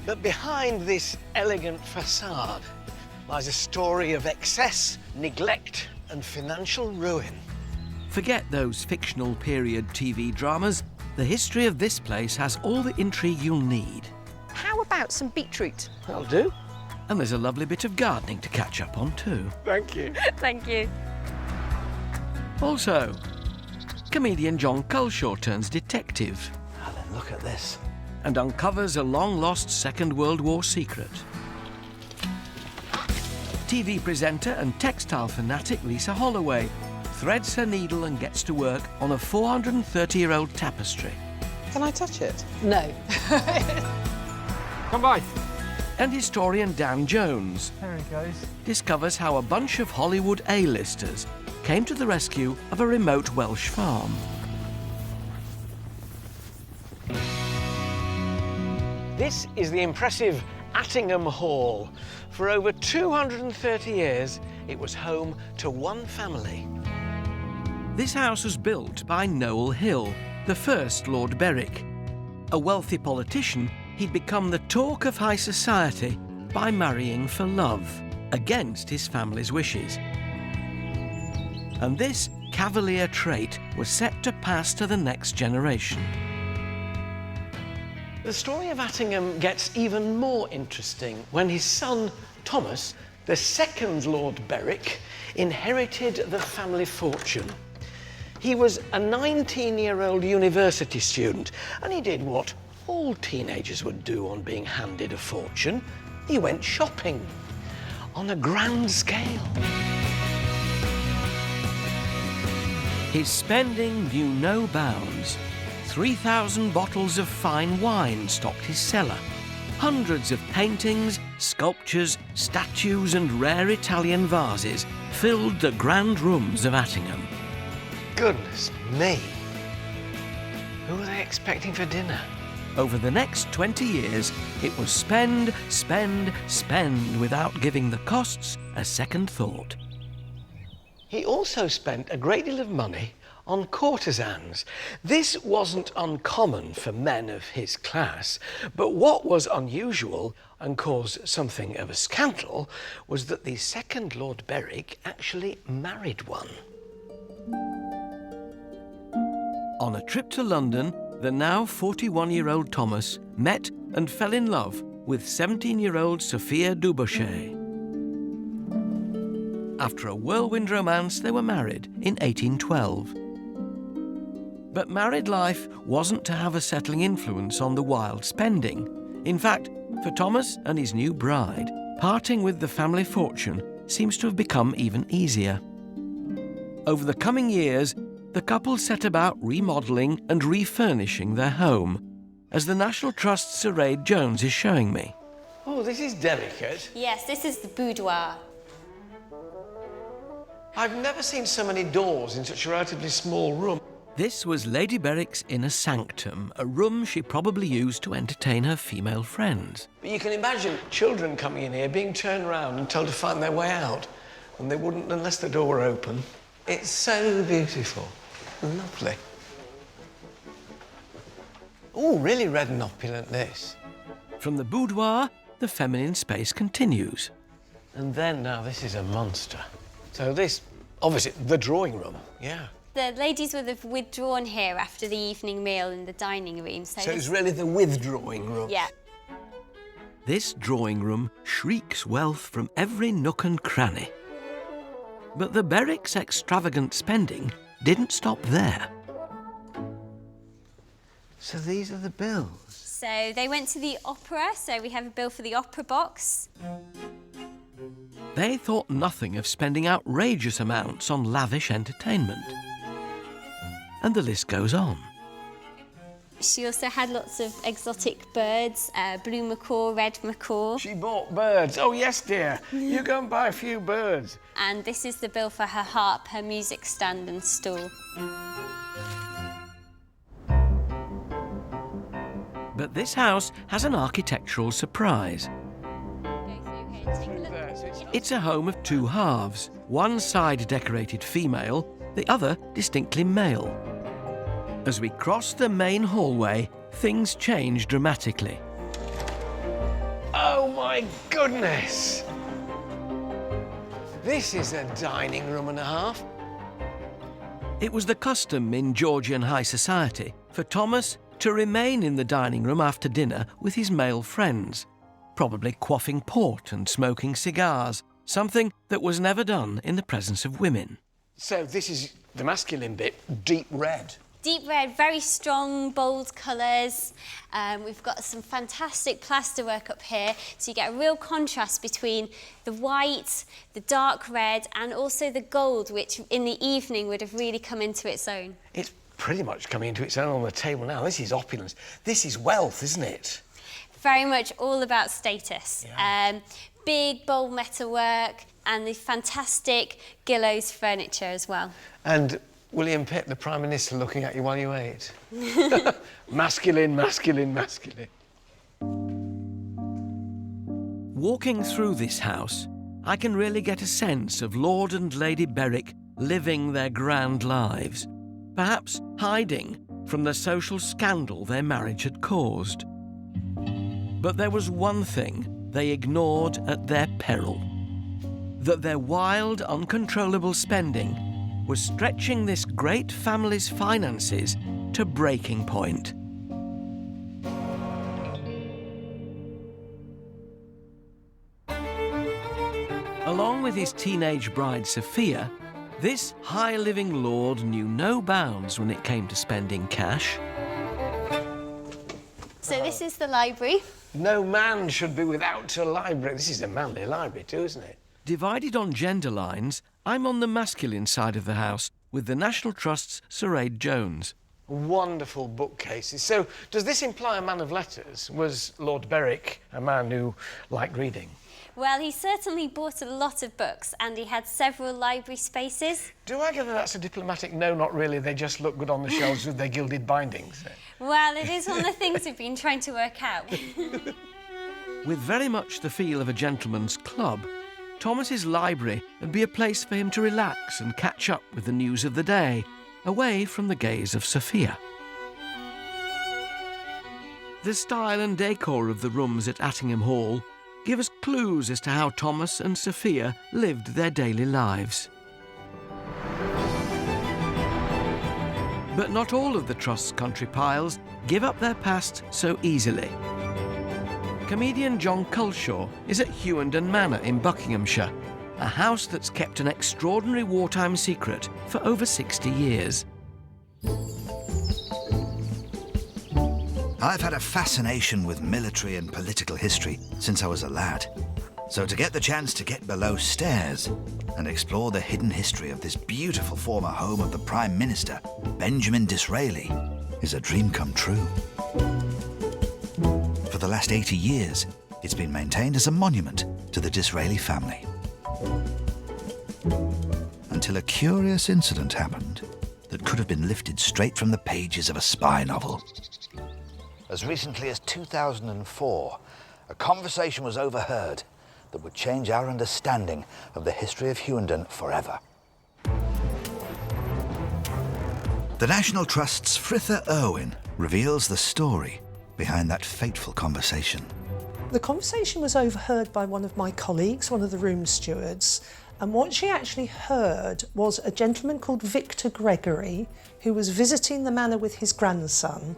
But behind this elegant facade lies a story of excess, neglect and financial ruin. Forget those fictional period TV dramas. The history of this place has all the intrigue you'll need. How about some beetroot? That'll do. And there's a lovely bit of gardening to catch up on too. Thank you. Thank you. Also, comedian John Culshaw turns detective. Alan, look at this. And uncovers a long-lost Second World War secret. TV presenter and textile fanatic Lisa Holloway threads her needle and gets to work on a 430-year-old tapestry. Can I touch it? No. Come by. And historian Dan Jones There he goes. discovers how a bunch of Hollywood A-listers came to the rescue of a remote Welsh farm. This is the impressive Attingham Hall. For over 230 years, it was home to one family. This house was built by Knole Hill, the first Lord Berwick. A wealthy politician, he'd become the talk of high society by marrying for love, against his family's wishes. And this cavalier trait was set to pass to the next generation. The story of Attingham gets even more interesting when his son, Thomas, the second Lord Berwick, inherited the family fortune. He was a 19-year-old university student, and he did what all teenagers would do on being handed a fortune. He went shopping on a grand scale. His spending knew no bounds. 3,000 bottles of fine wine stocked his cellar. Hundreds of paintings, sculptures, statues and rare Italian vases filled the grand rooms of Attingham. Goodness me. Who were they expecting for dinner? Over the next 20 years, it was spend, spend, spend without giving the costs a second thought. He also spent a great deal of money on courtesans. This wasn't uncommon for men of his class, but what was unusual and caused something of a scandal was that the second Lord Berwick actually married one. On a trip to London, the now 41-year-old Thomas met and fell in love with 17-year-old Sophia Dubuchet. After a whirlwind romance, they were married in 1812. But married life wasn't to have a settling influence on the wild spending. In fact, for Thomas and his new bride, parting with the family fortune seems to have become even easier. Over the coming years, the couple set about remodelling and refurnishing their home, as the National Trust's Sir Ray Jones is showing me. Oh, this is delicate. Yes, this is the boudoir. I've never seen so many doors in such a relatively small room. This was Lady Berwick's inner sanctum, a room she probably used to entertain her female friends. But you can imagine children coming in here being turned around and told to find their way out, and they wouldn't unless the door were open. It's so beautiful. Lovely. Oh, really red and opulent, this. From the boudoir, the feminine space continues. And then, now, this is a monster. So this, obviously, the drawing room, yeah. The ladies would have withdrawn here after the evening meal in the dining room. So it's really the withdrawing room? Yeah. This drawing room shrieks wealth from every nook and cranny. But the Berwick's extravagant spending didn't stop there. So these are the bills? So they went to the opera, so we have a bill for the opera box. They thought nothing of spending outrageous amounts on lavish entertainment. And the list goes on. She also had lots of exotic birds, blue macaw, red macaw. She bought birds. Oh, yes, dear. You go and buy a few birds. And this is the bill for her harp, her music stand and stool. But this house has an architectural surprise. It's a home of two halves, one side decorated female, the other distinctly male. As we cross the main hallway, things change dramatically. Oh, my goodness! This is a dining room and a half. It was the custom in Georgian high society for Thomas to remain in the dining room after dinner with his male friends, probably quaffing port and smoking cigars, something that was never done in the presence of women. So this is the masculine bit, deep red. Deep red, very strong, bold colours. We've got some fantastic plasterwork up here, so you get a real contrast between the white, the dark red, and also the gold, which in the evening would have really come into its own. It's pretty much coming into its own on the table now. This is opulence. This is wealth, isn't it? Very much all about status. Yeah. Big, bold metalwork, and the fantastic Gillows furniture as well. And William Pitt, the Prime Minister, looking at you while you ate. Masculine, masculine, masculine. Walking through this house, I can really get a sense of Lord and Lady Berwick living their grand lives, perhaps hiding from the social scandal their marriage had caused. But there was one thing they ignored at their peril: that their wild, uncontrollable spending was stretching this great family's finances to breaking point. Along with his teenage bride Sophia, this high-living lord knew no bounds when it came to spending cash. So this is the library. No man should be without a library. This is a manly library too, isn't it? Divided on gender lines, I'm on the masculine side of the house with the National Trust's Sir Aid Jones. Wonderful bookcases. So, does this imply a man of letters? Was Lord Berwick a man who liked reading? Well, he certainly bought a lot of books, and he had several library spaces. Do I gather that's a diplomatic no, not really, they just look good on the shelves with their gilded bindings? Well, it is one of the things we've been trying to work out. With very much the feel of a gentleman's club, Thomas's library would be a place for him to relax and catch up with the news of the day, away from the gaze of Sophia. The style and decor of the rooms at Attingham Hall give us clues as to how Thomas and Sophia lived their daily lives. But not all of the Trust's country piles give up their past so easily. Comedian John Culshaw is at Hughenden Manor in Buckinghamshire, a house that's kept an extraordinary wartime secret for over 60 years. I've had a fascination with military and political history since I was a lad. So to get the chance to get below stairs and explore the hidden history of this beautiful former home of the Prime Minister, Benjamin Disraeli, is a dream come true. For the last 80 years, it's been maintained as a monument to the Disraeli family. Until a curious incident happened that could have been lifted straight from the pages of a spy novel. As recently as 2004, a conversation was overheard that would change our understanding of the history of Hughenden forever. The National Trust's Fritha Irwin reveals the story behind that fateful conversation. The conversation was overheard by one of my colleagues, one of the room stewards, and what she actually heard was a gentleman called Victor Gregory, who was visiting the manor with his grandson.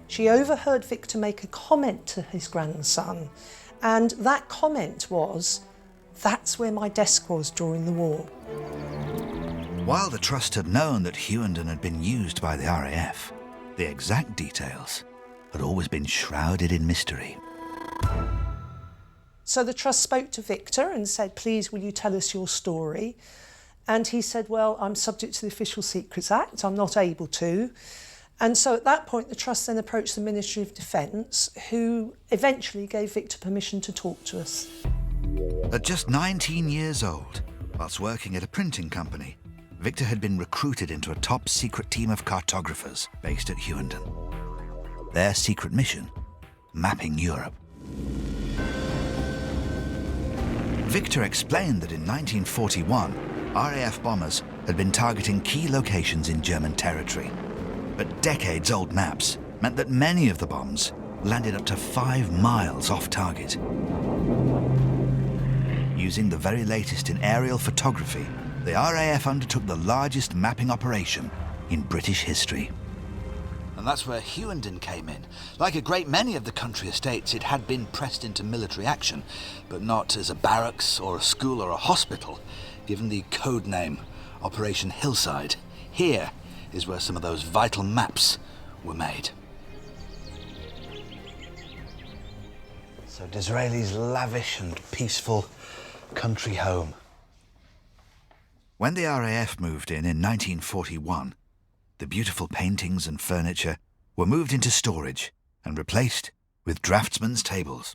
She overheard Victor make a comment to his grandson, and that comment was, "That's where my desk was during the war." While the Trust had known that Hughenden had been used by the RAF, the exact details had always been shrouded in mystery. So the Trust spoke to Victor and said, "Please, will you tell us your story?" And he said, "Well, I'm subject to the Official Secrets Act, I'm not able to." And so at that point, the Trust then approached the Ministry of Defence, who eventually gave Victor permission to talk to us. At just 19 years old, whilst working at a printing company, Victor had been recruited into a top-secret team of cartographers based at Hughenden. Their secret mission, mapping Europe. Victor explained that in 1941, RAF bombers had been targeting key locations in German territory. But decades-old maps meant that many of the bombs landed up to 5 miles off target. Using the very latest in aerial photography, the RAF undertook the largest mapping operation in British history. And that's where Hughenden came in. Like a great many of the country estates, it had been pressed into military action, but not as a barracks or a school or a hospital, given the code name Operation Hillside. Here, is where some of those vital maps were made. So Disraeli's lavish and peaceful country home. When the RAF moved in 1941, the beautiful paintings and furniture were moved into storage and replaced with draftsmen's tables.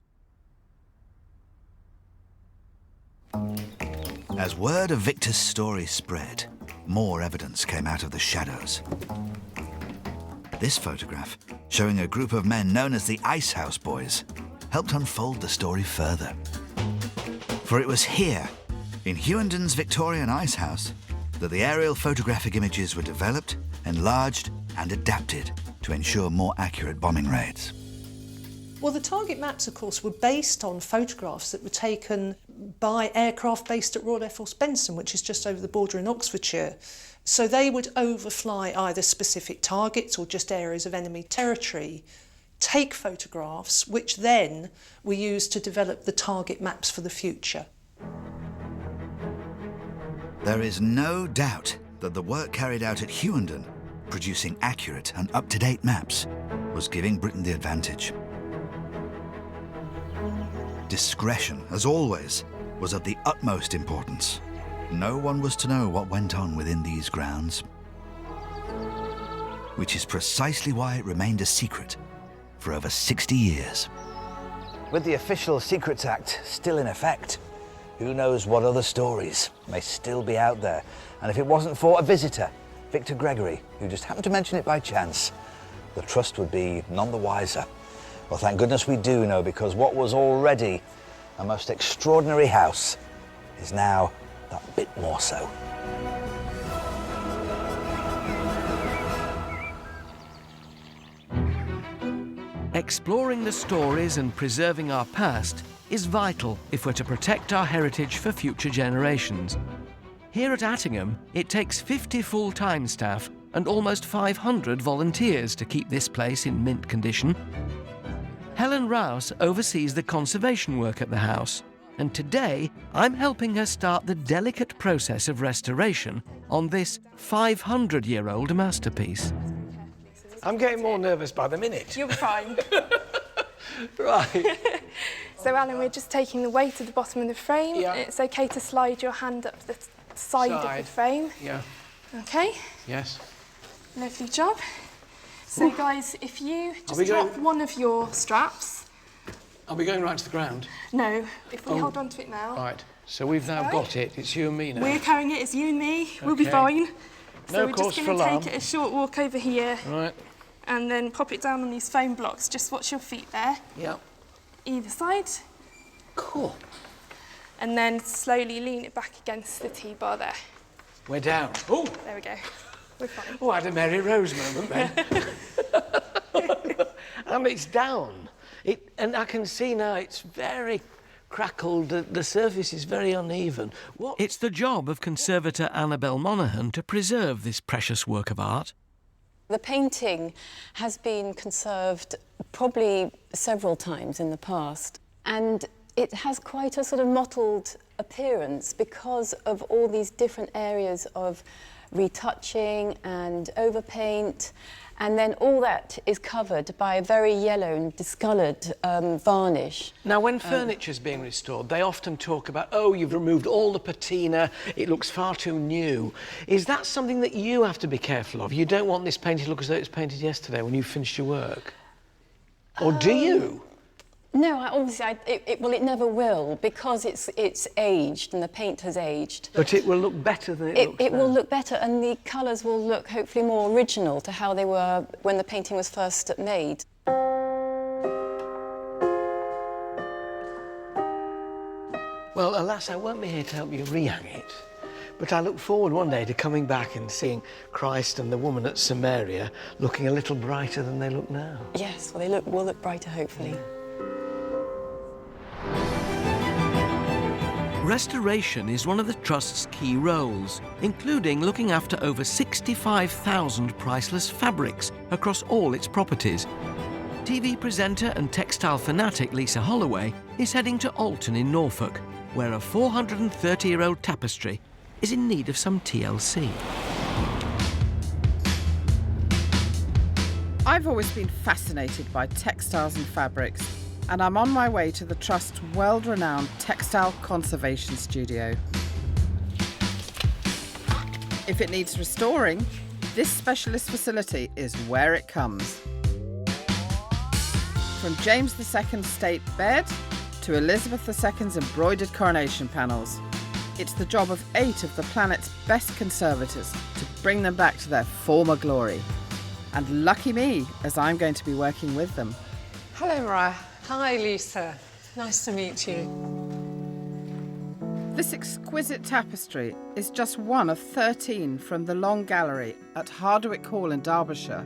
As word of Victor's story spread, more evidence came out of the shadows. This photograph, showing a group of men known as the Ice House Boys, helped unfold the story further. For it was here, in Hughenden Victorian Ice House, that the aerial photographic images were developed, enlarged and adapted to ensure more accurate bombing raids. Well, the target maps, of course, were based on photographs that were taken by aircraft based at Royal Air Force Benson, which is just over the border in Oxfordshire. So they would overfly either specific targets or just areas of enemy territory, take photographs, which then were used to develop the target maps for the future. There is no doubt that the work carried out at Hughenden, producing accurate and up-to-date maps, was giving Britain the advantage. Discretion, as always, was of the utmost importance. No one was to know what went on within these grounds, which is precisely why it remained a secret for over 60 years. With the Official Secrets Act still in effect, who knows what other stories may still be out there. And if it wasn't for a visitor, Victor Gregory, who just happened to mention it by chance, the Trust would be none the wiser. Well, thank goodness we do know, because what was already a most extraordinary house is now that bit more so. Exploring the stories and preserving our past is vital if we're to protect our heritage for future generations. Here at Attingham, it takes 50 full-time staff and almost 500 volunteers to keep this place in mint condition. Helen Rouse oversees the conservation work at the house, and today I'm helping her start the delicate process of restoration on this 500-year-old masterpiece. I'm getting more nervous by the minute. You're fine. Right. So, Alan, we're just taking the weight at the bottom of the frame. Yeah. It's OK to slide your hand up the side of the frame. Yeah. OK? Yes. Lovely job. So, guys, if you just drop one of your straps... Are we going right to the ground? No, if we hold on to it now. Right. So we've now got it. It's you and me now. We're carrying it. It's you and me. We'll be fine. So No we're cause just for going to alarm. take it a short walk over here. Right. And then pop it down on these foam blocks. Just watch your feet there. Yeah. Either side. Cool. And then slowly lean it back against the T-bar there. We're down. Oh! There we go. We're fine. Oh, I had a Mary Rose moment then. And it's down. And I can see now it's very crackled. The surface is very uneven. It's the job of conservator Annabel Monaghan to preserve this precious work of art. The painting has been conserved probably several times in the past, and it has quite a sort of mottled appearance because of all these different areas of retouching and overpaint, and then all that is covered by a very yellow and discoloured varnish. Now, when furniture's being restored, they often talk about, oh, you've removed all the patina, it looks far too new. Is that something that you have to be careful of? You don't want this painting to look as though it was painted yesterday when you finished your work? Or do you? No, it never will, because it's aged and the paint has aged. But it will look better than it looks It now. will look better, and the colours will look hopefully more original to how they were when the painting was first made. Well, alas, I won't be here to help you rehang it. But I look forward one day to coming back and seeing Christ and the woman at Samaria looking a little brighter than they look now. Yes, well, they will look brighter, hopefully. Restoration is one of the Trust's key roles, including looking after over 65,000 priceless fabrics across all its properties. TV presenter and textile fanatic Lisa Holloway is heading to Alton in Norfolk, where a 430-year-old tapestry is in need of some TLC. I've always been fascinated by textiles and fabrics, and I'm on my way to the Trust's world-renowned Textile Conservation Studio. If it needs restoring, this specialist facility is where it comes. From James II's state bed to Elizabeth II's embroidered coronation panels, it's the job of 8 of the planet's best conservators to bring them back to their former glory. And lucky me, as I'm going to be working with them. Hello, Mariah. Hi, Lisa. Nice to meet you. This exquisite tapestry is just one of 13 from the Long Gallery at Hardwick Hall in Derbyshire.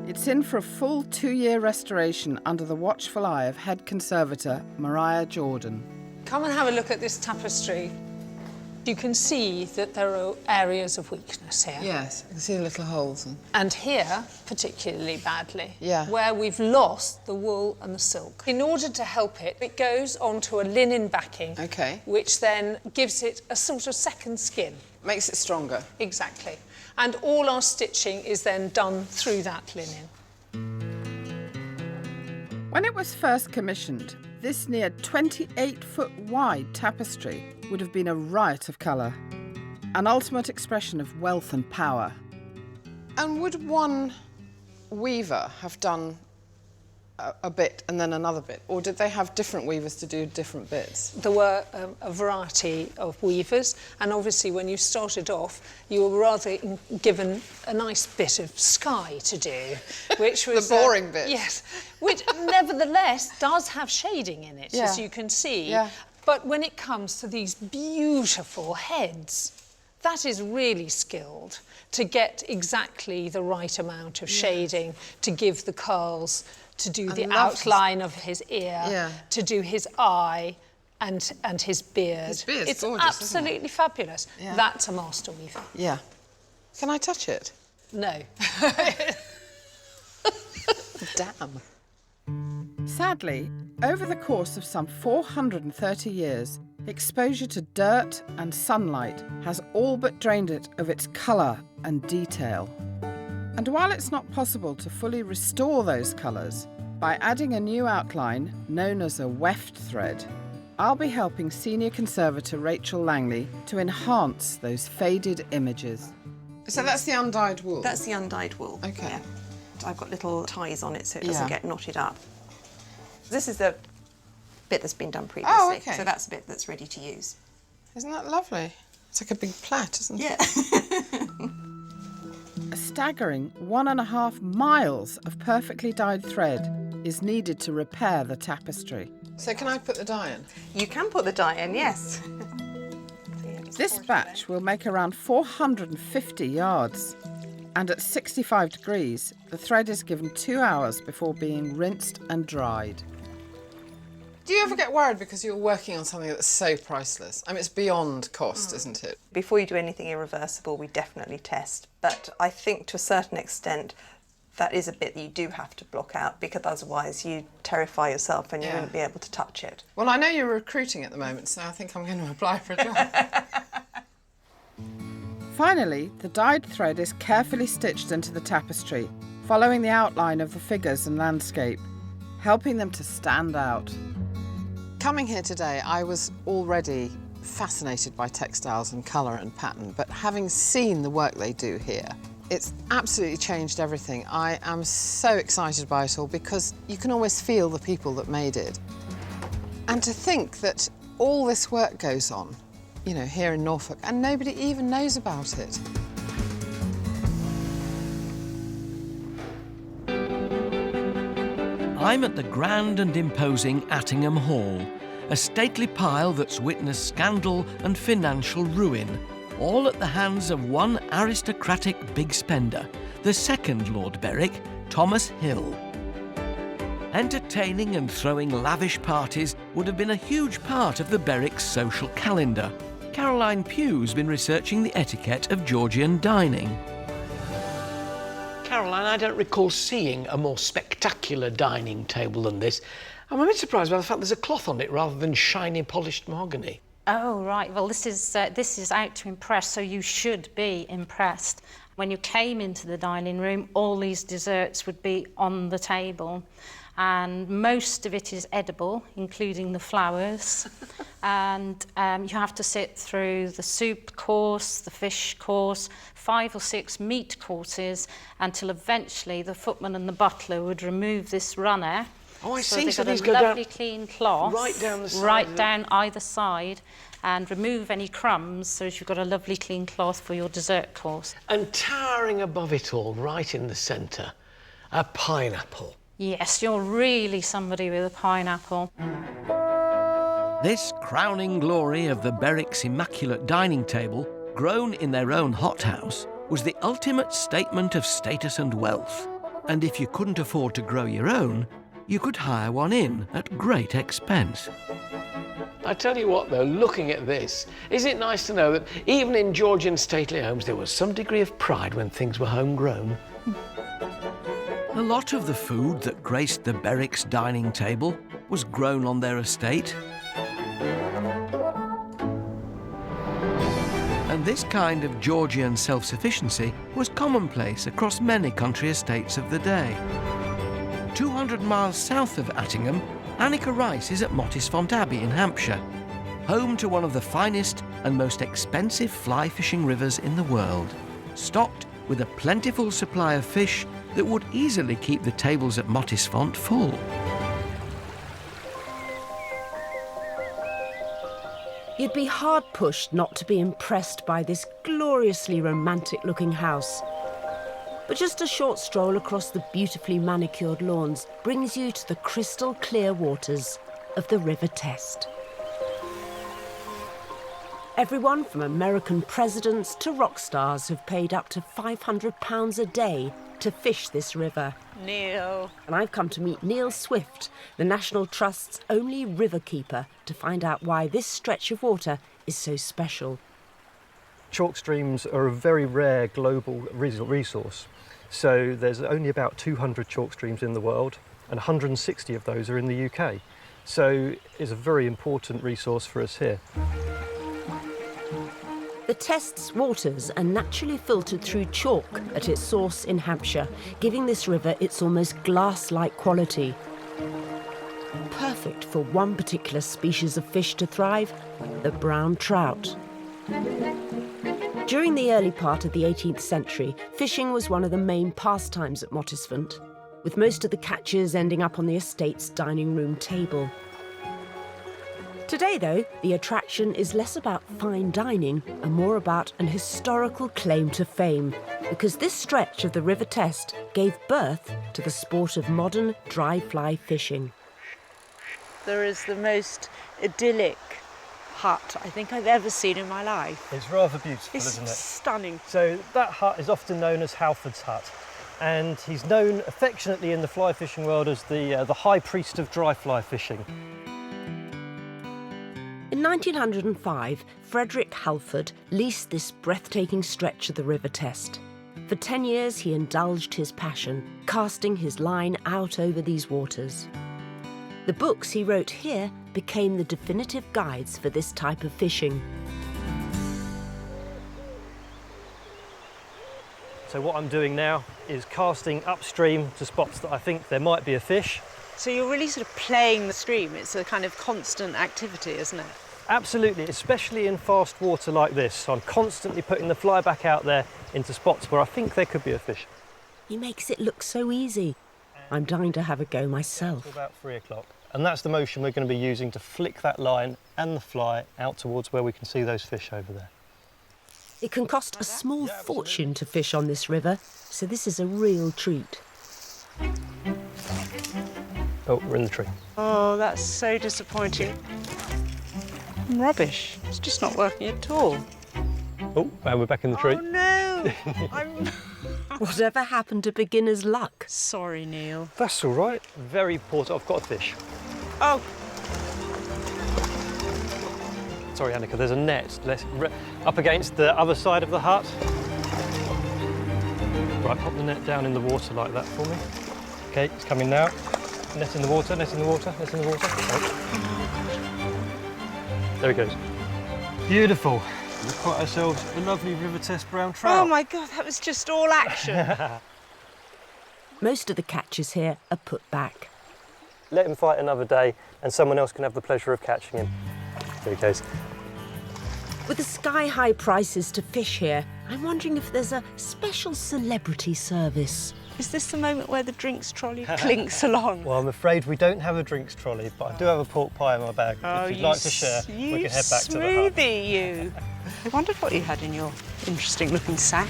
It's in for a full 2-year restoration under the watchful eye of head conservator Mariah Jordan. Come and have a look at this tapestry. You can see that there are areas of weakness here. Yes, I can see the little holes. And here, particularly badly, Yeah. where we've lost the wool and the silk. In order to help it, it goes onto a linen backing, which then gives it a sort of second skin. Makes it stronger. Exactly. And all our stitching is then done through that linen. When it was first commissioned, this near 28-foot wide tapestry would have been a riot of colour, an ultimate expression of wealth and power. And would one weaver have done a bit and then another bit, or did they have different weavers to do different bits? There were a variety of weavers, and obviously when you started off, you were rather given a nice bit of sky to do, which was... The boring bit. Yes, which nevertheless does have shading in it, as you can see. Yeah. But when it comes to these beautiful heads, that is really skilled to get exactly the right amount of shading, to give the curls, to do the outline of his ear, to do his eye and his beard. His beard's it's gorgeous, absolutely isn't it? fabulous. Yeah. That's a master weaver. Yeah. Can I touch it? No. Damn. Sadly, over the course of some 430 years, exposure to dirt and sunlight has all but drained it of its colour and detail. And while it's not possible to fully restore those colours, by adding a new outline known as a weft thread, I'll be helping Senior Conservator Rachel Langley to enhance those faded images. So that's the undyed wool? That's the undyed wool. OK. Yeah. I've got little ties on it so it doesn't get knotted up. This is the bit that's been done previously. Oh, OK. So that's a bit that's ready to use. Isn't that lovely? It's like a big plait, isn't it? Yeah. A staggering 1.5 miles of perfectly dyed thread is needed to repair the tapestry. So can I put the dye in? You can put the dye in, yes. This batch will make around 450 yards. And at 65 degrees, the thread is given 2 hours before being rinsed and dried. Do you ever get worried because you're working on something that's so priceless? I mean, it's beyond cost, isn't it? Before you do anything irreversible, we definitely test. But I think to a certain extent, that is a bit that you do have to block out, because otherwise you terrify yourself and you wouldn't be able to touch it. Well, I know you're recruiting at the moment, so I think I'm going to apply for a job. Finally, the dyed thread is carefully stitched into the tapestry, following the outline of the figures and landscape, helping them to stand out. Coming here today, I was already fascinated by textiles and colour and pattern, but having seen the work they do here, it's absolutely changed everything. I am so excited by it all because you can always feel the people that made it. And to think that all this work goes on, you know, here in Norfolk, and nobody even knows about it. I'm at the grand and imposing Attingham Hall, a stately pile that's witnessed scandal and financial ruin, all at the hands of one aristocratic big spender, the second Lord Berwick, Thomas Hill. Entertaining and throwing lavish parties would have been a huge part of the Berwick social calendar. Caroline Pugh's been researching the etiquette of Georgian dining. Caroline, I don't recall seeing a more spectacular dining table than this. I'm a bit surprised by the fact there's a cloth on it rather than shiny, polished mahogany. Oh, right. Well, this is out to impress, so you should be impressed. When you came into the dining room, all these desserts would be on the table, and most of it is edible, including the flowers. And you have to sit through the soup course, the fish course, 5 or 6 meat courses, until eventually the footman and the butler would remove this runner. Oh, I so see. They've So got these a go lovely down clean cloth, right down the side. right down either side, and remove any crumbs, so you've got a lovely clean cloth for your dessert course. And towering above it all, right in the centre, a pineapple. Yes, you're really somebody with a pineapple. This crowning glory of the Berwick's immaculate dining table, grown in their own hothouse, was the ultimate statement of status and wealth. And if you couldn't afford to grow your own, you could hire one in at great expense. I tell you what, though, looking at this, is it nice to know that even in Georgian stately homes there was some degree of pride when things were homegrown? A lot of the food that graced the Berwick's dining table was grown on their estate. And this kind of Georgian self-sufficiency was commonplace across many country estates of the day. 200 miles south of Attingham, Annika Rice is at Mottisfont Abbey in Hampshire, home to one of the finest and most expensive fly fishing rivers in the world, stocked with a plentiful supply of fish that would easily keep the tables at Mottisfont full. You'd be hard-pushed not to be impressed by this gloriously romantic-looking house. But just a short stroll across the beautifully manicured lawns brings you to the crystal-clear waters of the River Test. Everyone from American presidents to rock stars have paid up to £500 a day to fish this river. Neil. And I've come to meet Neil Swift, the National Trust's only river keeper, to find out why this stretch of water is so special. Chalk streams are a very rare global resource. So there's only about 200 chalk streams in the world, and 160 of those are in the UK. So it's a very important resource for us here. The Test's waters are naturally filtered through chalk at its source in Hampshire, giving this river its almost glass-like quality. Perfect for one particular species of fish to thrive, the brown trout. During the early part of the 18th century, fishing was one of the main pastimes at Mottisfont, with most of the catches ending up on the estate's dining room table. Today, though, the attraction is less about fine dining and more about an historical claim to fame, because this stretch of the River Test gave birth to the sport of modern dry fly fishing. There is the most idyllic hut I think I've ever seen in my life. It's rather beautiful, isn't it? It's stunning. So that hut is often known as Halford's hut, and he's known affectionately in the fly fishing world as the high priest of dry fly fishing. In 1905, Frederick Halford leased this breathtaking stretch of the River Test. For 10 years, he indulged his passion, casting his line out over these waters. The books he wrote here became the definitive guides for this type of fishing. So what I'm doing now is casting upstream to spots that I think there might be a fish. So you're really sort of playing the stream. It's a kind of constant activity, isn't it? Absolutely, especially in fast water like this. So I'm constantly putting the fly back out there into spots where I think there could be a fish. He makes it look so easy. I'm dying to have a go myself. It's about 3 o'clock. And that's the motion we're going to be using to flick that line and the fly out towards where we can see those fish over there. It can cost a small fortune to fish on this river, so this is a real treat. Oh, we're in the tree. Oh, that's so disappointing. Rubbish. It's just not working at all. Oh, and we're back in the tree. Oh, no! Whatever happened to beginner's luck? Sorry, Neil. That's all right. Very important. I've got a fish. Oh! Sorry, Annika, there's a net up against the other side of the hut. Right, pop the net down in the water like that for me. OK, it's coming now. Net in the water, net in the water, net in the water. Oh. There it goes. Beautiful. We've caught ourselves a lovely river test brown trout. Oh my God, that was just all action. Most of the catches here are put back. Let him fight another day and someone else can have the pleasure of catching him. There he goes. With the sky-high prices to fish here, I'm wondering if there's a special celebrity service. Is this the moment where the drinks trolley clinks along? Well, I'm afraid we don't have a drinks trolley, but I do have a pork pie in my bag. If you'd like to share, we can head back to the hut. Smoothie, you. I wondered what you had in your interesting-looking sack.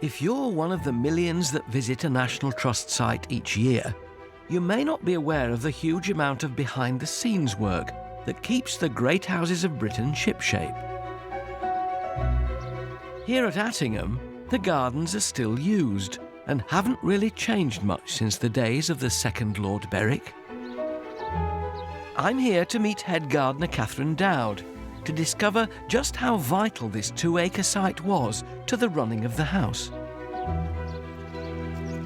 If you're one of the millions that visit a National Trust site each year, you may not be aware of the huge amount of behind-the-scenes work that keeps the great houses of Britain shipshape. Here at Attingham, the gardens are still used and haven't really changed much since the days of the second Lord Berwick. I'm here to meet head gardener Catherine Dowd to discover just how vital this 2-acre site was to the running of the house.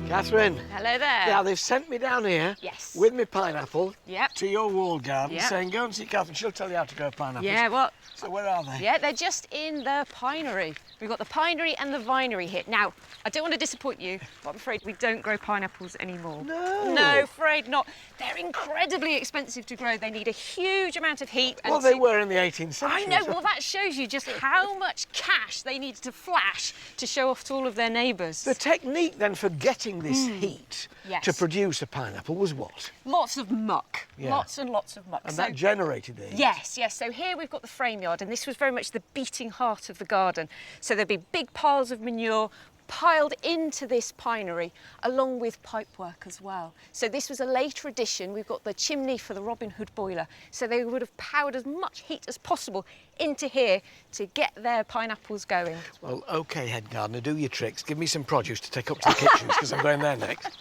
Catherine. Hello there. Now, they've sent me down here with my pineapple to your wall garden, saying go and see Catherine, she'll tell you how to grow pineapples. Yeah, well... So where are they? Yeah, they're just in the pinery. We've got the pinery and the vinery here. Now, I don't want to disappoint you, but I'm afraid we don't grow pineapples anymore. No. No, afraid not. They're incredibly expensive to grow. They need a huge amount of heat. Well, they were in the 18th century. I know. Well, that shows you just how much cash they needed to flash to show off to all of their neighbours. The technique, then, for getting this heat to produce a pineapple was what? Lots of muck. Yeah. Lots and lots of muck. And that generated the heat? Yes, yes. So here we've got the frame yard, and this was very much the beating heart of the garden. So there'd be big piles of manure piled into this pinery, along with pipework as well. So this was a later addition. We've got the chimney for the Robin Hood boiler. So they would have powered as much heat as possible into here to get their pineapples going. Well, OK, head gardener, do your tricks. Give me some produce to take up to the kitchens, because I'm going there next.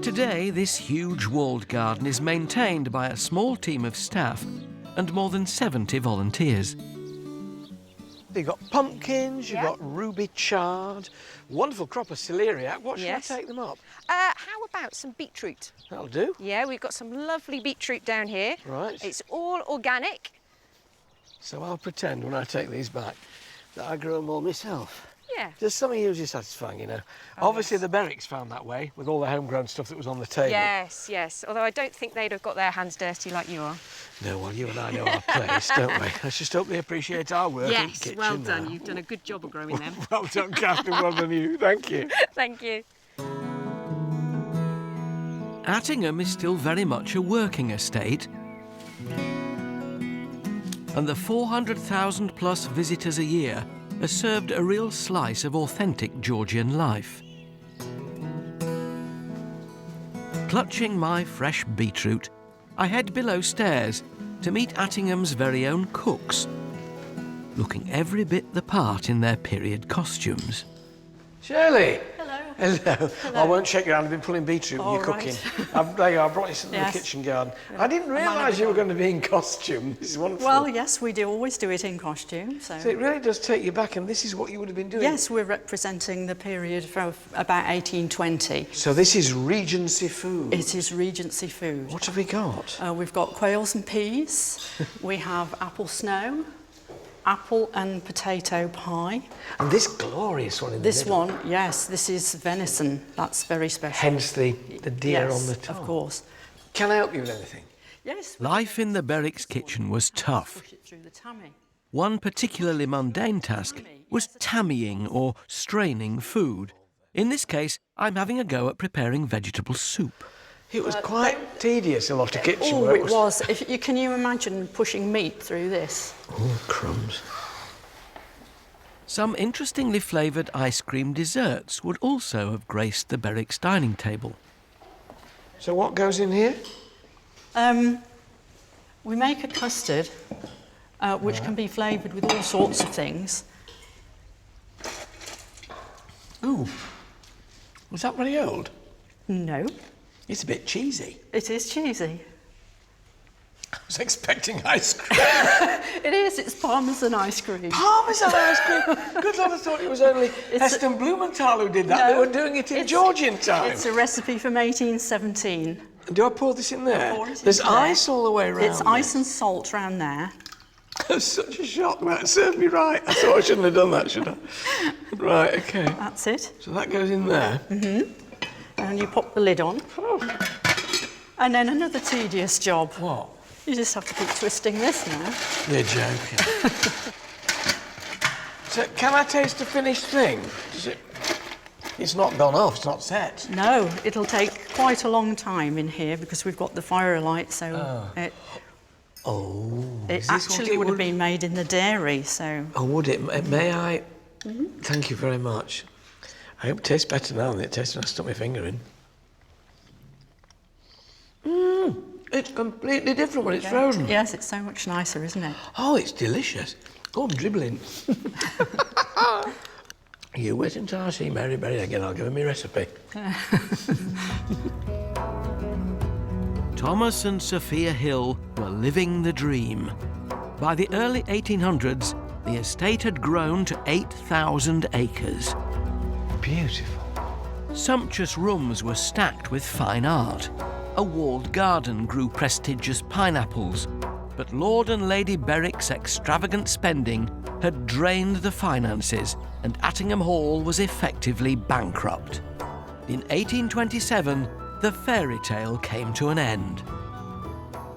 Today, this huge walled garden is maintained by a small team of staff and more than 70 volunteers. You've got pumpkins, you've got ruby chard, wonderful crop of celeriac. What should I take them up? How about some beetroot? That'll do. Yeah, we've got some lovely beetroot down here. Right. It's all organic. So I'll pretend when I take these back that I grow them all myself. Yeah. There's something hugely satisfying, you know. Obviously, the Berwicks found that way with all the homegrown stuff that was on the table. Yes, yes. Although I don't think they'd have got their hands dirty like you are. No, well, you and I know our place, don't we? Let's just hope they appreciate our work in the Yes, kitchen well done. now. You've done a good job of growing them. Well done, Catherine. Well done, you. Thank you. Thank you. Attingham is still very much a working estate, and the 400,000 plus visitors a year has served a real slice of authentic Georgian life. Clutching my fresh beetroot, I head below stairs to meet Attingham's very own cooks, looking every bit the part in their period costumes. Shirley. Hello. Hello. I won't shake your hand. I've been pulling beetroot when you're cooking. There you are. I brought you something in the Yes. kitchen garden. I didn't realise you were going to be in costume. This is wonderful. Well, yes, we do always do it in costume. So it really does take you back, and this is what you would have been doing. yes, we're representing the period from about 1820. So this is Regency food. It is Regency food. What have we got? We've got quails and peas. We have apple snow, apple and potato pie. And this glorious one in the This middle. one, yes, this is venison. That's very special. Hence the deer Yes, on the top. of course. Can I help you with anything? Yes. Life in the Berwick's kitchen was tough. Push it through the tummy. One particularly mundane task was tammying or straining food. In this case, I'm having a go at preparing vegetable soup. It was quite tedious, a lot of kitchen Oh, work. it was. Can you imagine pushing meat through this? Oh, crumbs. Some interestingly flavoured ice cream desserts would also have graced the Berwick's dining table. So what goes in here? We make a custard, which can be flavoured with all sorts of things. Ooh, was that very old? No. It's a bit cheesy. It is cheesy. I was expecting ice cream. It is, it's parmesan ice cream. Parmesan ice cream? Good Lord, I thought it was only Heston Blumenthal who did that. No, they were doing it in Georgian time. It's a recipe from 1817. Do I pour this in there? There's into ice there. all the way around. It's ice and salt round there. That was such a shock. That served me right. I thought I shouldn't have done that, should I? Right, OK. That's it. So that goes in there. Mm-hmm. And you pop the lid on. Oh. And then another tedious job. What? You just have to keep twisting this now. You're joking. So, can I taste the finished thing? Does it... It's not gone off, it's not set. No, it'll take quite a long time in here because we've got the firelight, so it actually would have been made in the dairy, so... Oh, would it? May I? Thank you very much. I hope it tastes better now than it tasted when I stuck my finger in. It's completely different when it's frozen. Yes, it's so much nicer, isn't it? Oh, it's delicious. Oh, I'm dribbling. You wait until I see Mary Berry again, I'll give her my recipe. Thomas and Sophia Hill were living the dream. By the early 1800s, the estate had grown to 8,000 acres. Beautiful. Sumptuous rooms were stacked with fine art. A walled garden grew prestigious pineapples, but Lord and Lady Berwick's extravagant spending had drained the finances, and Attingham Hall was effectively bankrupt. In 1827, the fairy tale came to an end.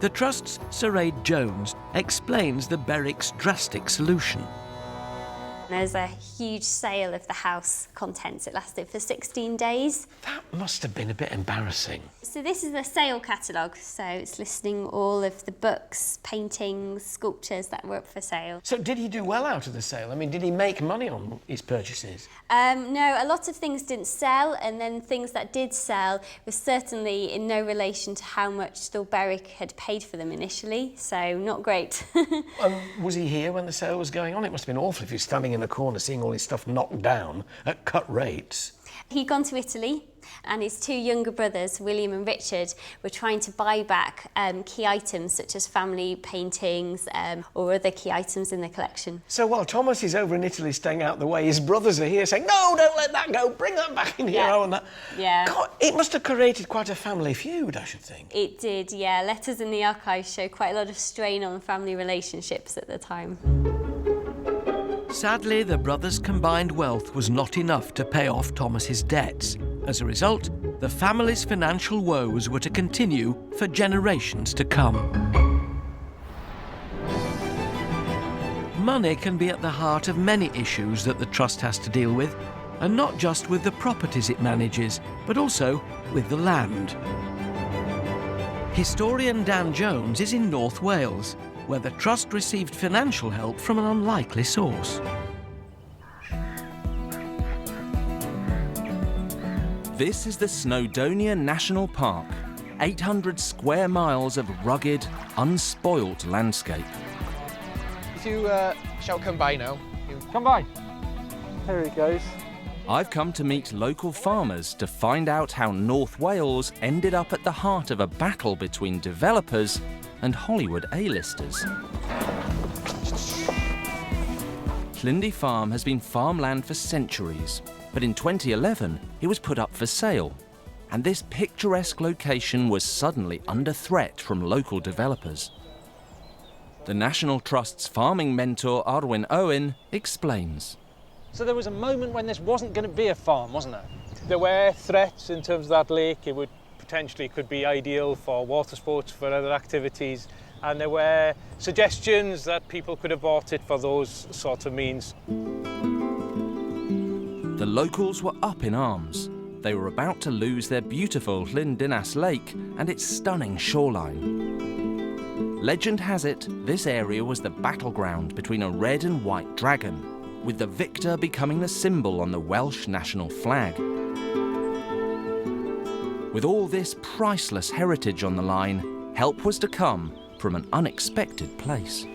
The Trust's Sir Aid Jones explains the Berwick's drastic solution. There's a huge sale of the house contents. It lasted for 16 days. That must have been a bit embarrassing. So this is the sale catalogue, so it's listing all of the books, paintings, sculptures that were up for sale. So did he do well out of the sale? I mean, did he make money on his purchases? No, a lot of things didn't sell, and then things that did sell was certainly in no relation to how much the Berwick had paid for them initially, so not great. Was he here when the sale was going on? It must have been awful if he was standing in a corner seeing all his stuff knocked down at cut rates. He'd gone to Italy, and his two younger brothers, William and Richard, were trying to buy back key items such as family paintings or other key items in the collection. So while Thomas is over in Italy staying out the way, his brothers are here saying, no, don't let that go, bring that back in here. Yeah. And that. Yeah. God, it must have created quite a family feud, I should think. It did, yeah. Letters in the archives show quite a lot of strain on family relationships at the time. Sadly, the brothers' combined wealth was not enough to pay off Thomas's debts. As a result, the family's financial woes were to continue for generations to come. Money can be at the heart of many issues that the Trust has to deal with, and not just with the properties it manages, but also with the land. Historian Dan Jones is in North Wales, where the Trust received financial help from an unlikely source. This is the Snowdonia National Park, 800 square miles of rugged, unspoilt landscape. If you shall come by now. Come by. There he goes. I've come to meet local farmers to find out how North Wales ended up at the heart of a battle between developers and Hollywood A-listers. Llyndy Farm has been farmland for centuries, but in 2011 it was put up for sale, and this picturesque location was suddenly under threat from local developers. The National Trust's farming mentor Arwyn Owen explains. So there was a moment when this wasn't going to be a farm, wasn't there? There were threats in terms of that lake. It would potentially could be ideal for water sports, for other activities, and there were suggestions that people could have bought it for those sorts of means. The locals were up in arms. They were about to lose their beautiful Llyndinas Lake and its stunning shoreline. Legend has it, this area was the battleground between a red and white dragon, with the victor becoming the symbol on the Welsh national flag. With all this priceless heritage on the line, help was to come from an unexpected place.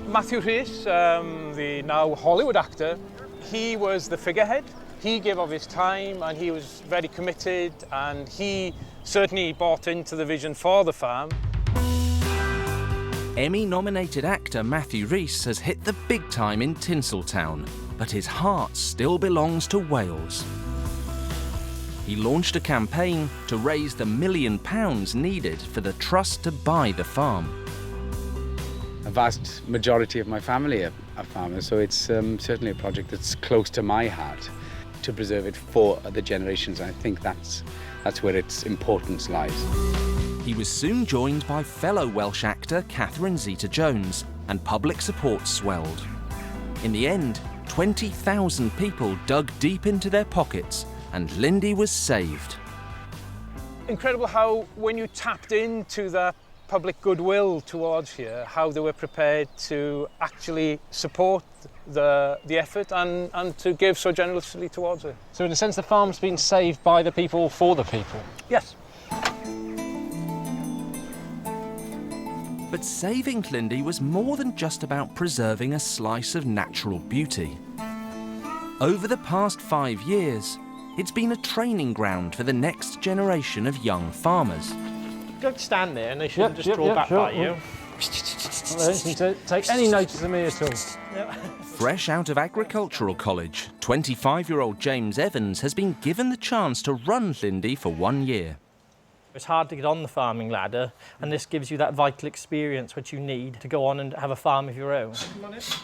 Matthew Rhys, the now Hollywood actor, he was the figurehead. He gave of his time and he was very committed, and he certainly bought into the vision for the farm. Emmy-nominated actor Matthew Rhys has hit the big time in Tinseltown, but his heart still belongs to Wales. He launched a campaign to raise the £1 million needed for the trust to buy the farm. A vast majority of my family are farmers, so it's certainly a project that's close to my heart to preserve it for other generations. I think that's where its importance lies. He was soon joined by fellow Welsh actor Catherine Zeta-Jones, and public support swelled. In the end, 20,000 people dug deep into their pockets, and Lindy was saved. Incredible how, when you tapped into that public goodwill towards here, how they were prepared to actually support the effort and to give so generously towards it. So in a sense, the farm's been saved by the people for the people. Yes. But saving Lindy was more than just about preserving a slice of natural beauty. Over the past 5 years, it's been a training ground for the next generation of young farmers. Go stand there and they shouldn't just draw back by you. They don't seem to take any notice of me at all. Fresh out of agricultural college, 25-year-old James Evans has been given the chance to run Lindy for 1 year. It's hard to get on the farming ladder, and this gives you that vital experience which you need to go on and have a farm of your own.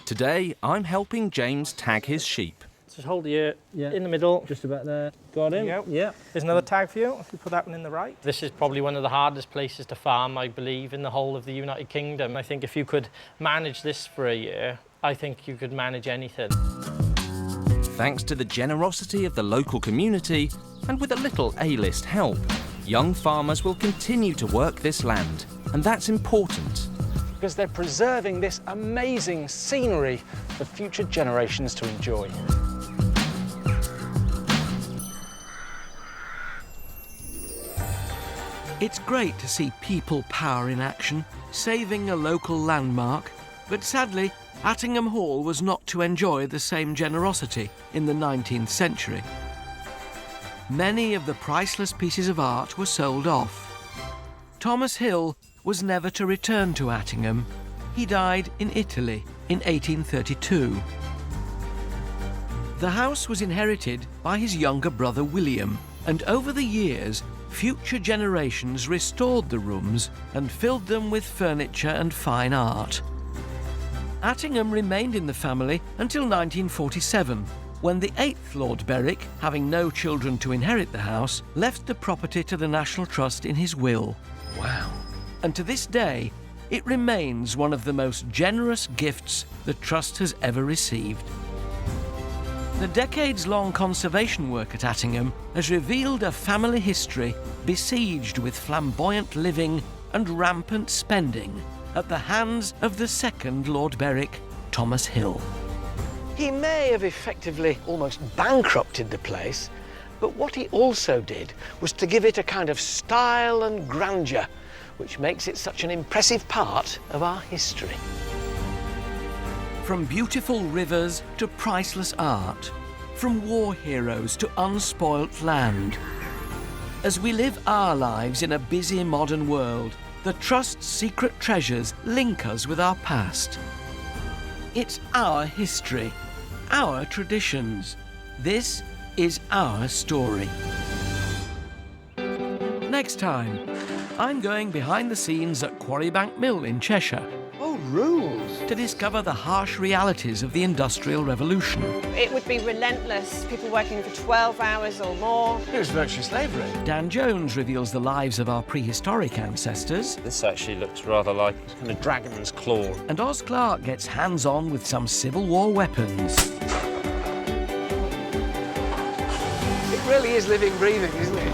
Today, I'm helping James tag his sheep. Just hold the in the middle. Just about there. Got him? Yeah. There's another tag for you, if you put that one in the right. This is probably one of the hardest places to farm, I believe, in the whole of the United Kingdom. I think if you could manage this for a year, I think you could manage anything. Thanks to the generosity of the local community, and with a little A-list help, young farmers will continue to work this land, and that's important. Because they're preserving this amazing scenery for future generations to enjoy. It's great to see people power in action, saving a local landmark, but sadly, Attingham Hall was not to enjoy the same generosity in the 19th century. Many of the priceless pieces of art were sold off. Thomas Hill was never to return to Attingham. He died in Italy in 1832. The house was inherited by his younger brother William, and over the years, future generations restored the rooms and filled them with furniture and fine art. Attingham remained in the family until 1947, when the 8th Lord Berwick, having no children to inherit the house, left the property to the National Trust in his will. Wow. And to this day, it remains one of the most generous gifts the Trust has ever received. The decades-long conservation work at Attingham has revealed a family history besieged with flamboyant living and rampant spending at the hands of the 2nd Lord Berwick, Thomas Hill. He may have effectively almost bankrupted the place, but what he also did was to give it a kind of style and grandeur, which makes it such an impressive part of our history. From beautiful rivers to priceless art, from war heroes to unspoilt land. As we live our lives in a busy modern world, the Trust's secret treasures link us with our past. It's our history, our traditions. This is our story. Next time, I'm going behind the scenes at Quarry Bank Mill in Cheshire. Oh, rules! To discover the harsh realities of the Industrial Revolution. It would be relentless, people working for 12 hours or more. It was virtually slavery. Dan Jones reveals the lives of our prehistoric ancestors. This actually looks rather like a kind of dragon's claw. And Oz Clarke gets hands-on with some Civil War weapons. It really is living, breathing, isn't it?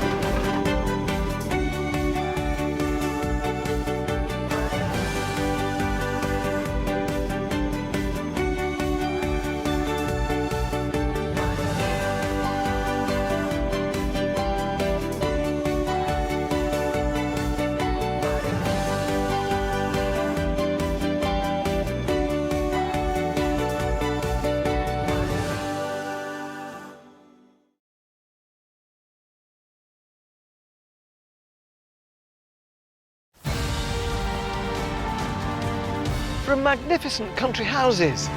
From magnificent country houses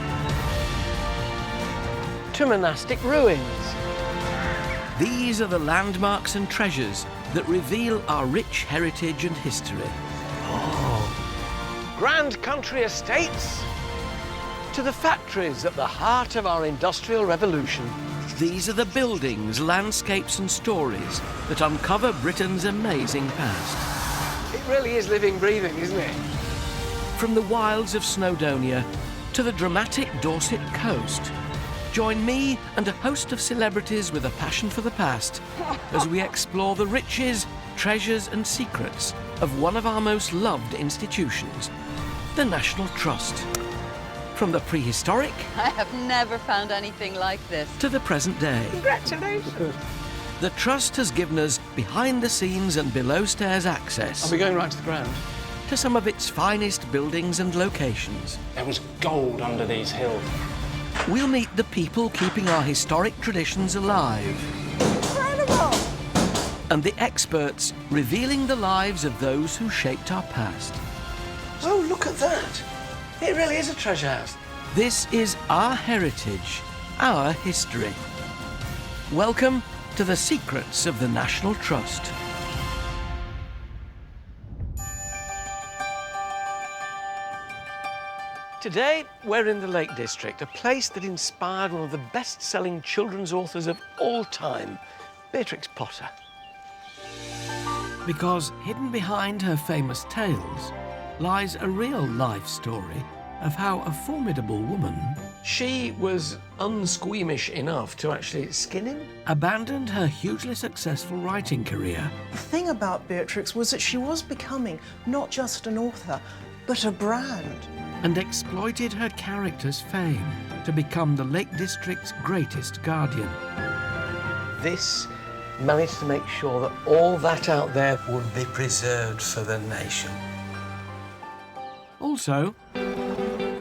to monastic ruins. These are the landmarks and treasures that reveal our rich heritage and history. Oh, grand country estates to the factories at the heart of our industrial revolution. These are the buildings, landscapes and stories that uncover Britain's amazing past. It really is living, breathing, isn't it? From the wilds of Snowdonia to the dramatic Dorset coast, join me and a host of celebrities with a passion for the past as we explore the riches, treasures and secrets of one of our most loved institutions, the National Trust. From the prehistoric... I have never found anything like this. ...to the present day. Congratulations. The Trust has given us behind-the-scenes and below-stairs access. Are we going right to the ground? ...to some of its finest buildings and locations. There was gold under these hills. We'll meet the people keeping our historic traditions alive. Incredible! And the experts revealing the lives of those who shaped our past. Oh, look at that. It really is a treasure house. This is our heritage, our history. Welcome to the secrets of the National Trust. Today, we're in the Lake District, a place that inspired one of the best-selling children's authors of all time, Beatrix Potter. Because hidden behind her famous tales lies a real life story of how a formidable woman... She was unsqueamish enough to actually skin him? ...abandoned her hugely successful writing career. The thing about Beatrix was that she was becoming not just an author, but a brand. And exploited her character's fame to become the Lake District's greatest guardian. This managed to make sure that all that out there would be preserved for the nation. Also,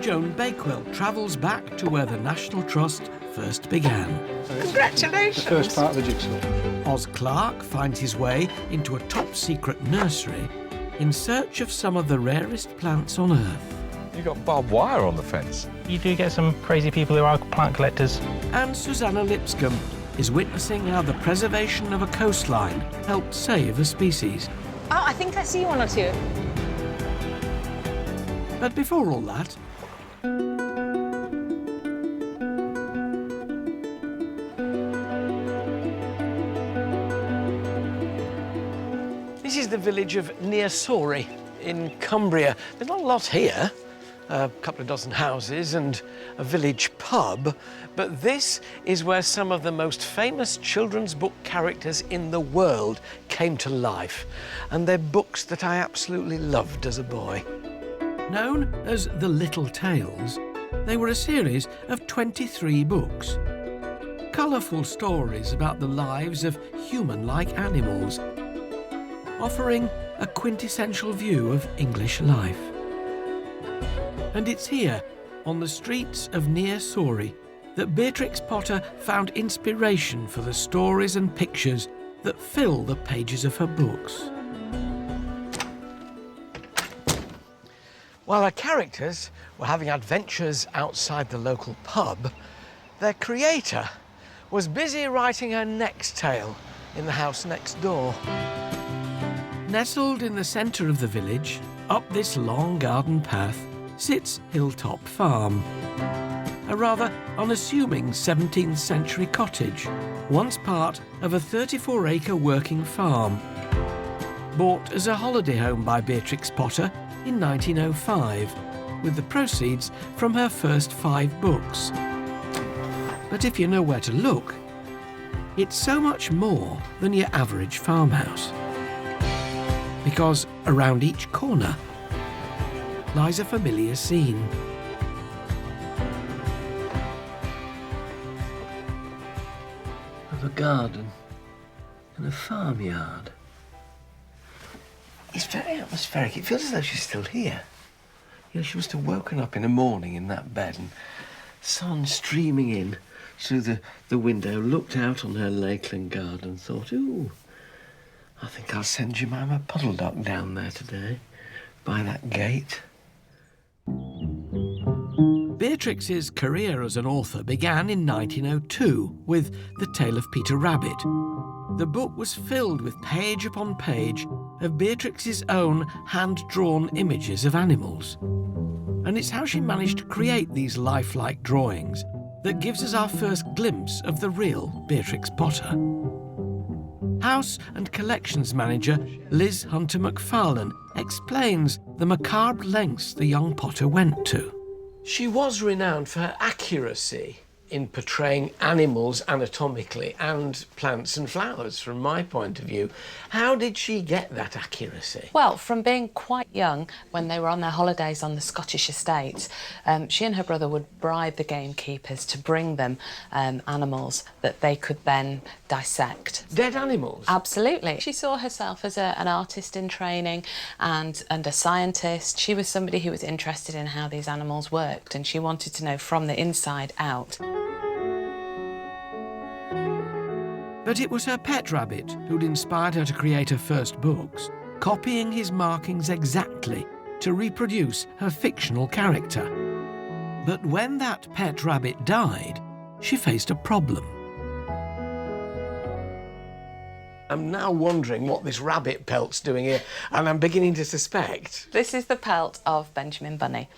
Joan Bakewell travels back to where the National Trust first began. Congratulations! The first part of the jigsaw. Oz Clarke finds his way into a top-secret nursery in search of some of the rarest plants on Earth. You got barbed wire on the fence. You do get some crazy people who are plant collectors. And Susanna Lipscomb is witnessing how the preservation of a coastline helped save a species. Oh, I think I see one or two. But before all that... This is the village of Nearsori in Cumbria. There's not a lot here. A couple of dozen houses and a village pub, but this is where some of the most famous children's book characters in the world came to life, and they're books that I absolutely loved as a boy. Known as the Little Tales, they were a series of 23 books. Colourful stories about the lives of human-like animals, offering a quintessential view of English life. And it's here, on the streets of Nearsori, that Beatrix Potter found inspiration for the stories and pictures that fill the pages of her books. While our characters were having adventures outside the local pub, their creator was busy writing her next tale in the house next door. Nestled in the centre of the village, up this long garden path, sits Hilltop Farm, a rather unassuming 17th century cottage, once part of a 34-acre working farm. Bought as a holiday home by Beatrix Potter in 1905, with the proceeds from her first 5 books. But if you know where to look, it's so much more than your average farmhouse. Because around each corner lies a familiar scene. Of a garden and a farmyard. It's very atmospheric. It feels as though she's still here. You know, she must have woken up in the morning in that bed and sun streaming in through the window, looked out on her lakeland garden and thought, ooh, I think I'll send Jemima Puddle Duck down there today, by that gate. Beatrix's career as an author began in 1902 with The Tale of Peter Rabbit. The book was filled with page upon page of Beatrix's own hand-drawn images of animals. And it's how she managed to create these lifelike drawings that gives us our first glimpse of the real Beatrix Potter. House and Collections Manager Liz Hunter McFarlane explains the macabre lengths the young Potter went to. She was renowned for her accuracy in portraying animals anatomically and plants and flowers, from my point of view. How did she get that accuracy? Well, from being quite young, when they were on their holidays on the Scottish estates, she and her brother would bribe the gamekeepers to bring them animals that they could then dissect. Dead animals? Absolutely. She saw herself as an artist in training and a scientist. She was somebody who was interested in how these animals worked, and she wanted to know from the inside out. But it was her pet rabbit who'd inspired her to create her first books, copying his markings exactly to reproduce her fictional character. But when that pet rabbit died, she faced a problem. I'm now wondering what this rabbit pelt's doing here, and I'm beginning to suspect. This is the pelt of Benjamin Bunny.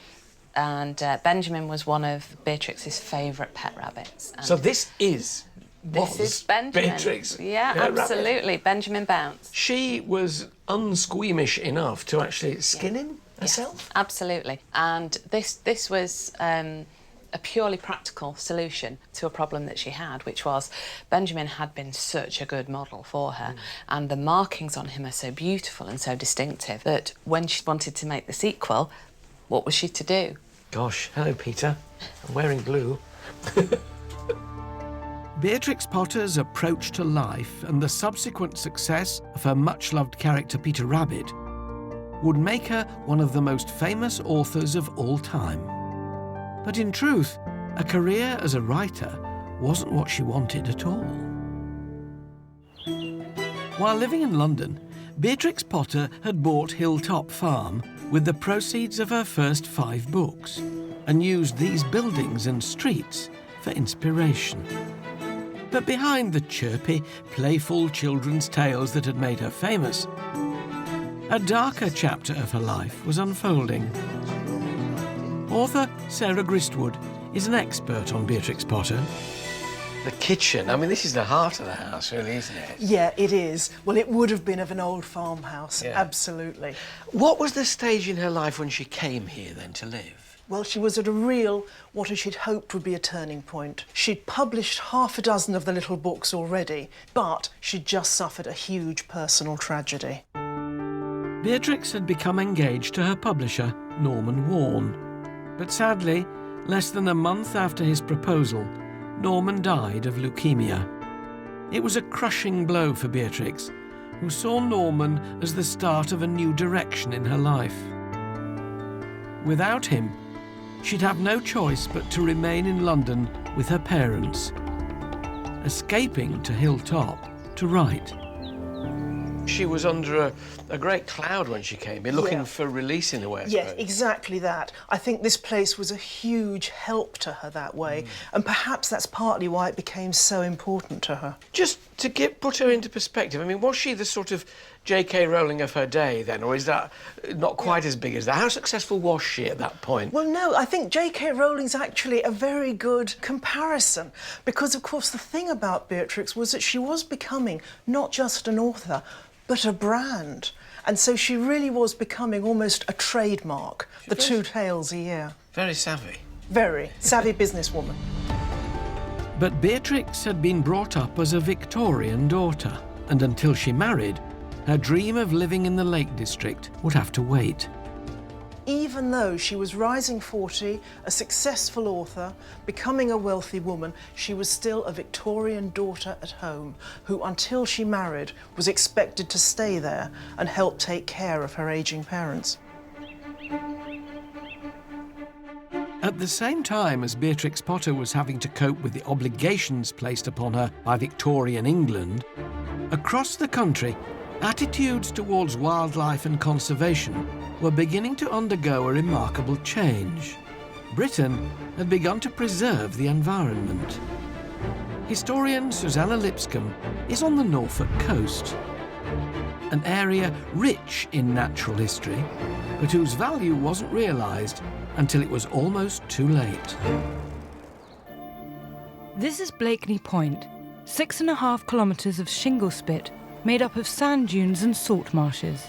And Benjamin was one of Beatrix's favourite pet rabbits. And So this is Benjamin. Beatrix. Yeah, absolutely. Rabbit. Benjamin Bounce. She was unsqueamish enough to actually skin him herself? Yes, absolutely. And this was a purely practical solution to a problem that she had, which was Benjamin had been such a good model for her, and the markings on him are so beautiful and so distinctive that when she wanted to make the sequel, what was she to do? Gosh, hello, Peter. I'm wearing blue. Beatrix Potter's approach to life and the subsequent success of her much-loved character Peter Rabbit would make her one of the most famous authors of all time. But in truth, a career as a writer wasn't what she wanted at all. While living in London, Beatrix Potter had bought Hilltop Farm with the proceeds of her first 5 books and used these buildings and streets for inspiration. But behind the chirpy, playful children's tales that had made her famous, a darker chapter of her life was unfolding. Author Sarah Gristwood is an expert on Beatrix Potter. The kitchen, I mean, this is the heart of the house, really, isn't it? Yeah, it is. Well, it would have been of an old farmhouse, Yeah. absolutely. What was the stage in her life when she came here, then, to live? Well, she was at a real, what she'd hoped would be a turning point. She'd published half a dozen of the little books already, but she'd just suffered a huge personal tragedy. Beatrix had become engaged to her publisher, Norman Warne. But sadly, less than a month after his proposal, Norman died of leukemia. It was a crushing blow for Beatrix, who saw Norman as the start of a new direction in her life. Without him, she'd have no choice but to remain in London with her parents, escaping to Hilltop to write. She was under a great cloud when she came here, looking for release in a way, I Yeah, suppose. exactly that. I think this place was a huge help to her that way, and perhaps that's partly why it became so important to her. Just to put her into perspective, I mean, was she the sort of J.K. Rowling of her day then, or is that not quite as big as that? How successful was she at that point? Well, no, I think J.K. Rowling's actually a very good comparison, because, of course, the thing about Beatrix was that she was becoming not just an author, but a brand. And so she really was becoming almost a trademark, the 2 tales a year. Very savvy. Very savvy businesswoman. But Beatrix had been brought up as a Victorian daughter, and until she married, her dream of living in the Lake District would have to wait. Even though she was rising 40, a successful author, becoming a wealthy woman, she was still a Victorian daughter at home who, until she married, was expected to stay there and help take care of her ageing parents. At the same time as Beatrix Potter was having to cope with the obligations placed upon her by Victorian England, across the country, attitudes towards wildlife and conservation were beginning to undergo a remarkable change. Britain had begun to preserve the environment. Historian Susanna Lipscomb is on the Norfolk coast, an area rich in natural history, but whose value wasn't realised until it was almost too late. This is Blakeney Point, 6.5 kilometres of shingle spit made up of sand dunes and salt marshes.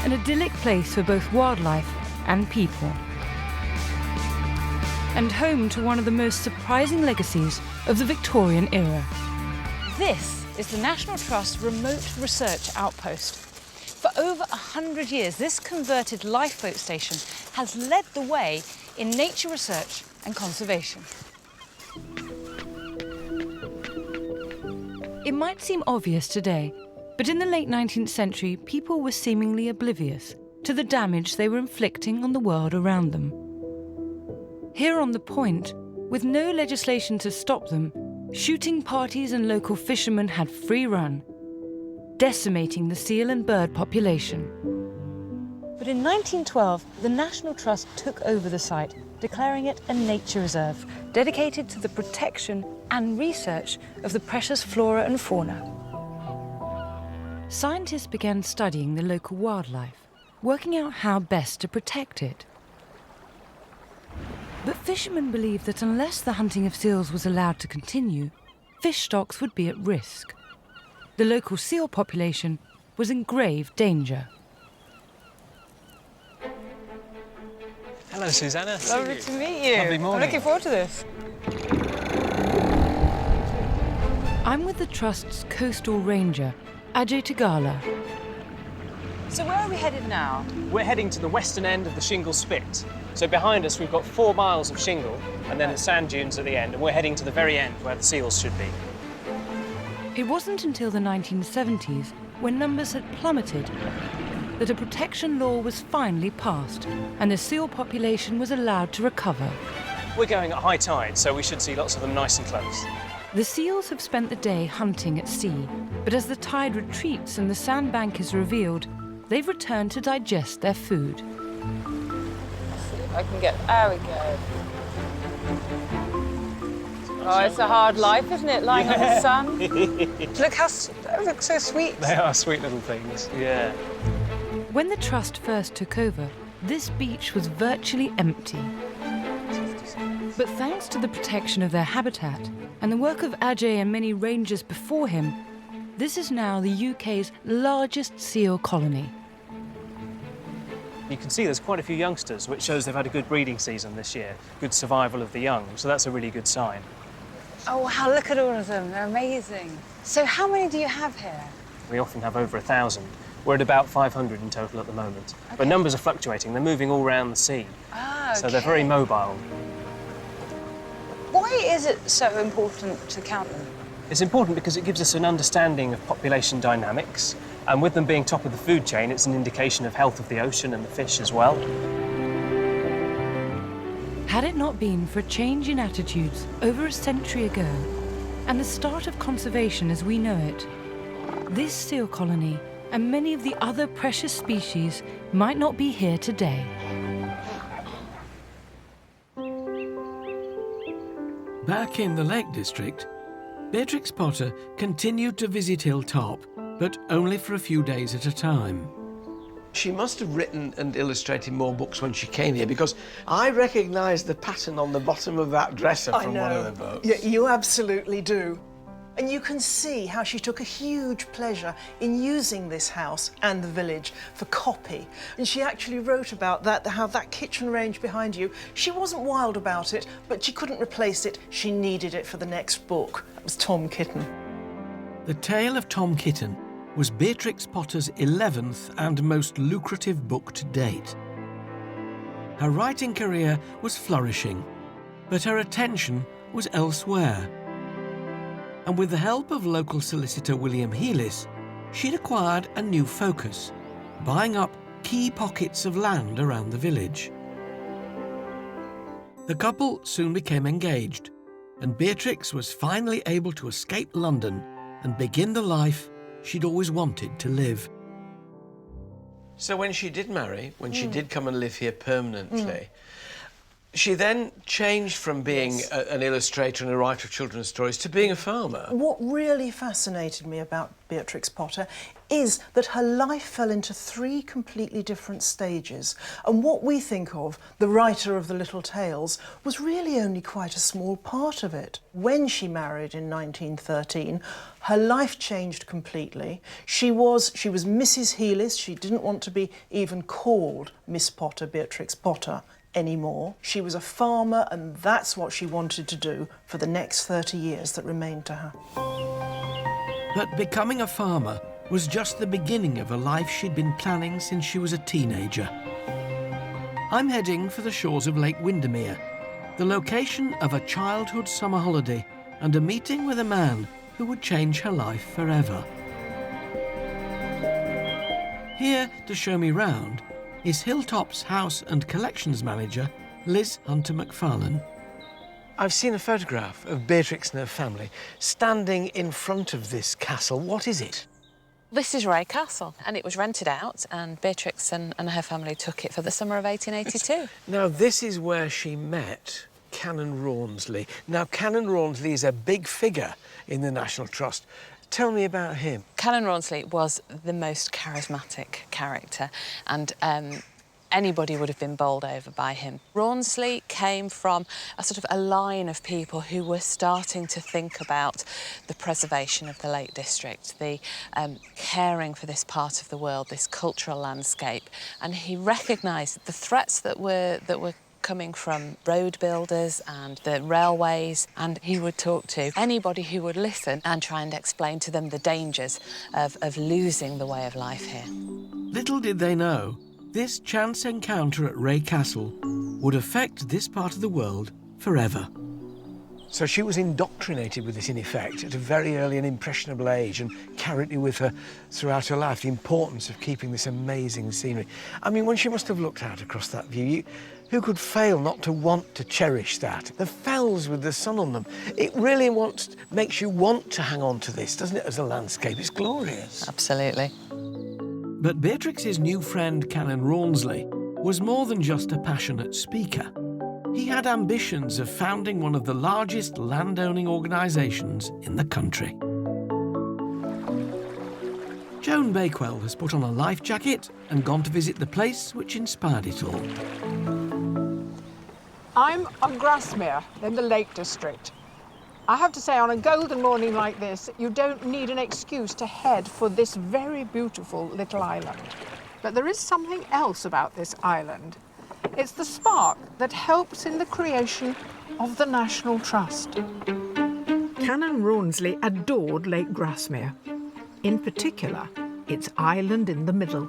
An idyllic place for both wildlife and people. And home to one of the most surprising legacies of the Victorian era. This is the National Trust Remote Research Outpost. For over 100 years, this converted lifeboat station has led the way in nature research and conservation. It might seem obvious today, but in the late 19th century, people were seemingly oblivious to the damage they were inflicting on the world around them. Here on the point, with no legislation to stop them, shooting parties and local fishermen had free run, decimating the seal and bird population. But in 1912, the National Trust took over the site, declaring it a nature reserve, dedicated to the protection and research of the precious flora and fauna. Scientists began studying the local wildlife, working out how best to protect it. But fishermen believed that unless the hunting of seals was allowed to continue, fish stocks would be at risk. The local seal population was in grave danger. Hello, Susanna. Lovely to meet you. Lovely morning. I'm looking forward to this. I'm with the Trust's coastal ranger, Ajay Tagala. So where are we headed now? We're heading to the western end of the shingle spit. So behind us we've got 4 miles of shingle and then the sand dunes at the end, and we're heading to the very end where the seals should be. It wasn't until the 1970s, when numbers had plummeted, that a protection law was finally passed and the seal population was allowed to recover. We're going at high tide, so we should see lots of them nice and close. The seals have spent the day hunting at sea, but as the tide retreats and the sandbank is revealed, they've returned to digest their food. I can get, there we go. Oh, it's a hard life, isn't it, lying on the sun? Look how, they look so sweet. They are sweet little things, yeah. When the Trust first took over, this beach was virtually empty. But thanks to the protection of their habitat and the work of Ajay and many rangers before him, this is now the UK's largest seal colony. You can see there's quite a few youngsters, which shows they've had a good breeding season this year, good survival of the young, so that's a really good sign. Oh, wow, look at all of them. They're amazing. So how many do you have here? We often have over 1,000. We're at about 500 in total at the moment. Okay. But numbers are fluctuating. They're moving all around the sea. Ah, okay. So they're very mobile. Why is it so important to count them? It's important because it gives us an understanding of population dynamics, and with them being top of the food chain, it's an indication of health of the ocean and the fish as well. Had it not been for a change in attitudes over a century ago, and the start of conservation as we know it, this seal colony and many of the other precious species might not be here today. Back in the Lake District, Beatrix Potter continued to visit Hilltop, but only for a few days at a time. She must have written and illustrated more books when she came here, because I recognised the pattern on the bottom of that dresser from one of the books. Yeah, you absolutely do. And you can see how she took a huge pleasure in using this house and the village for copy. And she actually wrote about that, how that kitchen range behind you, she wasn't wild about it, but she couldn't replace it. She needed it for the next book. That was Tom Kitten. The Tale of Tom Kitten was Beatrix Potter's 11th and most lucrative book to date. Her writing career was flourishing, but her attention was elsewhere. And with the help of local solicitor William Heelis, she'd acquired a new focus, buying up key pockets of land around the village. The couple soon became engaged, and Beatrix was finally able to escape London and begin the life she'd always wanted to live. So when she did marry, when she did come and live here permanently, she then changed from being an illustrator and a writer of children's stories to being a farmer. What really fascinated me about Beatrix Potter is that her life fell into 3 completely different stages, and what we think of, the writer of the little tales, was really only quite a small part of it. When she married in 1913, her life changed completely. She was Mrs. Healis. She didn't want to be even called Miss Potter, Beatrix Potter, anymore. She was a farmer, and that's what she wanted to do for the next 30 years that remained to her. But becoming a farmer was just the beginning of a life she'd been planning since she was a teenager. I'm heading for the shores of Lake Windermere, the location of a childhood summer holiday and a meeting with a man who would change her life forever. Here to show me round is Hilltop's house and collections manager, Liz Hunter-McFarlane. I've seen a photograph of Beatrix and her family standing in front of this castle. What is it? This is Ray Castle, and it was rented out, and Beatrix and her family took it for the summer of 1882. Now, this is where she met Canon Rawnsley. Now, Canon Rawnsley is a big figure in the National Trust. Tell me about him. Canon Rawnsley was the most charismatic character, and anybody would have been bowled over by him. Rawnsley came from a sort of a line of people who were starting to think about the preservation of the Lake District, the caring for this part of the world, this cultural landscape, and he recognised the threats that were coming from road builders and the railways, and he would talk to anybody who would listen and try and explain to them the dangers of losing the way of life here. Little did they know, this chance encounter at Ray Castle would affect this part of the world forever. So she was indoctrinated with this, in effect, at a very early and impressionable age, and carried it with her throughout her life, the importance of keeping this amazing scenery. I mean, when she must have looked out across that view, who could fail not to want to cherish that? The fells with the sun on them, it really makes you want to hang on to this, doesn't it, as a landscape? It's glorious. Absolutely. But Beatrix's new friend, Canon Rawnsley, was more than just a passionate speaker. He had ambitions of founding one of the largest landowning organisations in the country. Joan Bakewell has put on a life jacket and gone to visit the place which inspired it all. I'm on Grasmere in the Lake District. I have to say, on a golden morning like this, you don't need an excuse to head for this very beautiful little island. But there is something else about this island. It's the spark that helps in the creation of the National Trust. Canon Rawnsley adored Lake Grasmere, in particular, its island in the middle.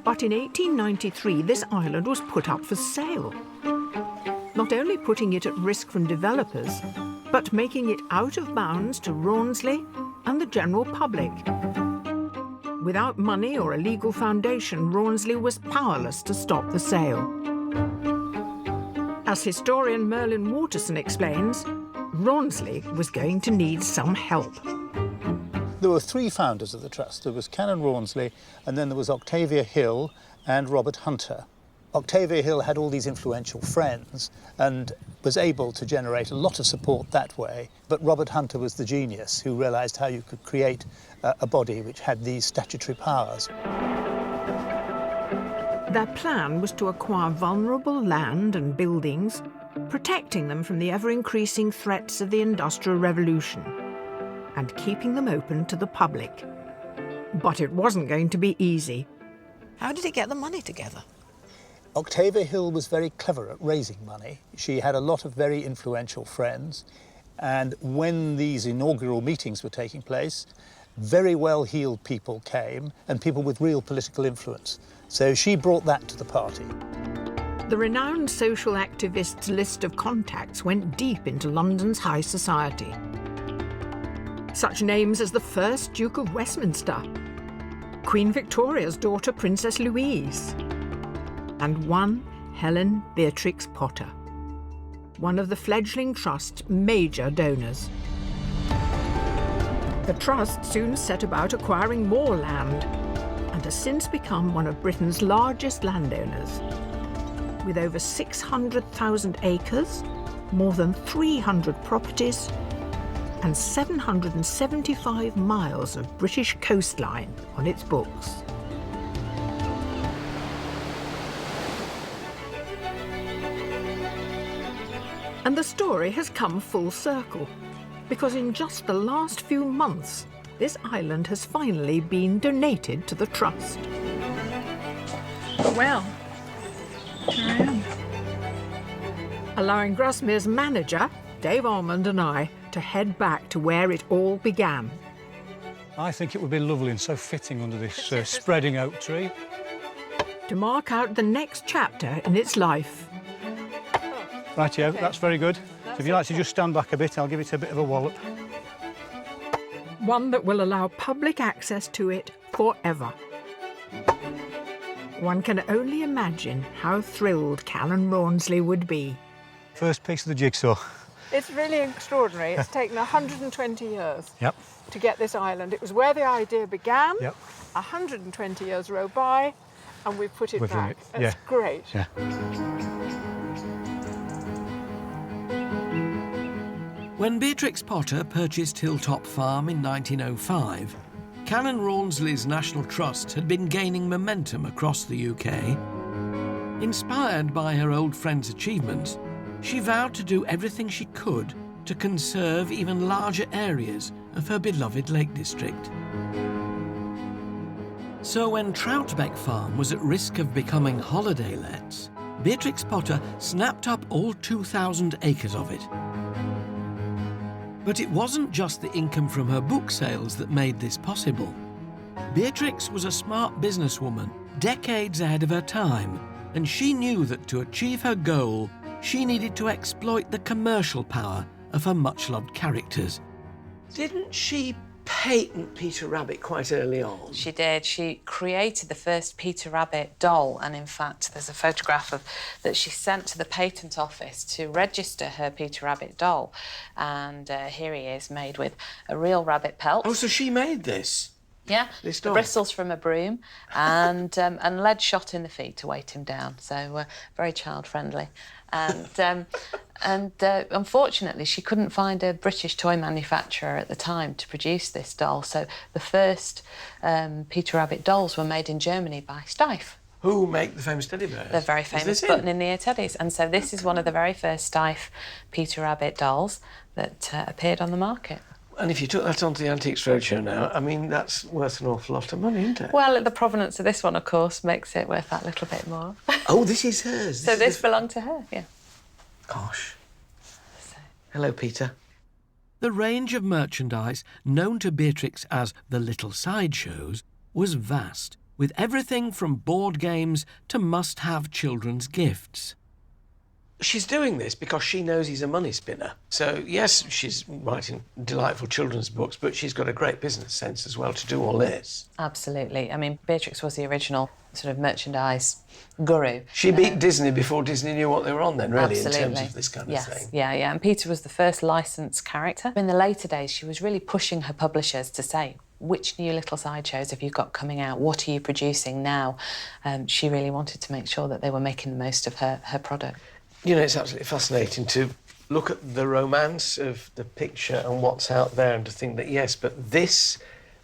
But in 1893, this island was put up for sale, not only putting it at risk from developers, but making it out of bounds to Rawnsley and the general public. Without money or a legal foundation, Rawnsley was powerless to stop the sale. As historian Merlin Waterson explains, Rawnsley was going to need some help. There were 3 founders of the trust. There was Canon Rawnsley, and then there was Octavia Hill and Robert Hunter. Octavia Hill had all these influential friends and was able to generate a lot of support that way, but Robert Hunter was the genius who realised how you could create a body which had these statutory powers. Their plan was to acquire vulnerable land and buildings, protecting them from the ever-increasing threats of the Industrial Revolution and keeping them open to the public. But it wasn't going to be easy. How did he get the money together? Octavia Hill was very clever at raising money. She had a lot of very influential friends, and when these inaugural meetings were taking place, very well-heeled people came, and people with real political influence. So she brought that to the party. The renowned social activist's list of contacts went deep into London's high society. Such names as the first Duke of Westminster, Queen Victoria's daughter Princess Louise, and one Helen Beatrix Potter, one of the fledgling trust's major donors. The trust soon set about acquiring more land, and and has since become one of Britain's largest landowners. With over 600,000 acres, more than 300 properties, and 775 miles of British coastline on its books. And the story has come full circle, because in just the last few months, this island has finally been donated to the Trust. Well, here I am. Allowing Grasmere's manager, Dave Almond, and I to head back to where it all began. I think it would be lovely and so fitting under this spreading oak tree. To mark out the next chapter in its life. Rightio, okay. That's very good. So if you like to just stand back a bit, I'll give it a bit of a wallop. One that will allow public access to it forever. One can only imagine how thrilled Callan Rawnsley would be. First piece of the jigsaw. It's really extraordinary. It's taken 120 years Yep. to get this island. It was where the idea began. Yep. 120 years roll by, and we've put it We've done back. it. That's great. Yeah. When Beatrix Potter purchased Hilltop Farm in 1905, Callan Rawnsley's National Trust had been gaining momentum across the UK. Inspired by her old friend's achievements, she vowed to do everything she could to conserve even larger areas of her beloved Lake District. So when Troutbeck Farm was at risk of becoming holiday lets, Beatrix Potter snapped up all 2,000 acres of it. But it wasn't just the income from her book sales that made this possible. Beatrix was a smart businesswoman, decades ahead of her time, and she knew that to achieve her goal, she needed to exploit the commercial power of her much-loved characters. Didn't she patent Peter Rabbit quite early on? She did. She created the first Peter Rabbit doll, and in fact there's a photograph of that she sent to the patent office to register her Peter Rabbit doll, and here he is, made with a real rabbit pelt. Oh, so she made this? Yeah, This the doll? bristles from a broom and lead shot in the feet to weight him down, so very child-friendly. And unfortunately, she couldn't find a British toy manufacturer at the time to produce this doll, so the first Peter Rabbit dolls were made in Germany by Steiff. Who make the famous teddy bears? The very famous button-in-the-ear teddies. And so this is one of the very first Steiff Peter Rabbit dolls that appeared on the market. And if you took that onto the Antiques Roadshow now, I mean, that's worth an awful lot of money, isn't it? Well, the provenance of this one, of course, makes it worth that little bit more. Oh, this is hers. So this belonged to her, yeah. Gosh. Hello, Peter. The range of merchandise known to Beatrix as the Little Sideshows was vast, with everything from board games to must-have children's gifts. She's doing this because she knows he's a money spinner. So, yes, she's writing delightful children's books, but she's got a great business sense as well to do all this. Absolutely. I mean, Beatrix was the original sort of merchandise guru. She beat Disney before Disney knew what they were on then, really, Absolutely. in terms of this kind of thing. Yeah. And Peter was the first licensed character. In the later days, she was really pushing her publishers to say, which new Little Sideshows have you got coming out? What are you producing now? She really wanted to make sure that they were making the most of her product. You know, it's absolutely fascinating to look at the romance of the picture and what's out there and to think that, yes, but this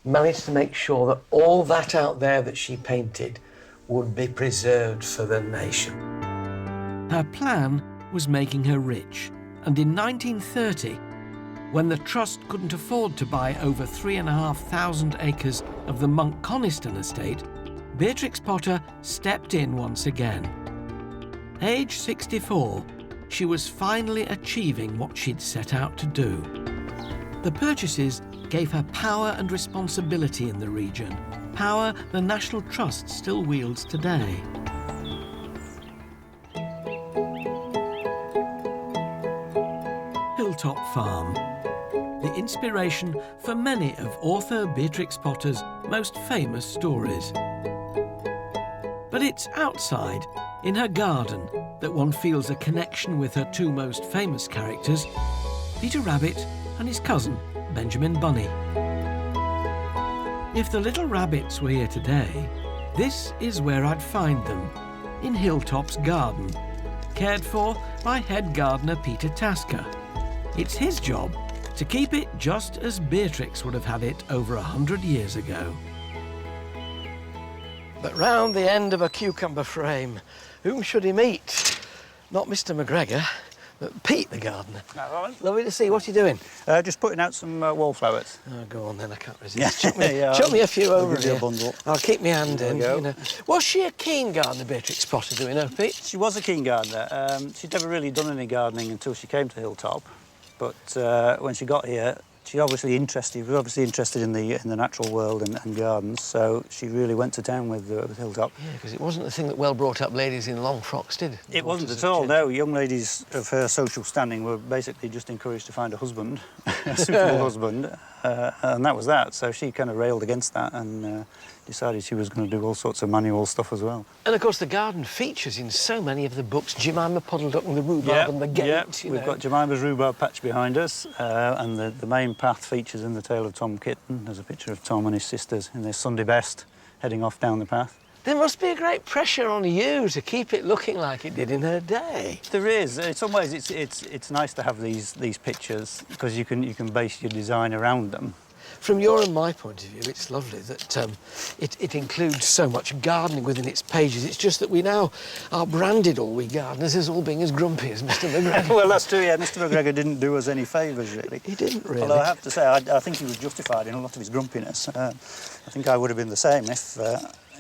managed to make sure that all that out there that she painted would be preserved for the nation. Her plan was making her rich, and in 1930, when the Trust couldn't afford to buy over 3,500 acres of the Monk Coniston estate, Beatrix Potter stepped in once again. Age 64, she was finally achieving what she'd set out to do. The purchases gave her power and responsibility in the region, power the National Trust still wields today. Hilltop Farm, the inspiration for many of author Beatrix Potter's most famous stories. But it's outside, in her garden, that one feels a connection with her two most famous characters, Peter Rabbit and his cousin, Benjamin Bunny. If the little rabbits were here today, This is where I'd find them, in Hilltop's garden, cared for by head gardener Peter Tasker. It's his job to keep it just as Beatrix would have had it over 100 years ago. But round the end of a cucumber frame, whom should he meet? Not Mr. McGregor, but Pete the gardener. Lovely to see you. What are you doing? Just putting out some wallflowers. Oh, go on then, I can't resist. Chuck me a few over give you here. a bundle. I'll keep my hand in. There we You know. Was she a keen gardener, Beatrix Potter, do we know, Pete? She was a keen gardener. She'd never really done any gardening until she came to Hilltop. But when she got here, she was obviously interested in the natural world and gardens, so she really went to town with Hilltop. Yeah, because it wasn't the thing that well-brought-up ladies in long frocks did. It wasn't at all, no. Young ladies of her social standing were basically just encouraged to find a husband, a suitable husband, and that was that. So she kind of railed against that and decided she was going to do all sorts of manual stuff as well. And, of course, the garden features in so many of the books. Jemima Puddled Up and the Rhubarb and the Gate. We've got Jemima's rhubarb patch behind us, and the main path features in the tale of Tom Kitten. There's a picture of Tom and his sisters in their Sunday best, heading off down the path. There must be a great pressure on you to keep it looking like it did in her day. There is. In some ways, it's nice to have these pictures because you can base your design around them. From your and my point of view, it's lovely that it includes so much gardening within its pages. It's just that we now are branded, all we gardeners, as all being as grumpy as Mr. McGregor. Well, that's true, yeah. Mr. McGregor didn't do us any favours, really. He didn't, really. Although I have to say, I think he was justified in a lot of his grumpiness. I think I would have been the same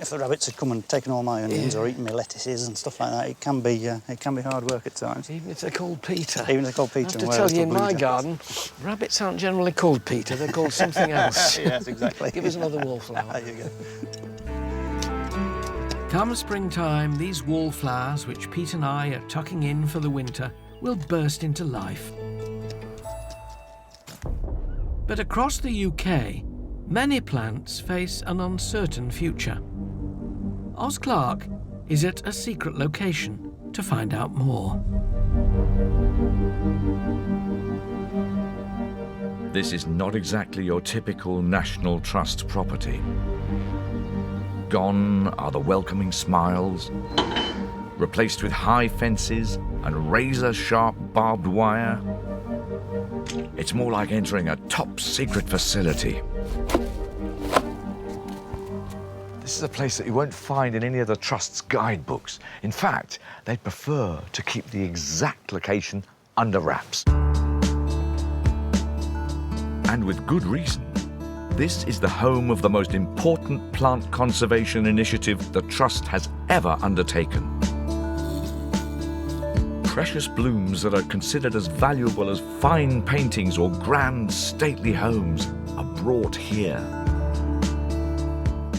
if the rabbits had come and taken all my onions or eaten my lettuces and stuff like that. It can be hard work at times. Even if they're called Peter. Even if they're called Peter. I have to tell you, in my garden, rabbits aren't generally called Peter. They're called something else. Yes, exactly. Give us another wallflower. There you go. Come springtime, these wallflowers, which Pete and I are tucking in for the winter, will burst into life. But across the UK, many plants face an uncertain future. Oz Clarke is at a secret location to find out more. This is not exactly your typical National Trust property. Gone are the welcoming smiles, replaced with high fences and razor-sharp barbed wire. It's more like entering a top-secret facility. This is a place that you won't find in any of the Trust's guidebooks. In fact, they'd prefer to keep the exact location under wraps. And with good reason. This is the home of the most important plant conservation initiative the Trust has ever undertaken. Precious blooms that are considered as valuable as fine paintings or grand, stately homes are brought here.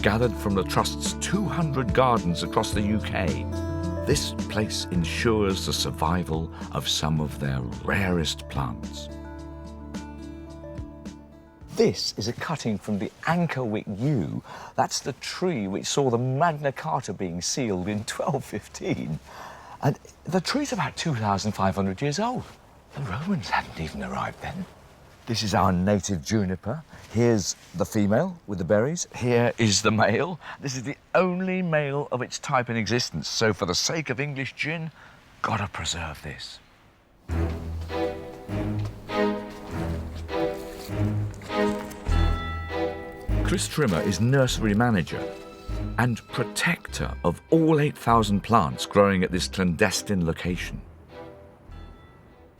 Gathered from the Trust's 200 gardens across the UK, this place ensures the survival of some of their rarest plants. This is a cutting from the Ankerwick yew. That's the tree which saw the Magna Carta being sealed in 1215. And the tree's about 2,500 years old. The Romans hadn't even arrived then. This is our native juniper. Here's the female with the berries. Here is the male. This is the only male of its type in existence. So for the sake of English gin, gotta preserve this. Chris Trimmer is nursery manager and protector of all 8,000 plants growing at this clandestine location.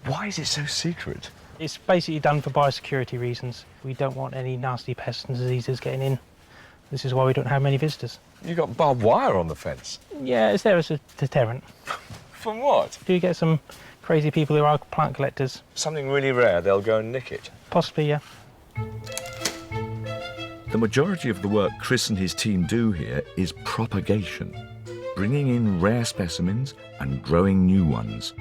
Why is it so secret? It's basically done for biosecurity reasons. We don't want any nasty pests and diseases getting in. This is why we don't have many visitors. You got barbed wire on the fence? Yeah, it's there as a deterrent. From what? Do you get some crazy people who are plant collectors? Something really rare, they'll go and nick it. Possibly, yeah. The majority of the work Chris and his team do here is propagation, bringing in rare specimens and growing new ones.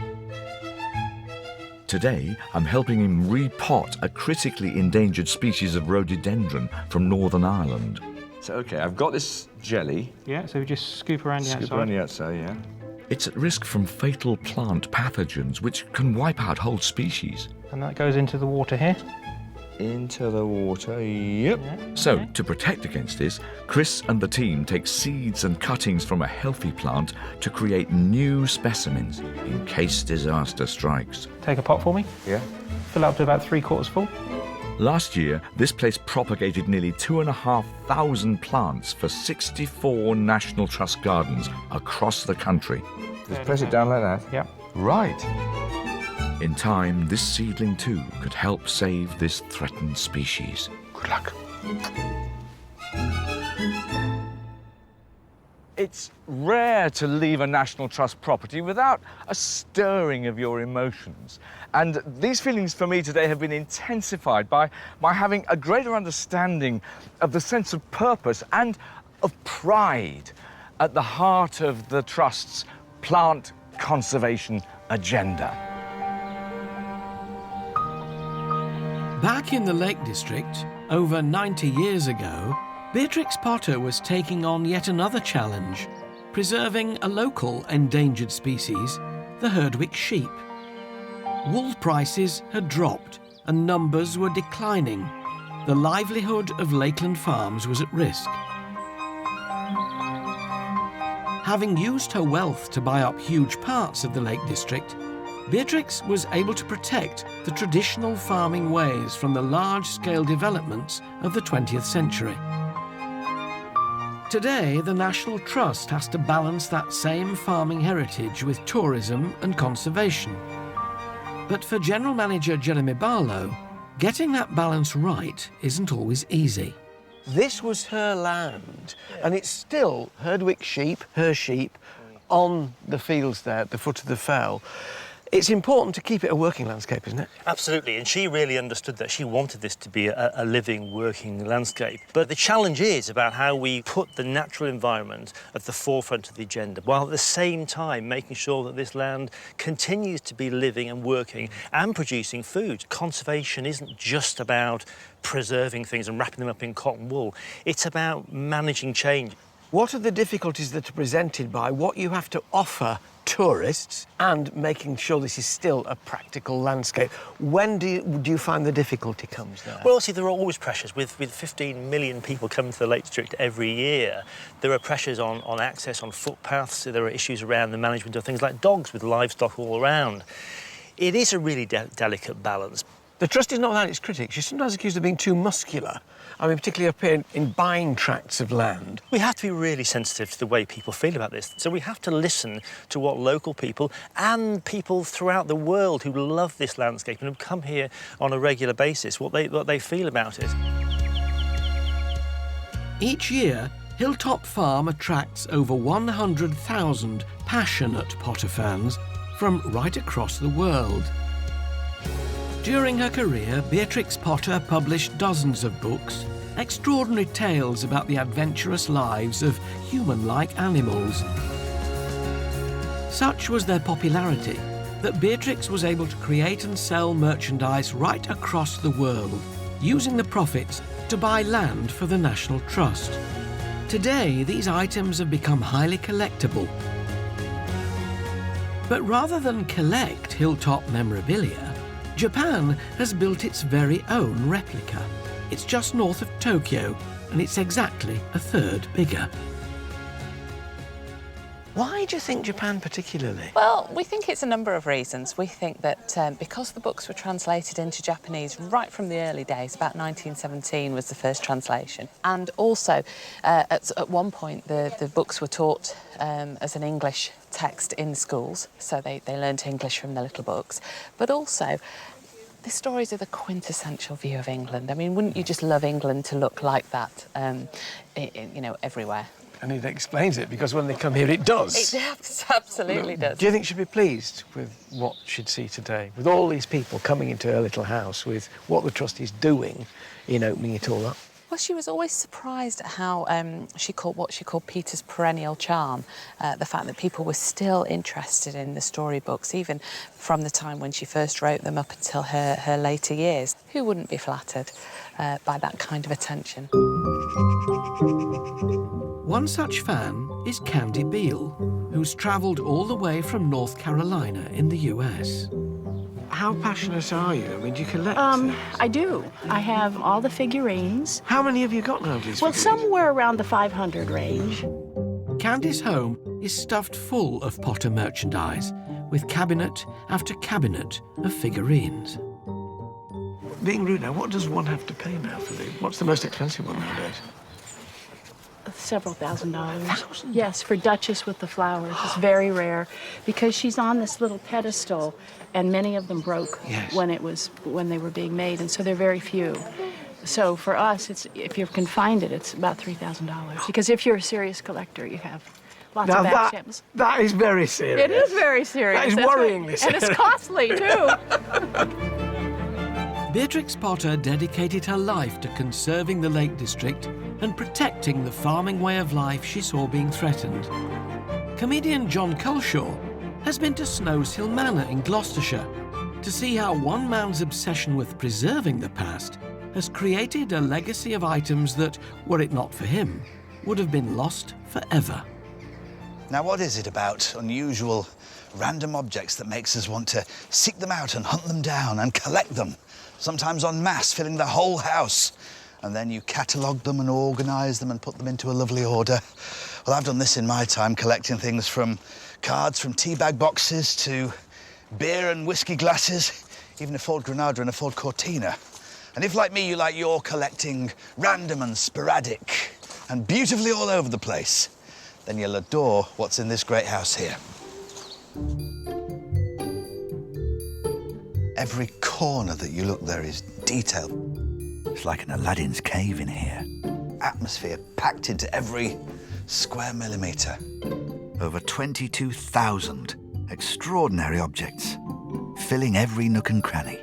Today, I'm helping him repot a critically endangered species of rhododendron from Northern Ireland. So, OK, I've got this jelly. Yeah, so we just scoop around the outside. Scoop around the outside, yeah. It's at risk from fatal plant pathogens, which can wipe out whole species. And that goes into the water here. into the water, yep. So, to protect against this, Chris and the team take seeds and cuttings from a healthy plant to create new specimens in case disaster strikes. Take a pot for me. Yeah. Fill up to about 3/4 full. Last year, this place propagated nearly 2,500 plants for 64 National Trust gardens across the country. Just press it down like that? Yeah. Right. In time, this seedling too could help save this threatened species. Good luck. It's rare to leave a National Trust property without a stirring of your emotions. And these feelings for me today have been intensified by having a greater understanding of the sense of purpose and of pride at the heart of the Trust's plant conservation agenda. Back in the Lake District, over 90 years ago, Beatrix Potter was taking on yet another challenge, preserving a local endangered species, the Herdwick sheep. Wool prices had dropped and numbers were declining. The livelihood of Lakeland farms was at risk. Having used her wealth to buy up huge parts of the Lake District, Beatrix was able to protect the traditional farming ways from the large-scale developments of the 20th century. Today, the National Trust has to balance that same farming heritage with tourism and conservation. But for General Manager Jeremy Barlow, getting that balance right isn't always easy. This was her land, and it's still Herdwick sheep, her sheep, on the fields there at the foot of the fell. It's important to keep it a working landscape, isn't it? Absolutely, and she really understood that. She wanted this to be a living, working landscape. But the challenge is about how we put the natural environment at the forefront of the agenda, while at the same time making sure that this land continues to be living and working and producing food. Conservation isn't just about preserving things and wrapping them up in cotton wool. It's about managing change. What are the difficulties that are presented by what you have to offer tourists and making sure this is still a practical landscape? When do you find the difficulty comes there? Well, see, there are always pressures. With 15 million people coming to the Lake District every year, there are pressures on access, on footpaths. There are issues around the management of things like dogs with livestock all around. It is a really delicate balance. The Trust is not without its critics. You're sometimes accused of being too muscular. I mean, particularly up here in buying tracts of land. We have to be really sensitive to the way people feel about this. So we have to listen to what local people and people throughout the world who love this landscape and have come here on a regular basis, what they feel about it. Each year, Hilltop Farm attracts over 100,000 passionate Potter fans from right across the world. During her career, Beatrix Potter published dozens of books, extraordinary tales about the adventurous lives of human-like animals. Such was their popularity that Beatrix was able to create and sell merchandise right across the world, using the profits to buy land for the National Trust. Today, these items have become highly collectible. But rather than collect Hilltop memorabilia, Japan has built its very own replica. It's just north of Tokyo, and it's exactly a third bigger. Why do you think Japan particularly? Well, we think it's a number of reasons. We think that because the books were translated into Japanese right from the early days, about 1917 was the first translation. And also, at one point, the books were taught as an English text in schools, so they learnt English from the little books. But also, the stories are the quintessential view of England. I mean, wouldn't you just love England to look like that, you know, everywhere? And it explains it, because when they come here, it does. It absolutely does. Do you think she'd be pleased with what she'd see today? With all these people coming into her little house, with what the Trust is doing in opening it all up? Well, she was always surprised at how what she called Peter's perennial charm, the fact that people were still interested in the storybooks, even from the time when she first wrote them up until her later years. Who wouldn't be flattered by that kind of attention? One such fan is Candy Beale, who's travelled all the way from North Carolina in the US. How passionate are you? I mean, do you collect? I do. I have all the figurines. How many have you got now, these Well, figurines? somewhere around the 500 range. Candy's home is stuffed full of Potter merchandise, with cabinet after cabinet of figurines. Being rude now, what does one have to pay now for these? What's the most expensive one nowadays? Several $1,000s. Yes, for Duchess with the flowers. It's very rare because she's on this little pedestal, and many of them broke when they were being made, and so they're very few. So for us, it's if you can find it, it's about $3,000. Because if you're a serious collector, you have lots of back gems. That is very serious. It is very serious. That is That's worryingly right. serious. And it's costly too. Beatrix Potter dedicated her life to conserving the Lake District and protecting the farming way of life she saw being threatened. Comedian John Culshaw has been to Snowshill Manor in Gloucestershire to see how one man's obsession with preserving the past has created a legacy of items that, were it not for him, would have been lost forever. Now, what is it about unusual, random objects that makes us want to seek them out and hunt them down and collect them, sometimes en masse, filling the whole house? And then you catalogue them and organise them and put them into a lovely order. Well, I've done this in my time, collecting things from cards from teabag boxes to beer and whiskey glasses, even a Ford Granada and a Ford Cortina. And if, like me, you like your collecting random and sporadic and beautifully all over the place, then you'll adore what's in this great house here. Every corner that you look there is detailed. It's like an Aladdin's cave in here. Atmosphere packed into every square millimetre. Over 22,000 extraordinary objects, filling every nook and cranny.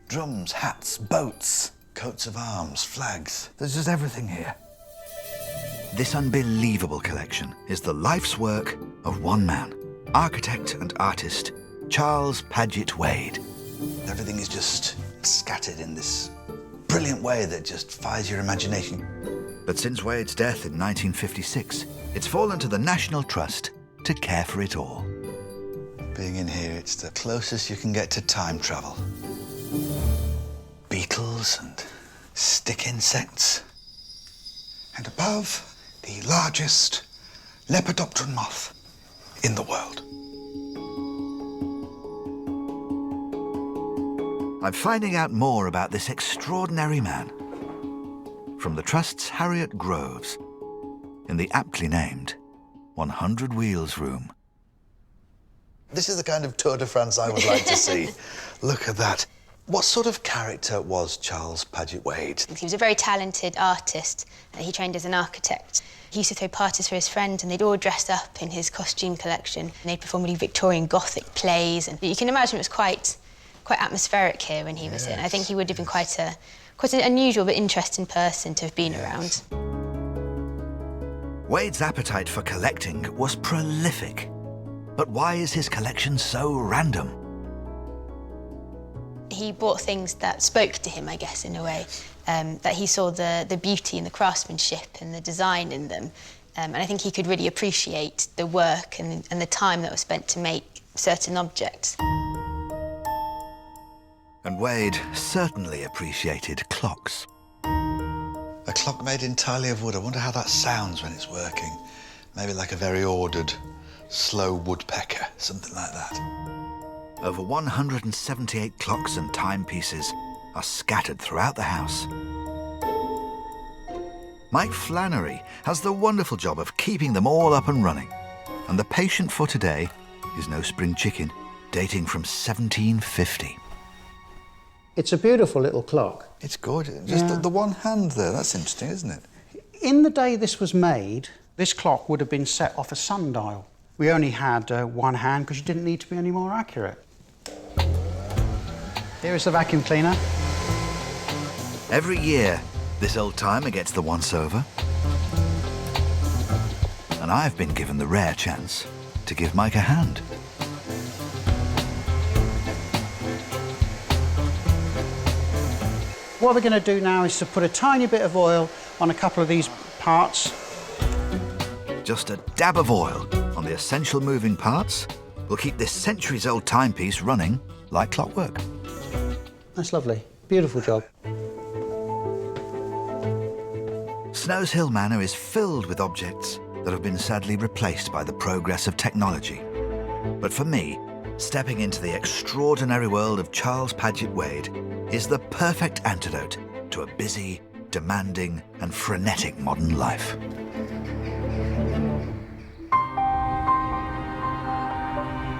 Drums, hats, boats, coats of arms, flags. There's just everything here. This unbelievable collection is the life's work of one man, architect and artist Charles Paget Wade. Everything is just scattered in this brilliant way that just fires your imagination. But since Wade's death in 1956, it's fallen to the National Trust to care for it all. Being in here, it's the closest you can get to time travel. Beetles and stick insects. And above, the largest lepidopteran moth in the world. I'm finding out more about this extraordinary man from the Trust's Harriet Groves in the aptly named 100 Wheels Room. This is the kind of Tour de France I would like to see. Look at that. What sort of character was Charles Paget Wade? He was a very talented artist. He trained as an architect. He used to throw parties for his friends and they'd all dress up in his costume collection. And they'd perform really Victorian Gothic plays. And you can imagine it was quite atmospheric here when he was here. I think he would have been quite an unusual but interesting person to have been around. Wade's appetite for collecting was prolific. But why is his collection so random? He bought things that spoke to him, I guess, in a way. That he saw the beauty and the craftsmanship and the design in them. And I think he could really appreciate the work and the time that was spent to make certain objects. And Wade certainly appreciated clocks. A clock made entirely of wood. I wonder how that sounds when it's working. Maybe like a very ordered, slow woodpecker, something like that. Over 178 clocks and timepieces are scattered throughout the house. Mike Flannery has the wonderful job of keeping them all up and running. And the patient for today is no spring chicken, dating from 1750. It's a beautiful little clock. It's good. Just the one hand there, that's interesting, isn't it? In the day this was made, this clock would have been set off a sundial. We only had one hand because you didn't need to be any more accurate. Here is the vacuum cleaner. Every year, this old timer gets the once-over. And I've been given the rare chance to give Mike a hand. What we're going to do now is to put a tiny bit of oil on a couple of these parts. Just a dab of oil on the essential moving parts will keep this centuries-old timepiece running like clockwork. That's lovely. Beautiful job. Snowshill Manor is filled with objects that have been sadly replaced by the progress of technology. But for me, stepping into the extraordinary world of Charles Paget Wade is the perfect antidote to a busy, demanding and frenetic modern life.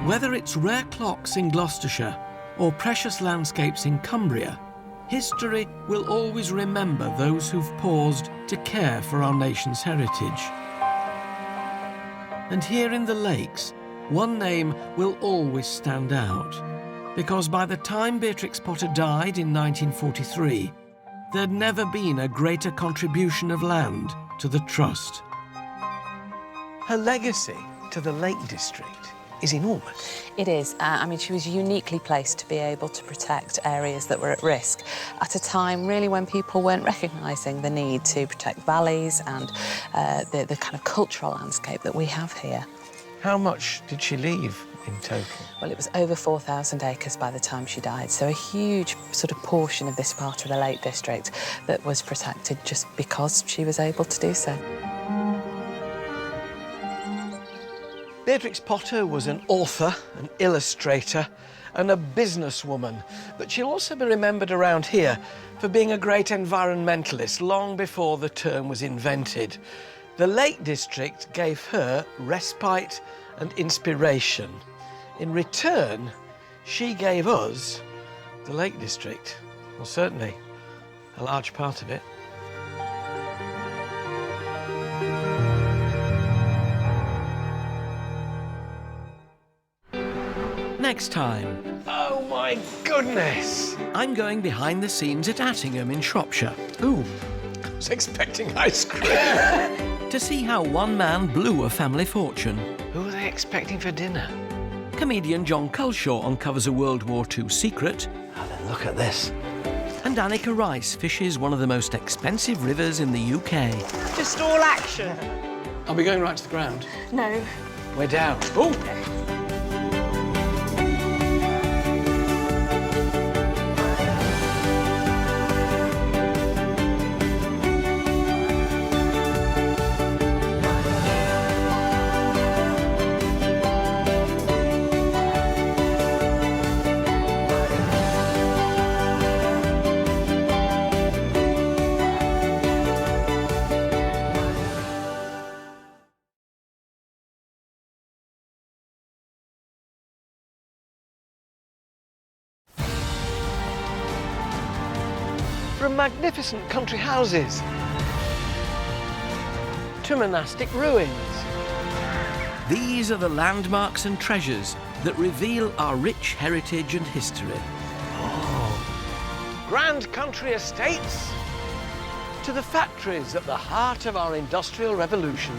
Whether it's rare clocks in Gloucestershire or precious landscapes in Cumbria, history will always remember those who've paused to care for our nation's heritage. And here in the Lakes, one name will always stand out, because by the time Beatrix Potter died in 1943, there'd never been a greater contribution of land to the Trust. Her legacy to the Lake District is enormous. It is. I mean, she was uniquely placed to be able to protect areas that were at risk at a time, really, when people weren't recognising the need to protect valleys and the kind of cultural landscape that we have here. How much did she leave in total? Well, it was over 4,000 acres by the time she died, so a huge sort of portion of this part of the Lake District that was protected just because she was able to do so. Beatrix Potter was an author, an illustrator, and a businesswoman, but she'll also be remembered around here for being a great environmentalist long before the term was invented. The Lake District gave her respite and inspiration. In return, she gave us the Lake District. Well, certainly a large part of it. Next time. Oh my goodness! I'm going behind the scenes at Attingham in Shropshire. Ooh, I was expecting ice cream. To see how one man blew a family fortune. Who were they expecting for dinner? Comedian John Culshaw uncovers a World War II secret. Oh, then look at this. And Annika Rice fishes one of the most expensive rivers in the UK. Just all action. Are we going right to the ground? No. We're down. Oh! From magnificent country houses to monastic ruins. These are the landmarks and treasures that reveal our rich heritage and history. Oh. Grand country estates to the factories at the heart of our industrial revolution.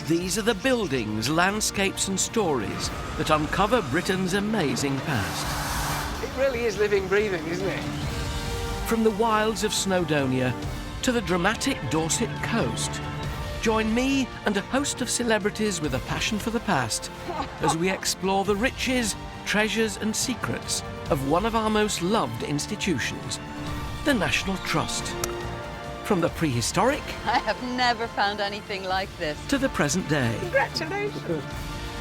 These are the buildings, landscapes and stories that uncover Britain's amazing past. It really is living, breathing, isn't it? From the wilds of Snowdonia to the dramatic Dorset coast, join me and a host of celebrities with a passion for the past as we explore the riches, treasures and secrets of one of our most loved institutions, the National Trust. From the prehistoric... I have never found anything like this. ...to the present day. Congratulations.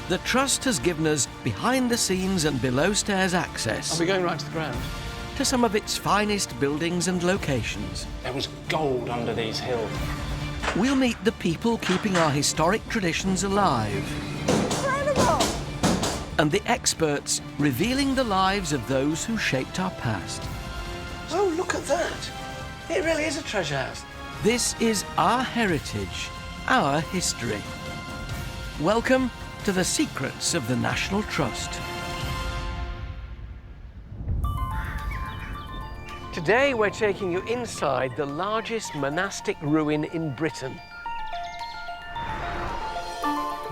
The Trust has given us behind-the-scenes and below-stairs access... Are we going right to the ground? ...to some of its finest buildings and locations. There was gold under these hills. We'll meet the people keeping our historic traditions alive. Incredible! And the experts revealing the lives of those who shaped our past. Oh, look at that. It really is a treasure house. This is our heritage, our history. Welcome to the secrets of the National Trust. Today we're taking you inside the largest monastic ruin in Britain.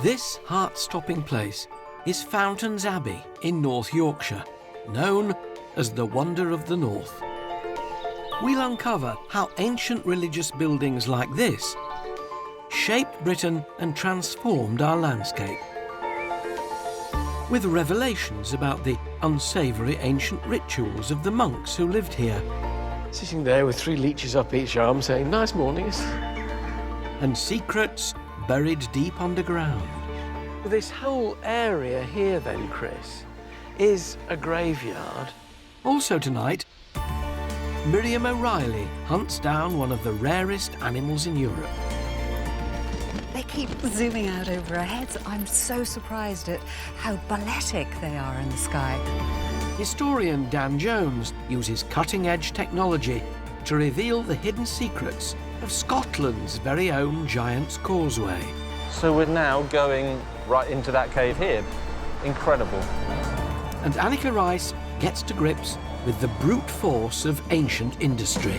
This heart-stopping place is Fountains Abbey in North Yorkshire, known as the Wonder of the North. We'll uncover how ancient religious buildings like this shaped Britain and transformed our landscape. With revelations about the unsavoury ancient rituals of the monks who lived here. Sitting there with 3 leeches up each arm saying, "Nice mornings." And secrets buried deep underground. This whole area here then, Chris, is a graveyard. Also tonight, Miriam O'Reilly hunts down one of the rarest animals in Europe. They keep zooming out over our heads. I'm so surprised at how balletic they are in the sky. Historian Dan Jones uses cutting-edge technology to reveal the hidden secrets of Scotland's very own Giant's Causeway. So we're now going right into that cave here. Incredible. And Annika Rice gets to grips with the brute force of ancient industry.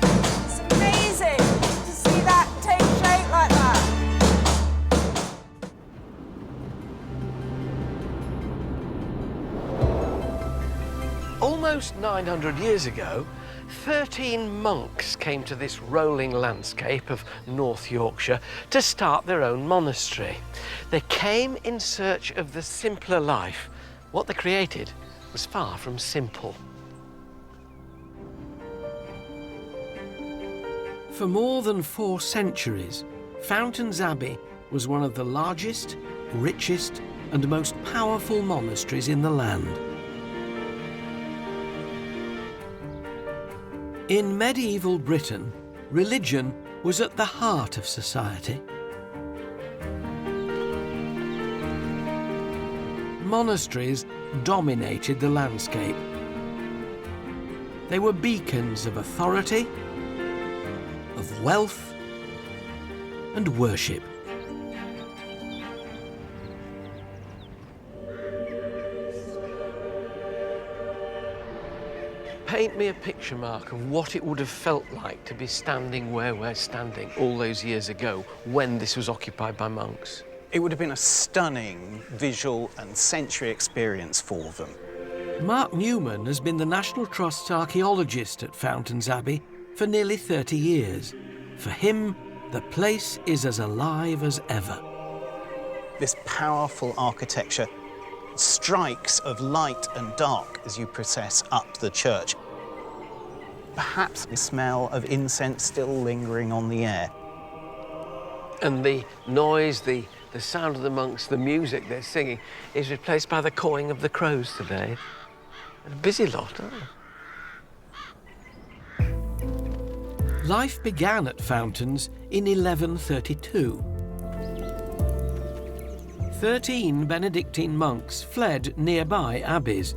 It's amazing to see that take shape like that. Almost 900 years ago, 13 monks came to this rolling landscape of North Yorkshire to start their own monastery. They came in search of the simpler life. What they created was far from simple. For more than 4 centuries, Fountains Abbey was one of the largest, richest and most powerful monasteries in the land. In medieval Britain, religion was at the heart of society. Monasteries dominated the landscape. They were beacons of authority, of wealth and worship. Paint me a picture, Mark, of what it would have felt like to be standing where we're standing all those years ago when this was occupied by monks. It would have been a stunning visual and sensory experience for them. Mark Newman has been the National Trust's archaeologist at Fountains Abbey for nearly 30 years. For him, the place is as alive as ever. This powerful architecture strikes of light and dark as you process up the church. Perhaps the smell of incense still lingering on the air. And the noise, the sound of the monks, the music they're singing is replaced by the cawing of the crows today. A busy lot, aren't they? Life began at Fountains in 1132. 13 Benedictine monks fled nearby abbeys.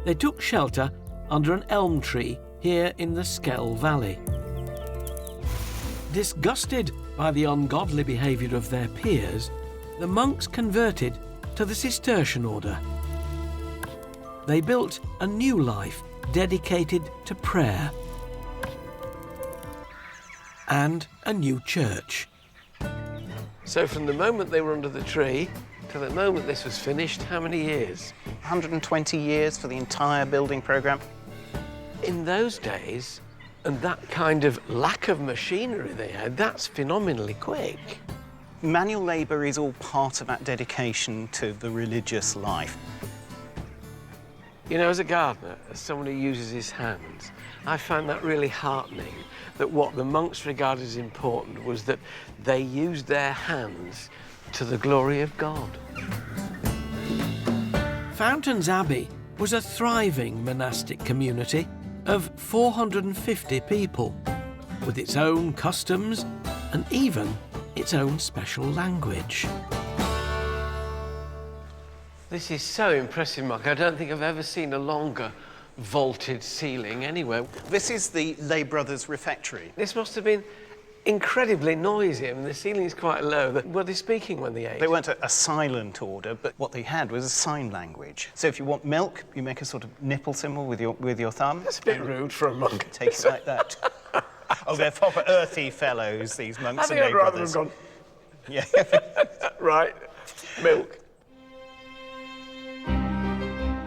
They took shelter under an elm tree here in the Skell Valley. Disgusted by the ungodly behaviour of their peers, the monks converted to the Cistercian order. They built a new life dedicated to prayer and a new church. So from the moment they were under the tree to the moment this was finished, how many years? 120 years for the entire building programme. In those days, and that kind of lack of machinery they had, that's phenomenally quick. Manual labour is all part of that dedication to the religious life. You know, as a gardener, as someone who uses his hands, I found that really heartening, that what the monks regarded as important was that they used their hands to the glory of God. Fountains Abbey was a thriving monastic community of 450 people, with its own customs and even its own special language. This is so impressive, Mark. I don't think I've ever seen a longer vaulted ceiling anywhere. This is the lay brothers' refectory. This must have been incredibly noisy. I mean, the ceiling's quite low. Were they speaking when they ate? They weren't a silent order, but what they had was a sign language. So if you want milk, you make a sort of nipple symbol with your thumb. That's a bit rude for a monk. Take it like that. Oh, they're proper earthy fellows, these monks and I lay think I'd rather brothers. have gone... Yeah. Right. Milk.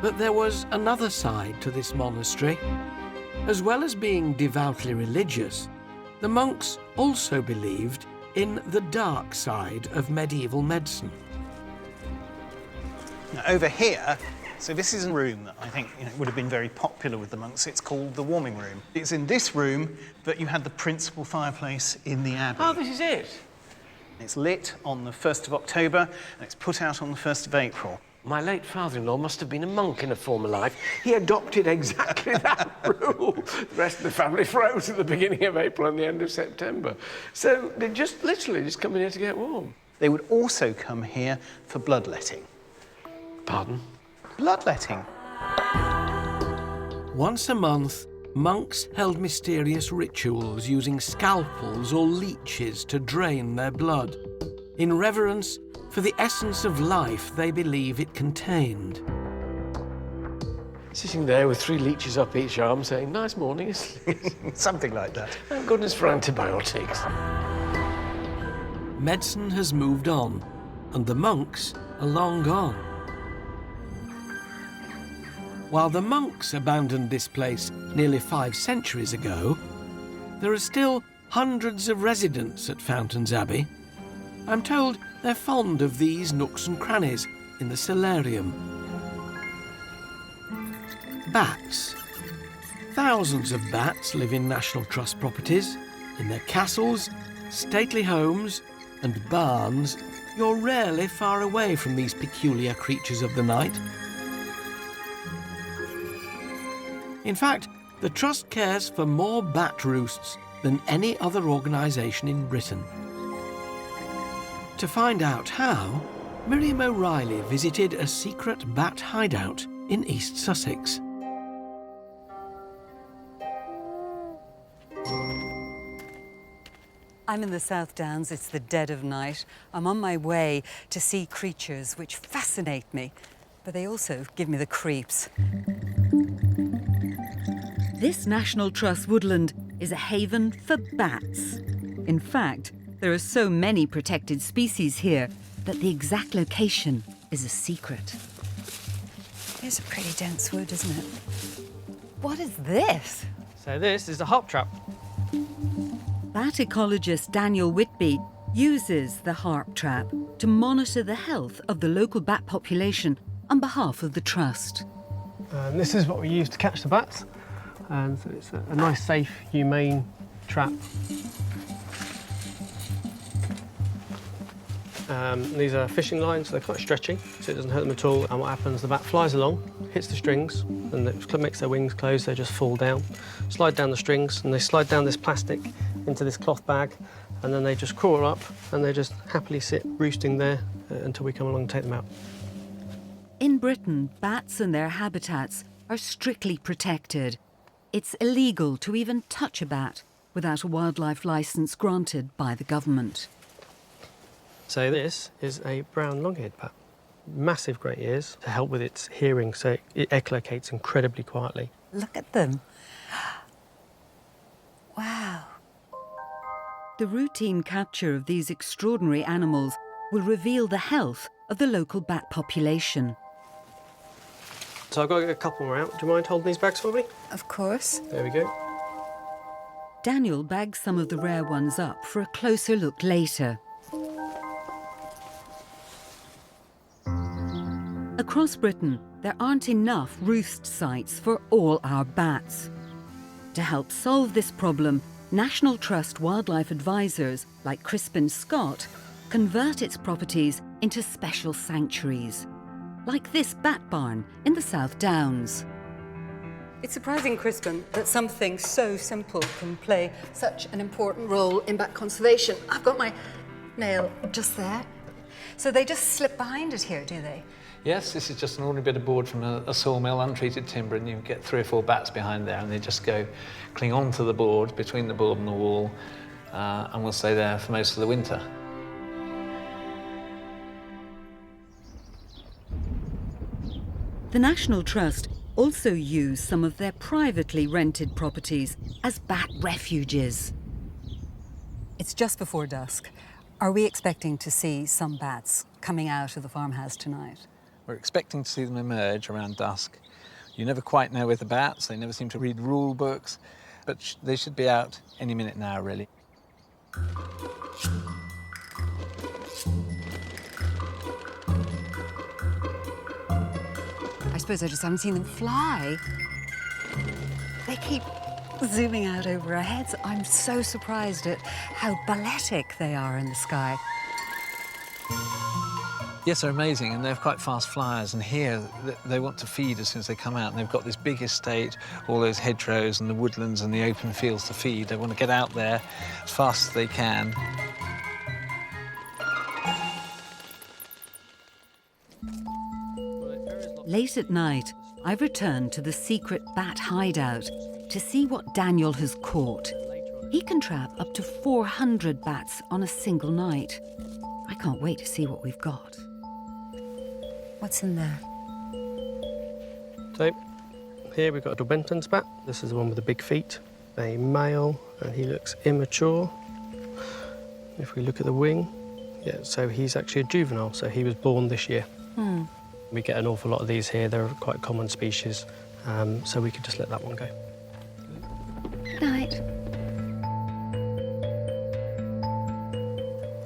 But there was another side to this monastery. As well as being devoutly religious, the monks also believed in the dark side of medieval medicine. Now, over here, so this is a room that I think would have been very popular with the monks. It's called the warming room. It's in this room that you had the principal fireplace in the abbey. Oh, this is it? It's lit on the 1st of October and it's put out on the 1st of April. My late father-in-law must have been a monk in a former life. He adopted exactly that rule. The rest of the family froze at the beginning of April and the end of September. So they just literally just come in here to get warm. They would also come here for bloodletting. Pardon? Bloodletting. Once a month, monks held mysterious rituals using scalpels or leeches to drain their blood, in reverence for the essence of life they believe it contained. Sitting there with 3 leeches up each arm saying, nice morning. Something like that. Thank goodness for antibiotics. Medicine has moved on, and the monks are long gone. While the monks abandoned this place nearly 5 centuries ago, there are still hundreds of residents at Fountains Abbey. I'm told they're fond of these nooks and crannies in the solarium. Bats. Thousands of bats live in National Trust properties. In their castles, stately homes and barns, you're rarely far away from these peculiar creatures of the night. In fact, the Trust cares for more bat roosts than any other organisation in Britain. To find out how, Miriam O'Reilly visited a secret bat hideout in East Sussex. I'm in the South Downs. It's the dead of night. I'm on my way to see creatures which fascinate me, but they also give me the creeps. This National Trust woodland is a haven for bats. In fact, there are so many protected species here that the exact location is a secret. It's a pretty dense wood, isn't it? What is this? So this is a hop trap. Bat ecologist Daniel Whitby uses the harp trap to monitor the health of the local bat population on behalf of the Trust. This is what we use to catch the bats. And so it's a nice, safe, humane trap. These are fishing lines, so they're quite stretchy, so it doesn't hurt them at all. And what happens, the bat flies along, hits the strings, and it makes their wings close, they just fall down. Slide down the strings, and they slide down this plastic into this cloth bag, and then they just crawl up, and they just happily sit roosting there until we come along and take them out. In Britain, bats and their habitats are strictly protected. It's illegal to even touch a bat without a wildlife licence granted by the government. So this is a brown long-eared bat. Massive great ears to help with its hearing, so it echolocates incredibly quietly. Look at them. Wow. The routine capture of these extraordinary animals will reveal the health of the local bat population. So I've got to get a couple more out. Do you mind holding these bags for me? Of course. There we go. Daniel bags some of the rare ones up for a closer look later. Across Britain, there aren't enough roost sites for all our bats. To help solve this problem, National Trust wildlife advisors like Crispin Scott convert its properties into special sanctuaries, like this bat barn in the South Downs. It's surprising, Crispin, that something so simple can play such an important role in bat conservation. I've got my nail just there. So they just slip behind it here, do they? Yes, this is just an ordinary bit of board from a sawmill, untreated timber, and you get 3 or 4 bats behind there, and they just cling onto the board, between the board and the wall, and will stay there for most of the winter. The National Trust also use some of their privately rented properties as bat refuges. It's just before dusk. Are we expecting to see some bats coming out of the farmhouse tonight? We're expecting to see them emerge around dusk. You never quite know with the bats, they never seem to read rule books, but they should be out any minute now, really. suppose I just haven't seen them fly. They keep zooming out over our heads. I'm so surprised at how balletic they are in the sky. Yes, they're amazing, and they're quite fast flyers, and here they want to feed as soon as they come out, and they've got this big estate, all those hedgerows and the woodlands and the open fields to feed. They want to get out there as fast as they can. Late at night, I've returned to the secret bat hideout to see what Daniel has caught. He can trap up to 400 bats on a single night. I can't wait to see what we've got. What's in there? So, here we've got a Benton's bat. This is the one with the big feet. A male, and he looks immature. If we look at the wing, yeah, so he's actually a juvenile, so he was born this year. We get an awful lot of these here. They're quite a common species, so we could just let that one go. Good night.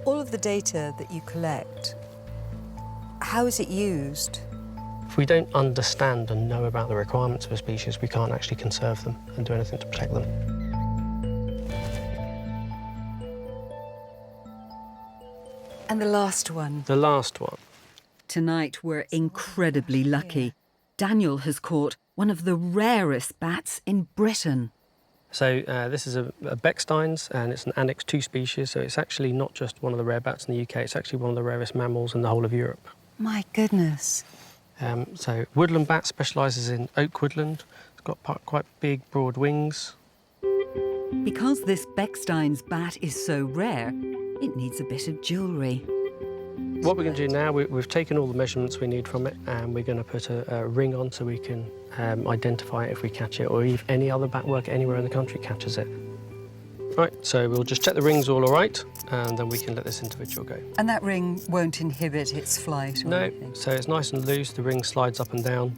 All of the data that you collect, how is it used? If we don't understand and know about the requirements of a species, we can't actually conserve them and do anything to protect them. And the last one? The last one. Tonight, we're incredibly lucky. Daniel has caught one of the rarest bats in Britain. So this is a Beckstein's, and it's an Annex II species, so it's actually not just one of the rare bats in the UK, it's actually one of the rarest mammals in the whole of Europe. My goodness. So woodland bat specialises in oak woodland. It's got quite big, broad wings. Because this Beckstein's bat is so rare, it needs a bit of jewellery. What we're going to do now, we've taken all the measurements we need from it, and we're going to put a ring on so we can identify it if we catch it, or if any other bat worker anywhere in the country catches it. Right, so we'll just check the ring's all right, and then we can let this individual go. And that ring won't inhibit its flight or anything? No, so it's nice and loose, the ring slides up and down,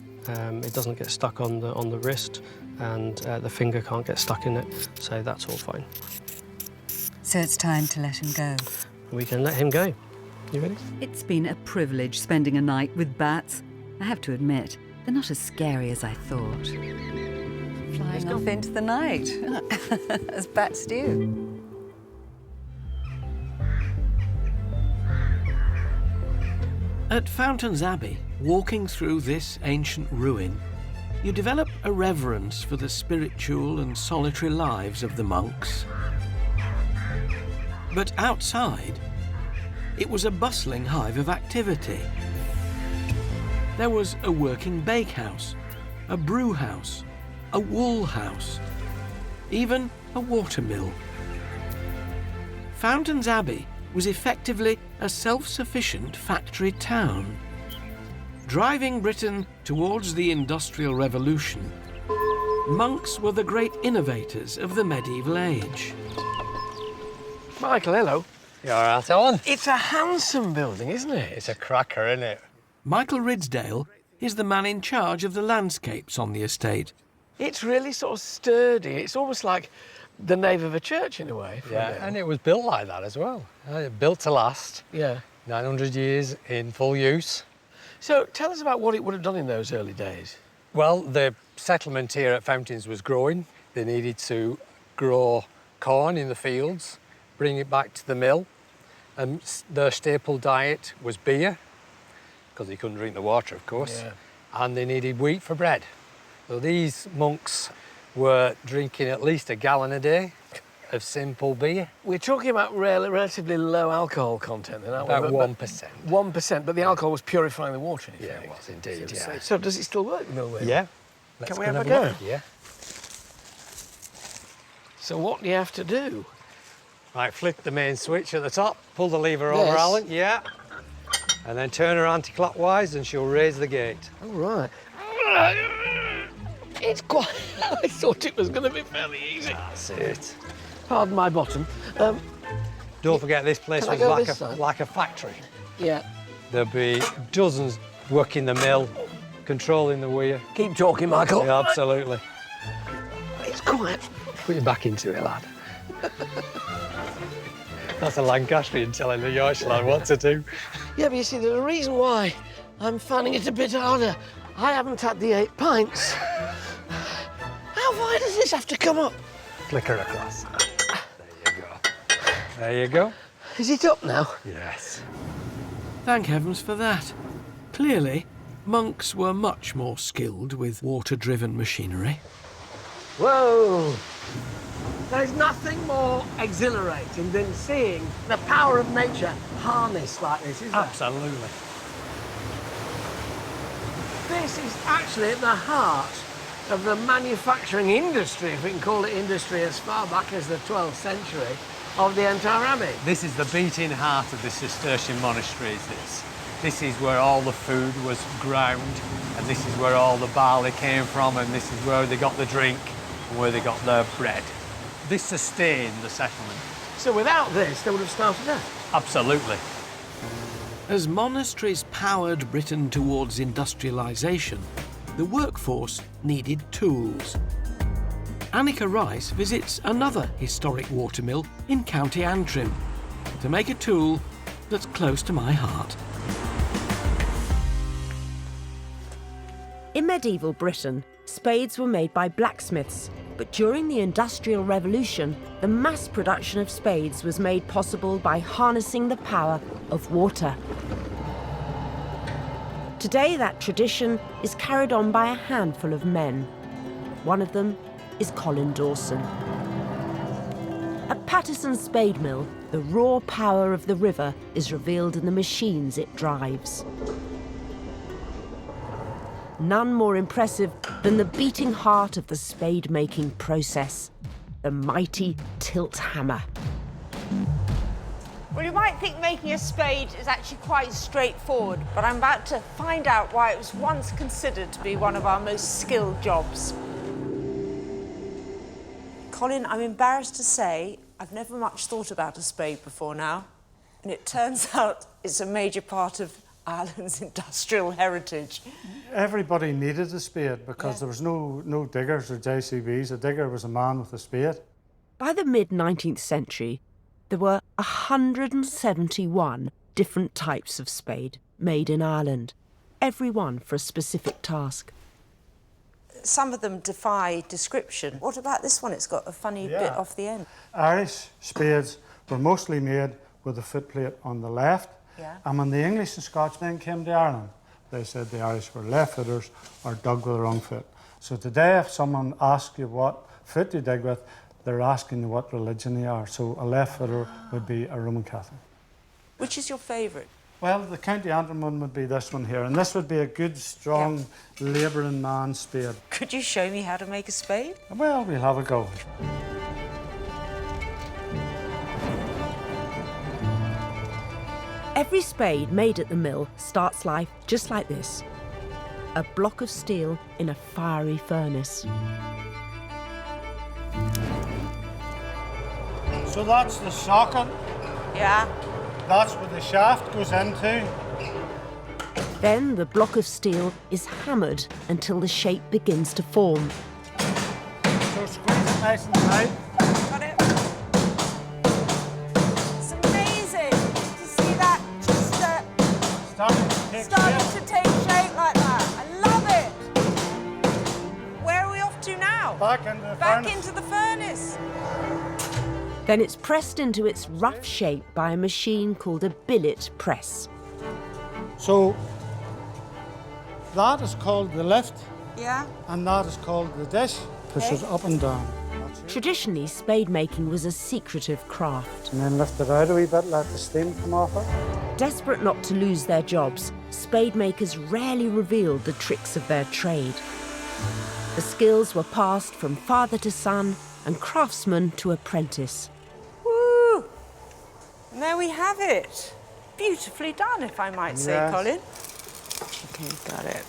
it doesn't get stuck on the wrist, and the finger can't get stuck in it, so that's all fine. So it's time to let him go? We can let him go. You ready? It's been a privilege spending a night with bats. I have to admit, they're not as scary as I thought. Flying off into the night, as bats do. At Fountains Abbey, walking through this ancient ruin, you develop a reverence for the spiritual and solitary lives of the monks. But outside, it was a bustling hive of activity. There was a working bakehouse, a brew house, a wool house, even a watermill. Fountains Abbey was effectively a self-sufficient factory town. Driving Britain towards the Industrial Revolution, monks were the great innovators of the medieval age. Michael, hello. You all right, Alan? It's a handsome building, isn't it? It's a cracker, isn't it? Michael Ridsdale is the man in charge of the landscapes on the estate. It's really sort of sturdy. It's almost like the nave of a church in a way. Yeah, and it was built like that as well. Built to last. Yeah. 900 years in full use. So tell us about what it would have done in those early days. Well, the settlement here at Fountains was growing. They needed to grow corn in the fields, bring it back to the mill, and their staple diet was beer, because they couldn't drink the water, of course, and they needed wheat for bread. So these monks were drinking at least a gallon a day of simple beer. We're talking about relatively low alcohol content, then, aren't we? About 1%. 1%, but the alcohol was purifying the water. Yeah, it was indeed, yeah. So does it still work, the mill wheel? Yeah. Can we have a go? Yeah. So what do you have to do? Right, flick the main switch at the top, pull the lever over, Alan, yeah. And then turn her anti-clockwise and she'll raise the gate. All right. It's quite... I thought it was going to be fairly easy. That's it. Pardon my bottom. Don't forget, this place was like a factory. Yeah. There'd be dozens working the mill, controlling the weir. Keep talking, Michael. Yeah, absolutely. It's quiet. Put your back into it, lad. That's a Lancastrian telling the Yorkshire lad what to do. Yeah, but you see, there's a reason why I'm finding it a bit harder. I haven't had the 8 pints. How far does this have to come up? Flicker across. There you go. There you go. Is it up now? Yes. Thank heavens for that. Clearly, monks were much more skilled with water-driven machinery. Whoa! There's nothing more exhilarating than seeing the power of nature harnessed like this, is there? Absolutely. This is actually at the heart of the manufacturing industry, if we can call it industry, as far back as the 12th century, of the entire abbey. This is the beating heart of the Cistercian monasteries, This is where all the food was ground, and this is where all the barley came from, and this is where they got the drink, and where they got their bread. This sustained the settlement. So without this, they would have starved to death? Absolutely. As monasteries powered Britain towards industrialisation, the workforce needed tools. Annika Rice visits another historic watermill in County Antrim to make a tool that's close to my heart. In medieval Britain, spades were made by blacksmiths, but during the Industrial Revolution, the mass production of spades was made possible by harnessing the power of water. Today, that tradition is carried on by a handful of men. One of them is Colin Dawson. At Patterson's spade mill, the raw power of the river is revealed in the machines it drives. None more impressive than the beating heart of the spade-making process, the mighty tilt hammer. Well, you might think making a spade is actually quite straightforward, but I'm about to find out why it was once considered to be one of our most skilled jobs. Colin, I'm embarrassed to say I've never much thought about a spade before now, and it turns out it's a major part of Ireland's industrial heritage. Everybody needed a spade because there was no diggers or JCBs. A digger was a man with a spade. By the mid-19th century, there were 171 different types of spade made in Ireland, every one for a specific task. Some of them defy description. What about this one? It's got a funny bit off the end. Irish spades were mostly made with a footplate on the left. And when the English and Scotchmen came to Ireland, they said the Irish were left-footers or dug with the wrong foot. So today, if someone asks you what foot you dig with, they're asking you what religion you are. So a left-footer would be a Roman Catholic. Which is your favourite? Well, the County Antrim one would be this one here, and this would be a good, strong, labouring man's spade. Could you show me how to make a spade? Well, we'll have a go. Every spade made at the mill starts life just like this. A block of steel in a fiery furnace. So that's the socket. Yeah. That's where the shaft goes into. Then the block of steel is hammered until the shape begins to form. So squeeze it nice and tight. Got it. It's amazing to see that just starting to take shape like that. I love it. Where are we off to now? Back into the furnace. Back into the furnace. Then it's pressed into its rough shape by a machine called a billet press. So that is called the lift. Yeah. And that is called the dish. Pushes up and down. Traditionally, spade making was a secretive craft. And then lift it out a wee bit, let the steam come off it. Desperate not to lose their jobs, spade makers rarely revealed the tricks of their trade. The skills were passed from father to son and craftsman to apprentice. Woo! And there we have it. Beautifully done, if I might say, Yes. Colin. Okay, got it.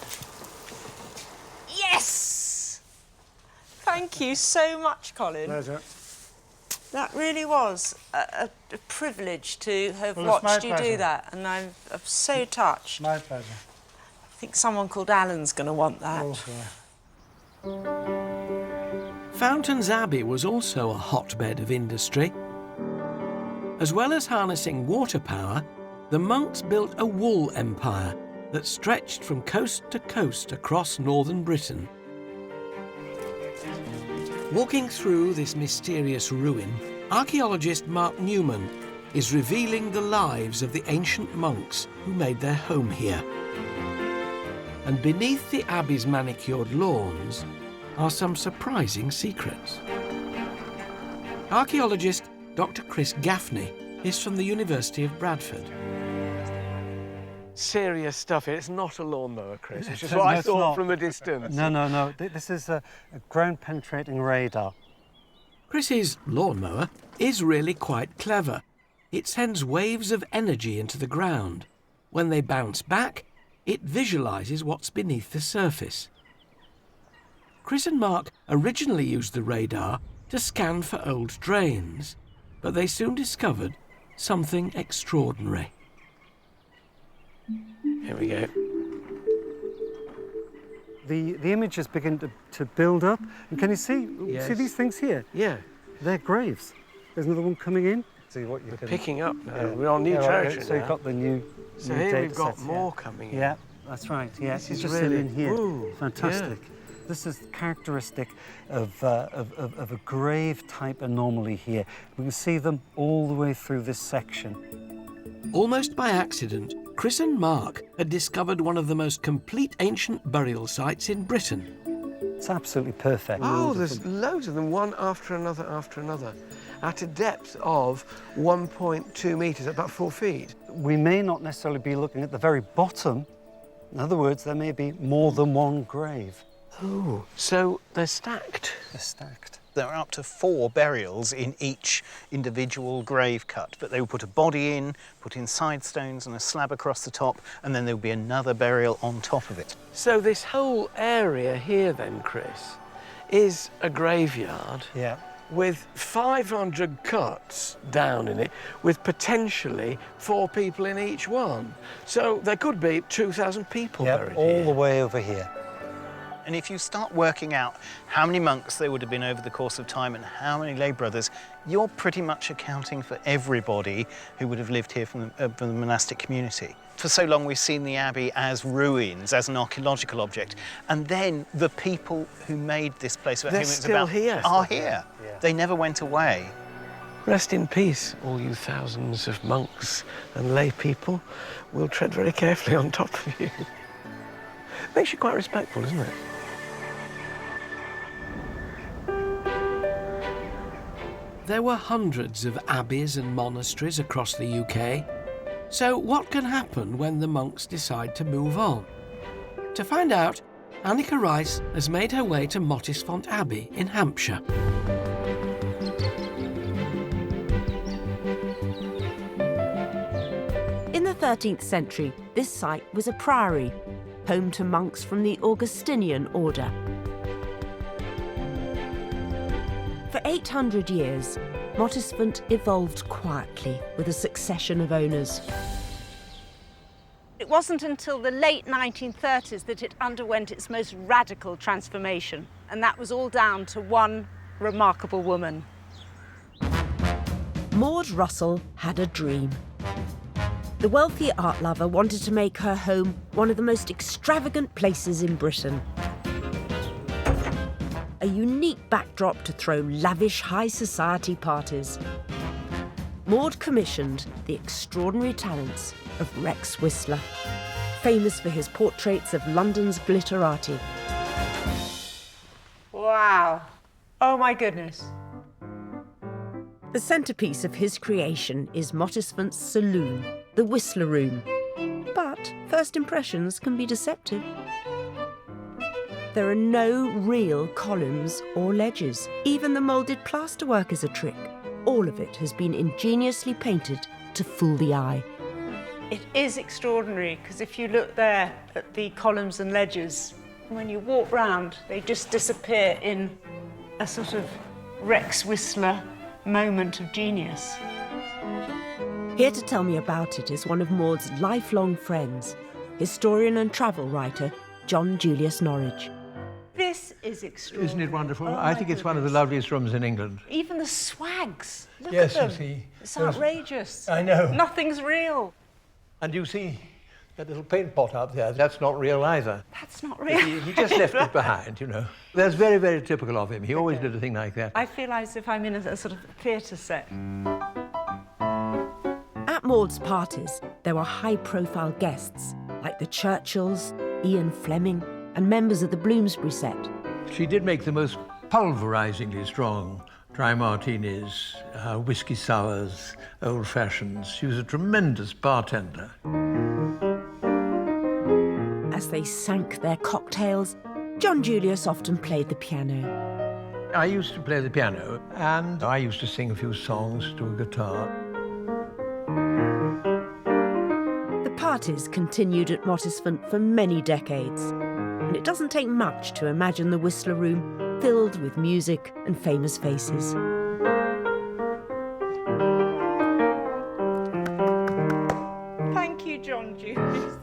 Yes! Thank you so much, Colin. Pleasure. That really was a privilege to have Well, it's my watched you do pleasure. that, and I'm so touched. My pleasure. I think someone called Alan's going to want that. Fountains Abbey was also a hotbed of industry. As well as harnessing water power, the monks built a wool empire that stretched from coast to coast across northern Britain. Walking through this mysterious ruin, archaeologist Mark Newman is revealing the lives of the ancient monks who made their home here. And beneath the Abbey's manicured lawns are some surprising secrets. Archaeologist Dr. Chris Gaffney is from the University of Bradford. Serious stuff. It's not a lawnmower, Chris. It's just what I thought from a distance. No. This is a ground-penetrating radar. Chris's lawnmower is really quite clever. It sends waves of energy into the ground. When they bounce back, it visualises what's beneath the surface. Chris and Mark originally used the radar to scan for old drains, but they soon discovered something extraordinary. Here we go. The images begin to build up, and can you see these things here? Yeah. They're graves. There's another one coming in. See what you We're can... picking up now. We're on new territory So now. you've got the new So new here data we've got sets, more coming in. Yeah, that's right. Yeah, This is just really... in here. Ooh, Fantastic. yeah. This is characteristic of a grave-type anomaly here. We can see them all the way through this section. Almost by accident, Chris and Mark had discovered one of the most complete ancient burial sites in Britain. It's absolutely perfect. Oh, there's loads of them, one after another, at a depth of 1.2 metres, about 4 feet. We may not necessarily be looking at the very bottom. In other words, there may be more than one grave. Oh, so they're stacked? They're stacked. There are up to 4 burials in each individual grave cut, but they will put a body in, put in side stones and a slab across the top, and then there will be another burial on top of it. So this whole area here then, Chris, is a graveyard. Yeah. With 500 cuts down in it, with potentially 4 people in each one. So there could be 2,000 people buried all here. the way over here. And if you start working out how many monks there would have been over the course of time and how many lay brothers, you're pretty much accounting for everybody who would have lived here from the monastic community. For so long we've seen the Abbey as ruins, as an archaeological object, and then the people who made this place about whom it's about are here. Yeah. They never went away. Rest in peace, all you thousands of monks and lay people. We'll tread very carefully on top of you. Makes you quite respectful, doesn't it? There were hundreds of abbeys and monasteries across the UK. So what can happen when the monks decide to move on? To find out, Annika Rice has made her way to Mottisfont Abbey in Hampshire. In the 13th century, this site was a priory, home to monks from the Augustinian order. For 800 years, Mottisfont evolved quietly with a succession of owners. It wasn't until the late 1930s that it underwent its most radical transformation, and that was all down to one remarkable woman. Maud Russell had a dream. The wealthy art lover wanted to make her home one of the most extravagant places in Britain. A unique backdrop to throw lavish high society parties. Maud commissioned the extraordinary talents of Rex Whistler, famous for his portraits of London's glitterati. Wow. Oh my goodness. The centrepiece of his creation is Mottisfont's saloon, the Whistler Room. But first impressions can be deceptive. There are no real columns or ledges. Even the moulded plasterwork is a trick. All of it has been ingeniously painted to fool the eye. It is extraordinary, because if you look there at the columns and ledges, when you walk round, they just disappear in a sort of Rex Whistler moment of genius. Here to tell me about it is one of Maud's lifelong friends, historian and travel writer John Julius Norwich. This is extraordinary. Isn't it wonderful? Oh I think it's one of the loveliest rooms in England. Even the swags. Look Yes, at them. you see. It's outrageous. I know. Nothing's real. And you see That little paint pot up there, that's not real either. That's not real. He just left it behind, you know. That's very, very typical of him. He always did a thing like that. I feel as if I'm in a sort of theatre set. At Maud's parties, there were high-profile guests, like the Churchills, Ian Fleming, and members of the Bloomsbury set. She did make the most pulverisingly strong dry martinis, whiskey sours, old fashions. She was a tremendous bartender. As they sank their cocktails, John Julius often played the piano. I used to play the piano, and I used to sing a few songs to a guitar. The parties continued at Mottisfont for many decades, and it doesn't take much to imagine the Whistler Room filled with music and famous faces. Thank you, John Julius.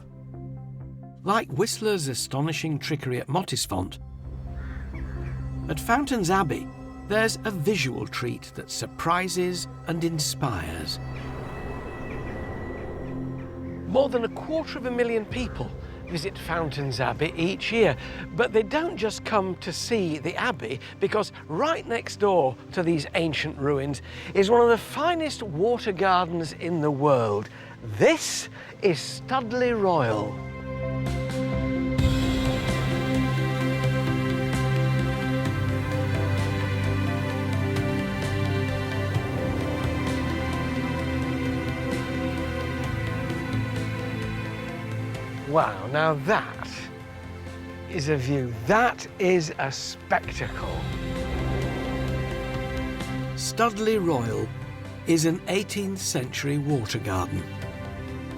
Like Whistler's astonishing trickery at Mottisfont, at Fountains Abbey, there's a visual treat that surprises and inspires. More than 250,000 people visit Fountains Abbey each year, but they don't just come to see the Abbey, because right next door to these ancient ruins is one of the finest water gardens in the world. This is Studley Royal. Wow, now that is a view. That is a spectacle. Studley Royal is an 18th century water garden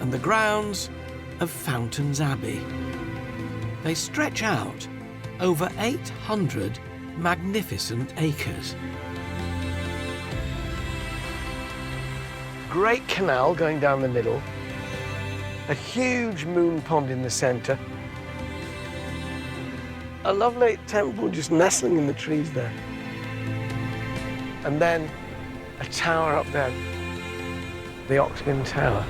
and the grounds of Fountains Abbey. They stretch out over 800 magnificent acres. Great canal going down the middle. A huge moon pond in the centre. A lovely temple just nestling in the trees there. And then a tower up there, the Oxman Tower.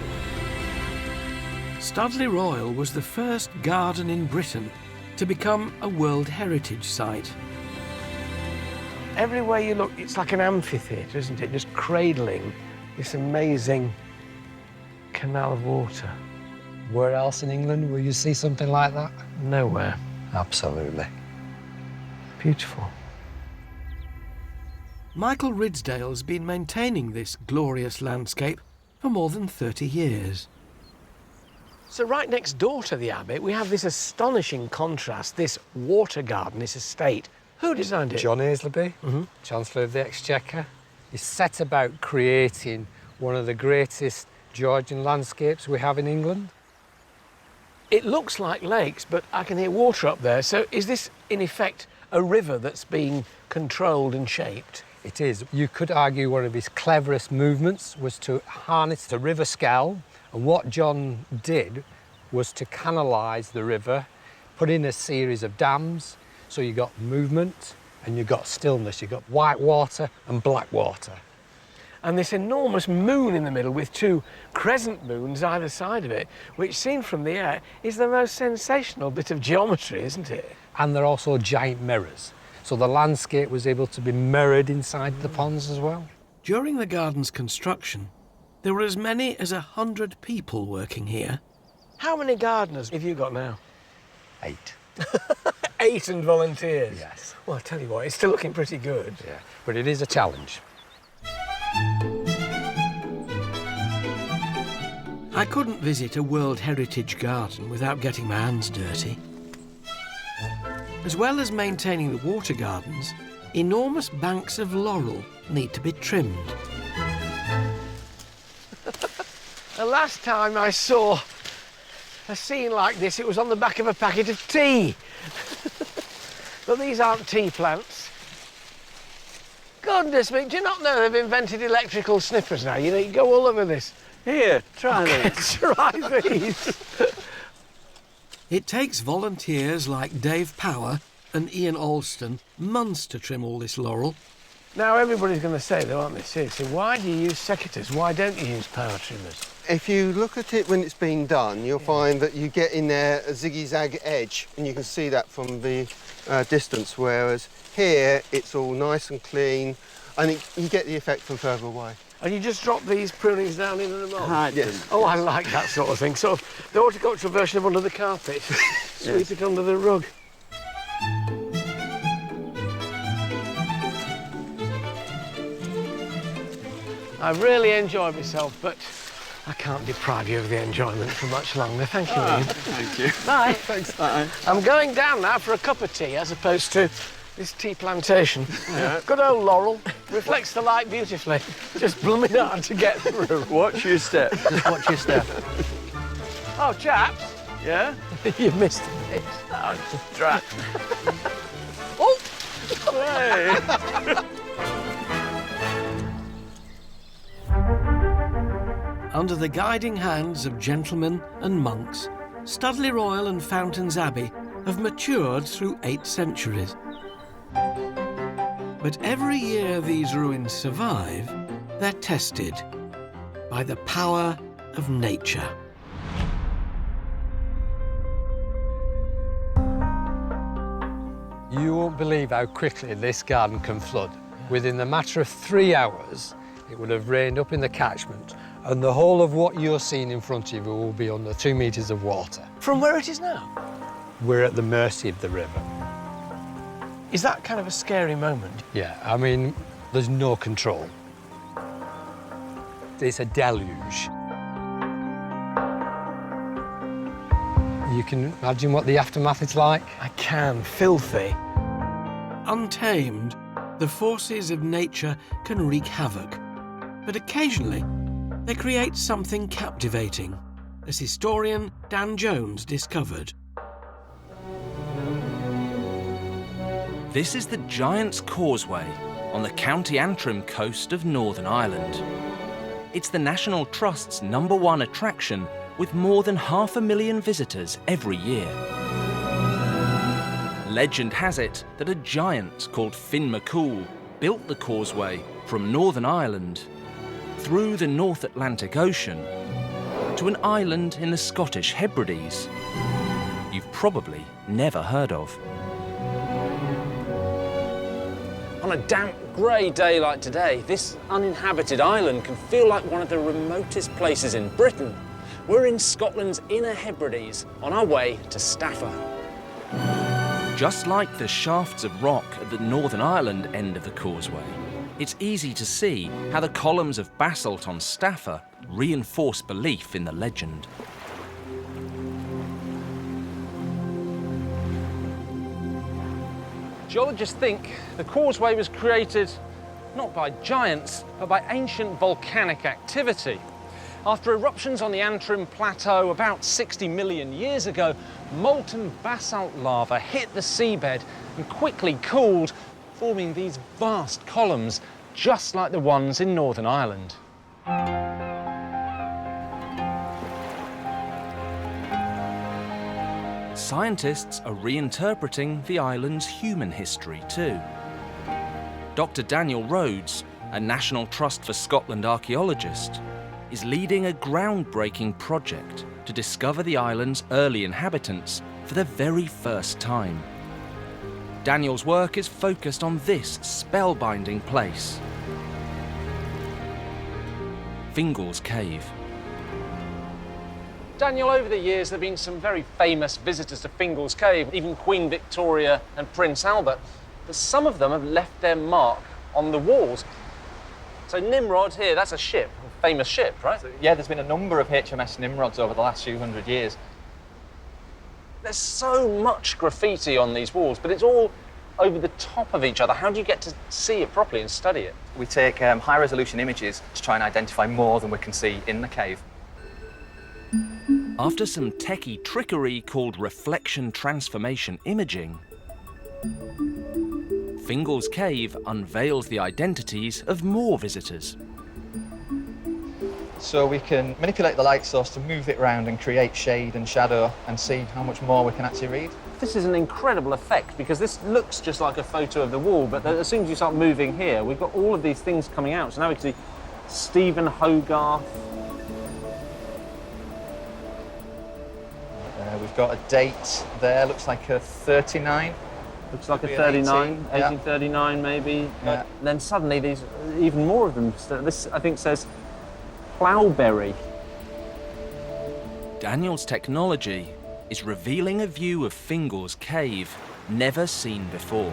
Studley Royal was the first garden in Britain to become a World Heritage Site. Everywhere you look, it's like an amphitheatre, isn't it? Just cradling this amazing canal of water. Where else in England will you see something like that? Nowhere. Absolutely. Beautiful. Michael Ridsdale's been maintaining this glorious landscape for more than 30 years. So right next door to the Abbey, we have this astonishing contrast, this water garden, this estate. Who designed it? John Aisleby, Chancellor of the Exchequer. He set about creating one of the greatest Georgian landscapes we have in England. It looks like lakes, but I can hear water up there. So is this, in effect, a river that's being controlled and shaped? It is. You could argue one of his cleverest movements was to harness the river scowl, and what John did was to canalise the river, put in a series of dams, so you got movement and you got stillness. You got white water and black water. And this enormous moon in the middle with two crescent moons either side of it, which seen from the air is the most sensational bit of geometry, isn't it? And they're also giant mirrors. So the landscape was able to be mirrored inside the ponds as well. During the garden's construction, there were as many as 100 people working here. How many gardeners have you got now? 8. 8 and volunteers? Yes. Well, I tell you what, it's still looking pretty good. Yeah, but it is a challenge. I couldn't visit a World Heritage garden without getting my hands dirty. As well as maintaining the water gardens, enormous banks of laurel need to be trimmed. The last time I saw a scene like this, it was on the back of a packet of tea. But these aren't tea plants. Goodness me, do you not know they've invented electrical snippers now? You know, you go all over this. Here, try these. Try these. It takes volunteers like Dave Power and Ian Alston months to trim all this laurel. Now, everybody's going to say, though, aren't they, seriously, why do you use secateurs? Why don't you use power trimmers? If you look at it when it's been done, you'll find that you get in there a ziggy-zag edge, and you can see that from the distance, whereas here it's all nice and clean, and you get the effect from further away. And you just drop these prunings down into the mould? Yes. Oh, I like that sort of thing. Sort of the horticultural version of under the carpet. Sweep it under the rug. I really enjoyed myself, but I can't deprive you of the enjoyment for much longer. Thank you, Ian. Thank you. Bye. Thanks, bye. I'm going down now for a cup of tea as opposed to this tea plantation. Good old laurel. Reflects the light beautifully. Just blooming hard to get through. Watch your step. Just watch your step. Oh, chaps. Yeah? You missed it. Oh, drat. Oh! Hey! Under the guiding hands of gentlemen and monks, Studley Royal and Fountains Abbey have matured through 8 centuries. But every year these ruins survive, they're tested by the power of nature. You won't believe how quickly this garden can flood. Within the matter of 3 hours, it would have rained up in the catchment, and the whole of what you're seeing in front of you will be under 2 metres of water. From where it is now? We're at the mercy of the river. Is that kind of a scary moment? Yeah, I mean, there's no control. It's a deluge. You can imagine what the aftermath is like? I can. Filthy. Untamed, the forces of nature can wreak havoc, but occasionally they create something captivating, as historian Dan Jones discovered. This is the Giant's Causeway on the County Antrim coast of Northern Ireland. It's the National Trust's #1 attraction, with more than 500,000 visitors every year. Legend has it that a giant called Finn McCool built the causeway from Northern Ireland through the North Atlantic Ocean to an island in the Scottish Hebrides you've probably never heard of. On a damp, grey day like today, this uninhabited island can feel like one of the remotest places in Britain. We're in Scotland's Inner Hebrides, on our way to Staffa. Just like the shafts of rock at the Northern Ireland end of the causeway, it's easy to see how the columns of basalt on Staffa reinforce belief in the legend. Geologists think the causeway was created not by giants, but by ancient volcanic activity. After eruptions on the Antrim Plateau about 60 million years ago, molten basalt lava hit the seabed and quickly cooled, forming these vast columns, just like the ones in Northern Ireland. Scientists are reinterpreting the island's human history too. Dr. Daniel Rhodes, a National Trust for Scotland archaeologist, is leading a groundbreaking project to discover the island's early inhabitants for the very first time. Daniel's work is focused on this spellbinding place, Fingal's Cave. Daniel, over the years there have been some very famous visitors to Fingal's Cave, even Queen Victoria and Prince Albert, but some of them have left their mark on the walls. So Nimrod here, that's a ship, a famous ship, right? Yeah, there's been a number of HMS Nimrods over the last few hundred years. There's so much graffiti on these walls, but it's all over the top of each other. How do you get to see it properly and study it? We take high-resolution images to try and identify more than we can see in the cave. After some techie trickery called reflection transformation imaging, Fingal's Cave unveils the identities of more visitors. So we can manipulate the light source to move it around and create shade and shadow and see how much more we can actually read. This is an incredible effect because this looks just like a photo of the wall, but as soon as you start moving here, we've got all of these things coming out. So now we can see Stephen Hogarth. We've got a date there, looks like a 39. Looks like a 39, 1839 maybe. Yeah. But then suddenly there's even more of them. So this, I think, says Plowberry. Daniel's technology is revealing a view of Fingal's cave never seen before.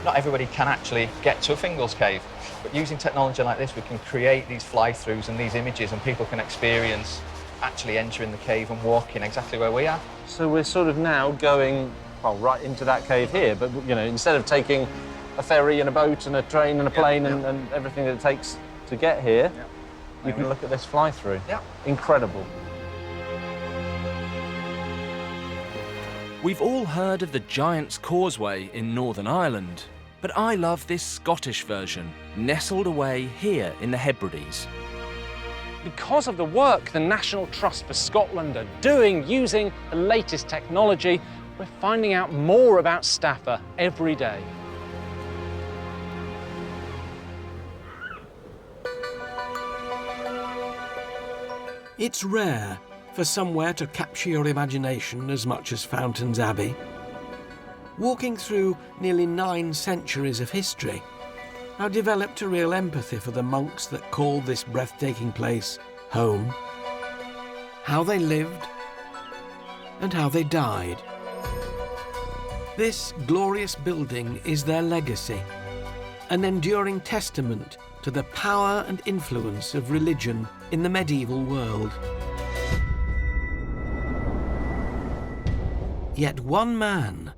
Not everybody can actually get to a Fingal's cave, but using technology like this, we can create these fly-throughs and these images, and people can experience actually entering the cave and walking exactly where we are. So we're sort of now going, well, right into that cave here, but, you know, instead of taking a ferry and a boat and a train and a plane and everything that it takes to get here, you can look at this fly-through. Yeah. Incredible. We've all heard of the Giant's Causeway in Northern Ireland, but I love this Scottish version, nestled away here in the Hebrides. Because of the work the National Trust for Scotland are doing using the latest technology, we're finding out more about Staffa every day. It's rare for somewhere to capture your imagination as much as Fountains Abbey. Walking through nearly 9 centuries of history, I developed a real empathy for the monks that called this breathtaking place home, how they lived and how they died. This glorious building is their legacy, an enduring testament to the power and influence of religion in the medieval world. Yet one man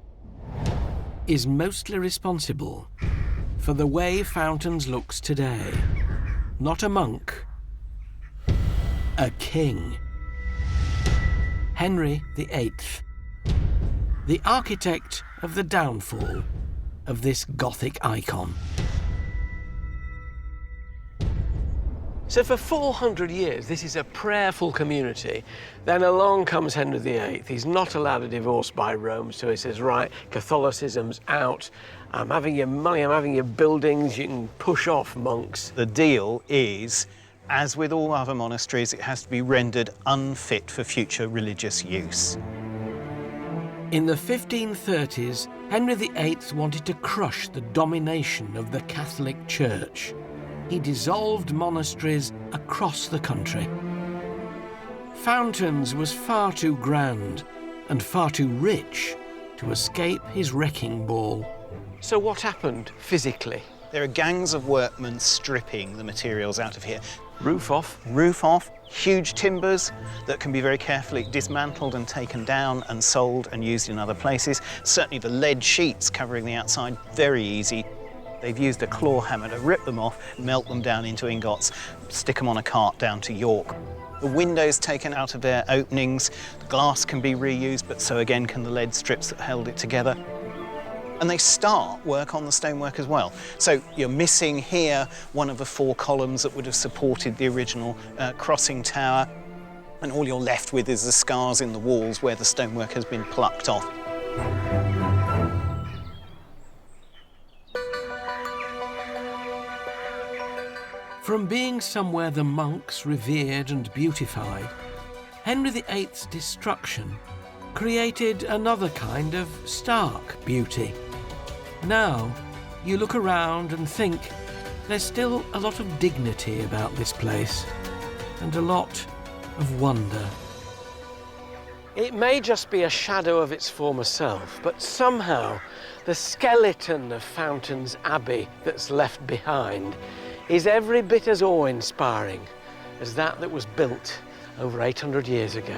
is mostly responsible for the way Fountains looks today. Not a monk, a king. Henry VIII, the architect of the downfall of this Gothic icon. So for 400 years, this is a prayerful community. Then along comes Henry VIII. He's not allowed a divorce by Rome, so he says, right, Catholicism's out. I'm having your money, I'm having your buildings, you can push off, monks. The deal is, as with all other monasteries, it has to be rendered unfit for future religious use. In the 1530s, Henry VIII wanted to crush the domination of the Catholic Church. He dissolved monasteries across the country. Fountains was far too grand and far too rich to escape his wrecking ball. So what happened physically? There are gangs of workmen stripping the materials out of here. Roof off. Roof off. Huge timbers that can be very carefully dismantled and taken down and sold and used in other places. Certainly the lead sheets covering the outside, very easy. They've used a claw hammer to rip them off, melt them down into ingots, stick them on a cart down to York. The windows taken out of their openings, the glass can be reused, but so again can the lead strips that held it together. And they start work on the stonework as well. So you're missing here one of the 4 columns that would have supported the original crossing tower, and all you're left with is the scars in the walls where the stonework has been plucked off. From being somewhere the monks revered and beautified, Henry VIII's destruction created another kind of stark beauty. Now, you look around and think there's still a lot of dignity about this place and a lot of wonder. It may just be a shadow of its former self, but somehow the skeleton of Fountains Abbey that's left behind is every bit as awe-inspiring as that was built over 800 years ago.